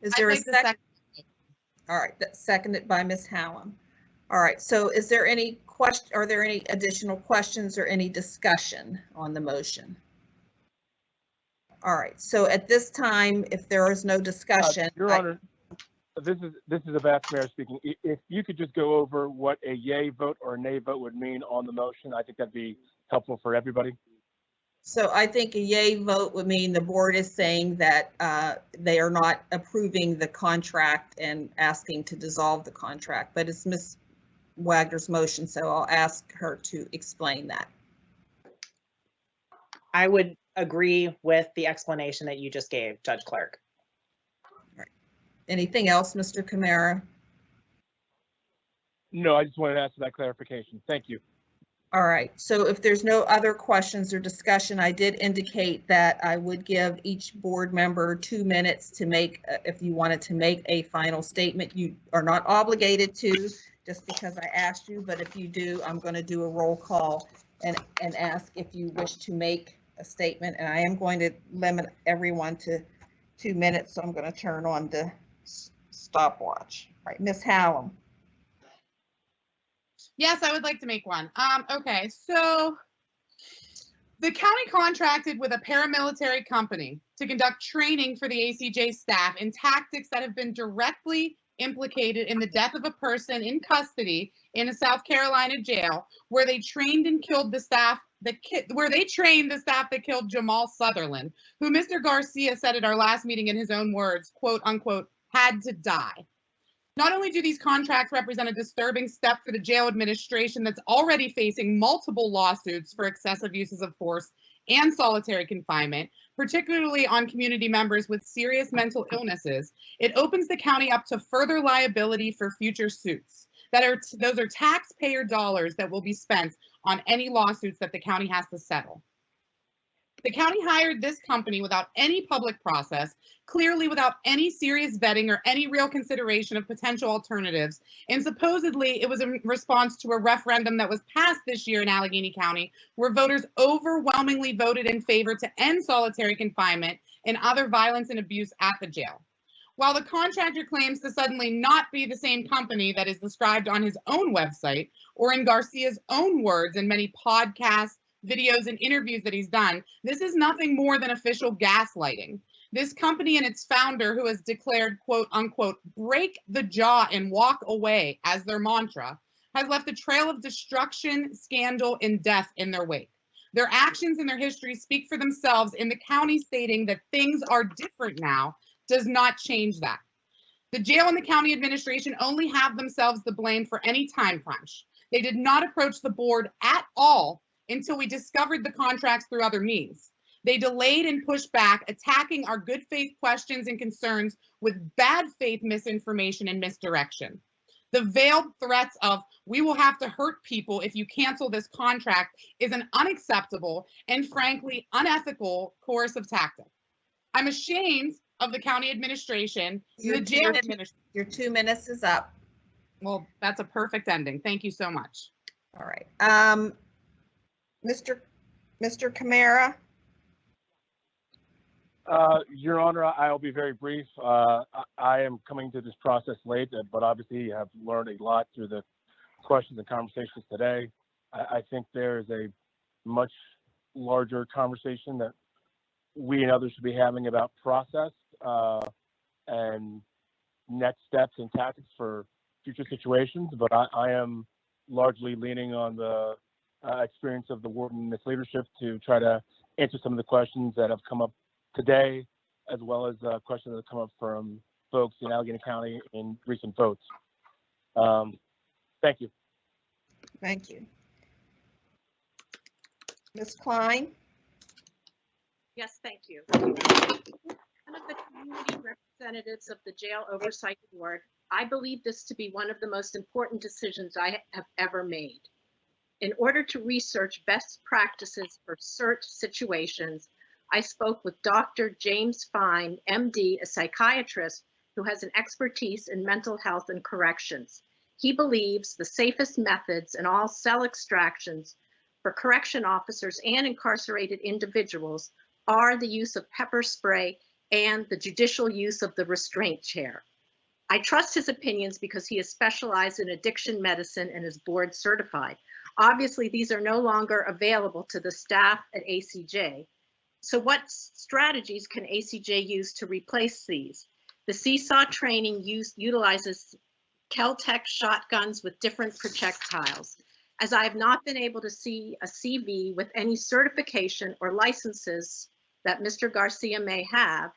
Is there a second? All right, that's seconded by Ms. Hallam. All right, so is there any question? Are there any additional questions or any discussion on the motion? All right, so at this time, if there is no discussion. Your Honor, this is a vast mayor speaking. If you could just go over what a yay vote or a nay vote would mean on the motion, I think that'd be helpful for everybody. So I think a yay vote would mean the board is saying that they are not approving the contract and asking to dissolve the contract, but it's Ms. Wagner's motion, so I'll ask her to explain that. I would agree with the explanation that you just gave, Judge Clark. All right. Anything else, Mr. Camara? No, I just wanted to ask for that clarification. Thank you. All right, so if there's no other questions or discussion, I did indicate that I would give each board member 2 minutes to make, if you wanted to make a final statement. You are not obligated to, just because I asked you, but if you do, I'm going to do a roll call and ask if you wish to make a statement, and I am going to limit everyone to 2 minutes, so I'm going to turn on the stopwatch. All right, Ms. Hallam. Yes, I would like to make one. Okay, so the county contracted with a paramilitary company to conduct training for the ACJ staff in tactics that have been directly implicated in the death of a person in custody in a South Carolina jail, where they trained and killed the staff that killed Jamal Sutherland, who Mr. Garcia said at our last meeting in his own words, quote unquote, had to die. Not only do these contracts represent a disturbing step for the jail administration that's already facing multiple lawsuits for excessive uses of force and solitary confinement, particularly on community members with serious mental illnesses, it opens the county up to further liability for future suits. Those are taxpayer dollars that will be spent on any lawsuits that the county has to settle. The county hired this company without any public process, clearly without any serious vetting or any real consideration of potential alternatives. And supposedly it was in response to a referendum that was passed this year in Allegheny County, where voters overwhelmingly voted in favor to end solitary confinement and other violence and abuse at the jail. While the contractor claims to suddenly not be the same company that is described on his own website or in Garcia's own words in many podcasts, videos, and interviews that he's done, this is nothing more than official gaslighting. This company and its founder, who has declared, quote unquote, break the jaw and walk away as their mantra, has left a trail of destruction, scandal, and death in their wake. Their actions and their history speak for themselves, and the county stating that things are different now does not change that. The jail and the county administration only have themselves the blame for any time crunch. They did not approach the board at all until we discovered the contracts through other means. They delayed and pushed back, attacking our good faith questions and concerns with bad faith misinformation and misdirection. The veiled threats of, we will have to hurt people if you cancel this contract, is an unacceptable and frankly unethical coercive tactic. I'm ashamed of the county administration, the jail administration. Your 2 minutes is up. Well, that's a perfect ending. Thank you so much. All right. Mr. Camara. Your Honor, I'll be very brief. I am coming to this process late, but obviously have learned a lot through the questions and conversations today. I think there is a much larger conversation that we and others should be having about process and next steps and tactics for future situations, but I am largely leaning on the experience of the warden and its leadership to try to answer some of the questions that have come up today, as well as questions that have come up from folks in Allegheny County in recent votes. Thank you. Thank you. Ms. Klein? Yes, thank you. One of the community representatives of the Jail Oversight Board, I believe this to be one of the most important decisions I have ever made. In order to research best practices for search situations, I spoke with Dr. James Fine, MD, a psychiatrist who has an expertise in mental health and corrections. He believes the safest methods in all cell extractions for correction officers and incarcerated individuals are the use of pepper spray and the judicial use of the restraint chair. I trust his opinions because he is specialized in addiction medicine and is board certified. Obviously, these are no longer available to the staff at ACJ. So what strategies can ACJ use to replace these? The Seesaw training utilizes Kel-Tec shotguns with different projectiles. As I have not been able to see a CV with any certification or licenses that Mr. Garcia may have,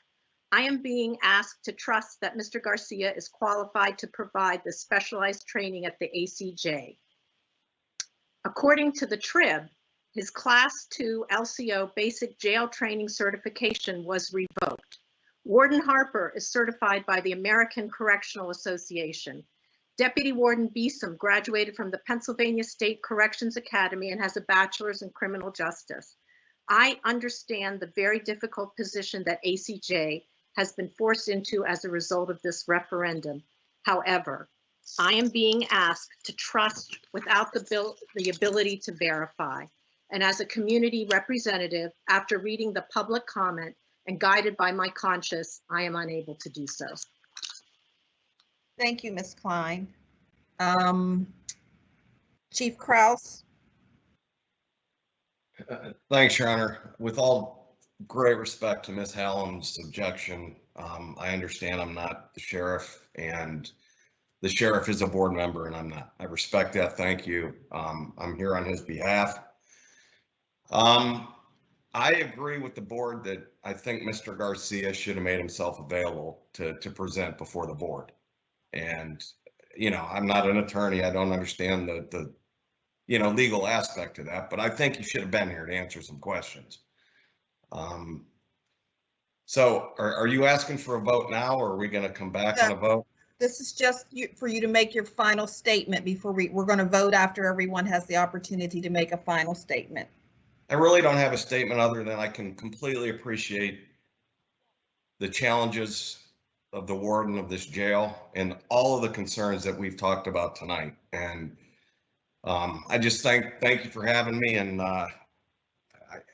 I am being asked to trust that Mr. Garcia is qualified to provide the specialized training at the ACJ. According to the Trib, his Class 2 LCO basic jail training certification was revoked. Warden Harper is certified by the American Correctional Association. Deputy Warden Beeson graduated from the Pennsylvania State Corrections Academy and has a bachelor's in criminal justice. I understand the very difficult position that ACJ has been forced into as a result of this referendum. However, I am being asked to trust without the ability to verify. And as a community representative, after reading the public comment and guided by my conscience, I am unable to do so. Thank you, Ms. Klein. Chief Kraus? Thanks, Your Honor. With all great respect to Ms. Hallam's objection, I understand I'm not the sheriff, and the sheriff is a board member, and I'm not. I respect that. Thank you. I'm here on his behalf. I agree with the board that I think Mr. Garcia should have made himself available to present before the board. And, you know, I'm not an attorney. I don't understand the legal aspect of that, but I think you should have been here to answer some questions. So are you asking for a vote now, or are we going to come back on a vote? This is just for you to make your final statement before we're going to vote after everyone has the opportunity to make a final statement. I really don't have a statement other than I can completely appreciate the challenges of the warden of this jail and all of the concerns that we've talked about tonight. And I just thank you for having me. And I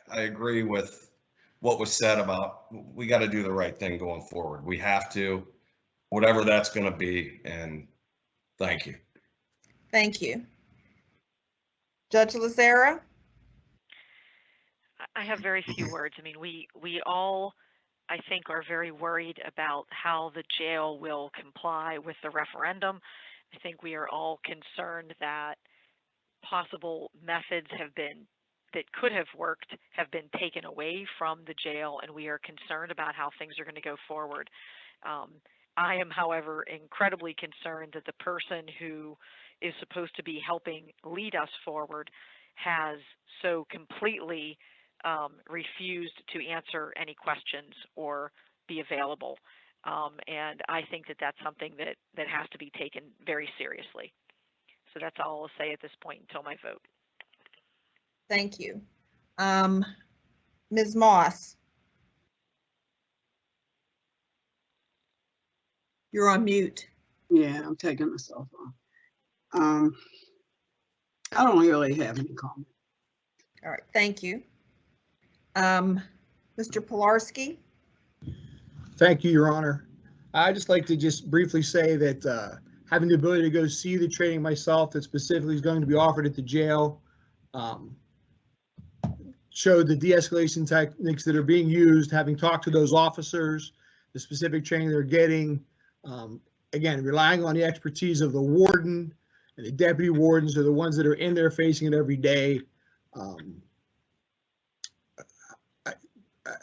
agree with what was said about we got to do the right thing going forward. We have to, whatever that's going to be. And thank you. Thank you. Judge Lazara? I have very few words. I mean, we all, I think, are very worried about how the jail will comply with the referendum. I think we are all concerned that possible methods that could have worked have been taken away from the jail, and we are concerned about how things are going to go forward. I am, however, incredibly concerned that the person who is supposed to be helping lead us forward has so completely refused to answer any questions or be available. And I think that that's something that has to be taken very seriously. So that's all I'll say at this point until my vote. Thank you. Ms. Moss? You're on mute. Yeah, I'm taking myself off. I don't really have any comment. All right, thank you. Mr. Pilarski? Thank you, Your Honor. I'd just like to just briefly say that having the ability to go see the training myself that specifically is going to be offered at the jail showed the de-escalation techniques that are being used, having talked to those officers, the specific training they're getting, again, relying on the expertise of the warden and the deputy wardens are the ones that are in there facing it every day.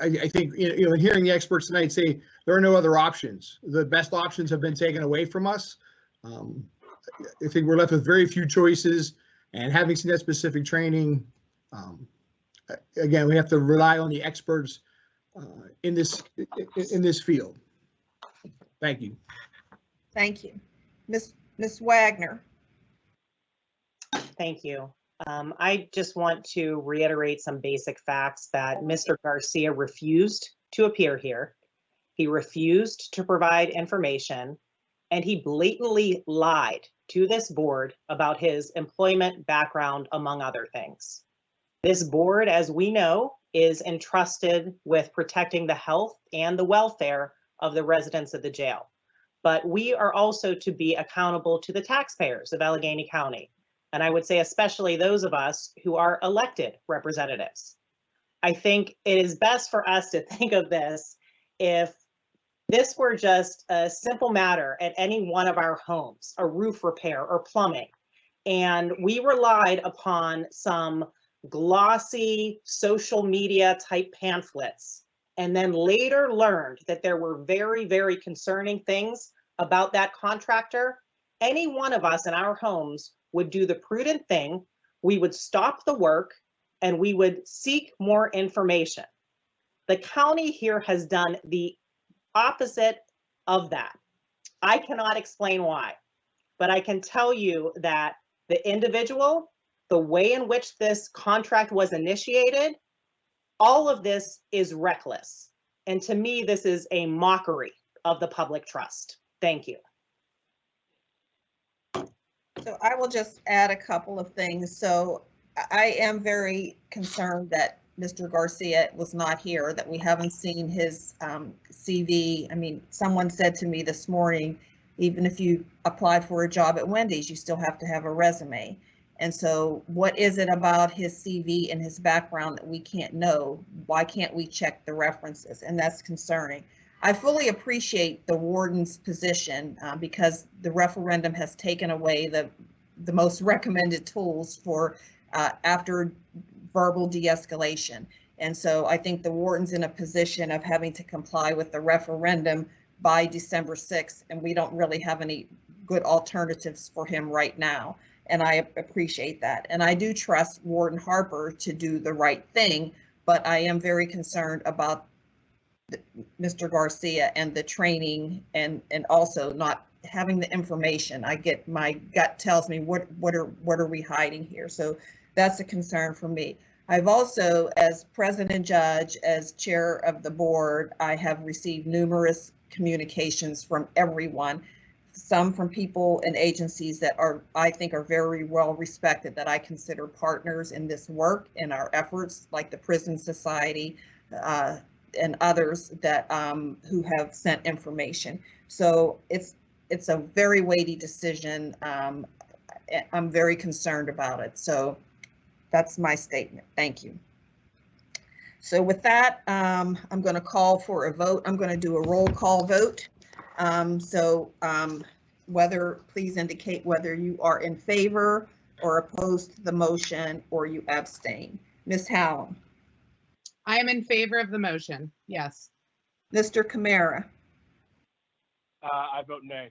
I think, hearing the experts tonight say there are no other options. The best options have been taken away from us. I think we're left with very few choices, and having seen that specific training, again, we have to rely on the experts in this field. Thank you. Thank you. Ms. Wagner? Thank you. I just want to reiterate some basic facts that Mr. Garcia refused to appear here. He refused to provide information, and he blatantly lied to this board about his employment background, among other things. This board, as we know, is entrusted with protecting the health and the welfare of the residents of the jail. But we are also to be accountable to the taxpayers of Allegheny County. And I would say especially those of us who are elected representatives. I think it is best for us to think of this if this were just a simple matter at any one of our homes, a roof repair or plumbing, and we relied upon some glossy social media type pamphlets, and then later learned that there were very, very concerning things about that contractor, any one of us in our homes would do the prudent thing. We would stop the work and we would seek more information. The county here has done the opposite of that. I cannot explain why, but I can tell you that the individual, the way in which this contract was initiated, all of this is reckless. And to me, this is a mockery of the public trust. Thank you. So I will just add a couple of things. So I am very concerned that Mr. Garcia was not here, that we haven't seen his CV. I mean, someone said to me this morning, even if you applied for a job at Wendy's, you still have to have a resume. And so what is it about his CV and his background that we can't know? Why can't we check the references? And that's concerning. I fully appreciate the warden's position because the referendum has taken away the most recommended tools for after verbal de-escalation. And so I think the warden's in a position of having to comply with the referendum by December 6th, and we don't really have any good alternatives for him right now. And I appreciate that. And I do trust Warden Harper to do the right thing, but I am very concerned about Mr. Garcia and the training and also not having the information. I get, my gut tells me what are we hiding here? So that's a concern for me. I've also, as president judge, as chair of the board, I have received numerous communications from everyone, some from people and agencies that are, I think, are very well respected, that I consider partners in this work and our efforts, like the Prison Society and others that who have sent information. So it's a very weighty decision. I'm very concerned about it. So that's my statement. Thank you. So with that, I'm going to call for a vote. I'm going to do a roll call vote. Please indicate whether you are in favor or opposed to the motion or you abstain. Ms. Hallam. I am in favor of the motion. Yes. Mr. Camara. I vote nay.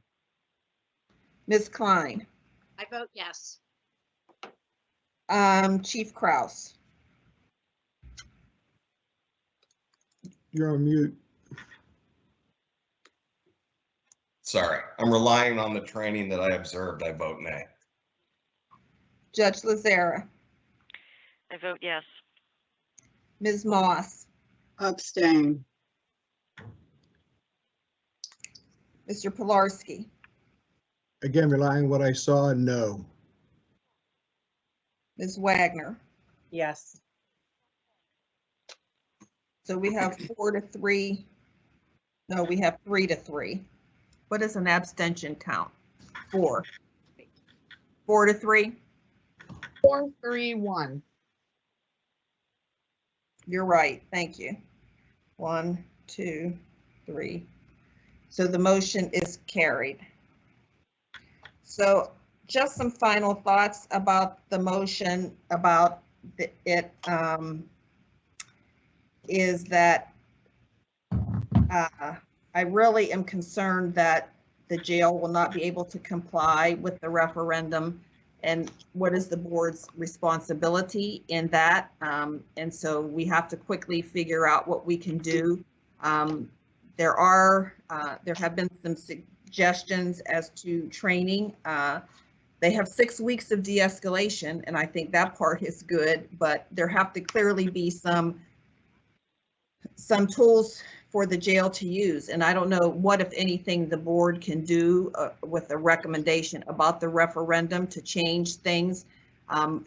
Ms. Klein. I vote yes. Chief Kraus. You're on mute. Sorry, I'm relying on the training that I observed. I vote nay. Judge Lazara. I vote yes. Ms. Moss. Abstain. Mr. Pilarski. Again, relying on what I saw, no. Ms. Wagner. Yes. So we have 4-3. No, we have 3-3. What does an abstention count? 4. 4-3? 4-3-1. You're right. Thank you. 1, 2, 3. So the motion is carried. So just some final thoughts about the motion, about it, is that I really am concerned that the jail will not be able to comply with the referendum, and what is the board's responsibility in that. And so we have to quickly figure out what we can do. There have been some suggestions as to training. They have 6 weeks of de-escalation, and I think that part is good, but there have to clearly be some tools for the jail to use. And I don't know what, if anything, the board can do with a recommendation about the referendum to change things.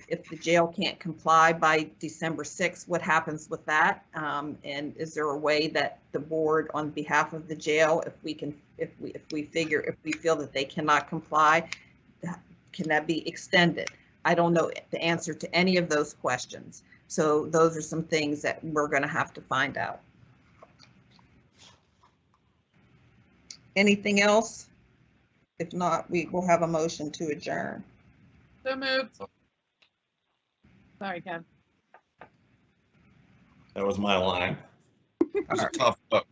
If the jail can't comply by December 6th, what happens with that? And is there a way that the board, on behalf of the jail, if we feel that they cannot comply, can that be extended? I don't know the answer to any of those questions. So those are some things that we're going to have to find out. Anything else? If not, we will have a motion to adjourn. So moved. Sorry, Ken. That was my line. It was a tough book.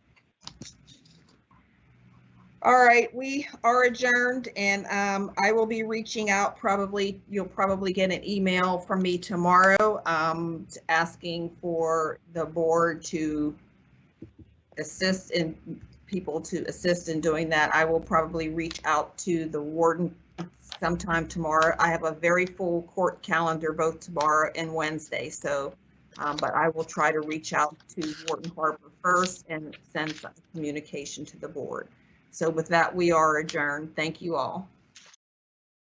All right, we are adjourned, and I will be reaching out. You'll probably get an email from me tomorrow asking for the board to assist in doing that. I will probably reach out to the warden sometime tomorrow. I have a very full court calendar both tomorrow and Wednesday, so but I will try to reach out to Warden Harper first and send some communication to the board. So with that, we are adjourned. Thank you all.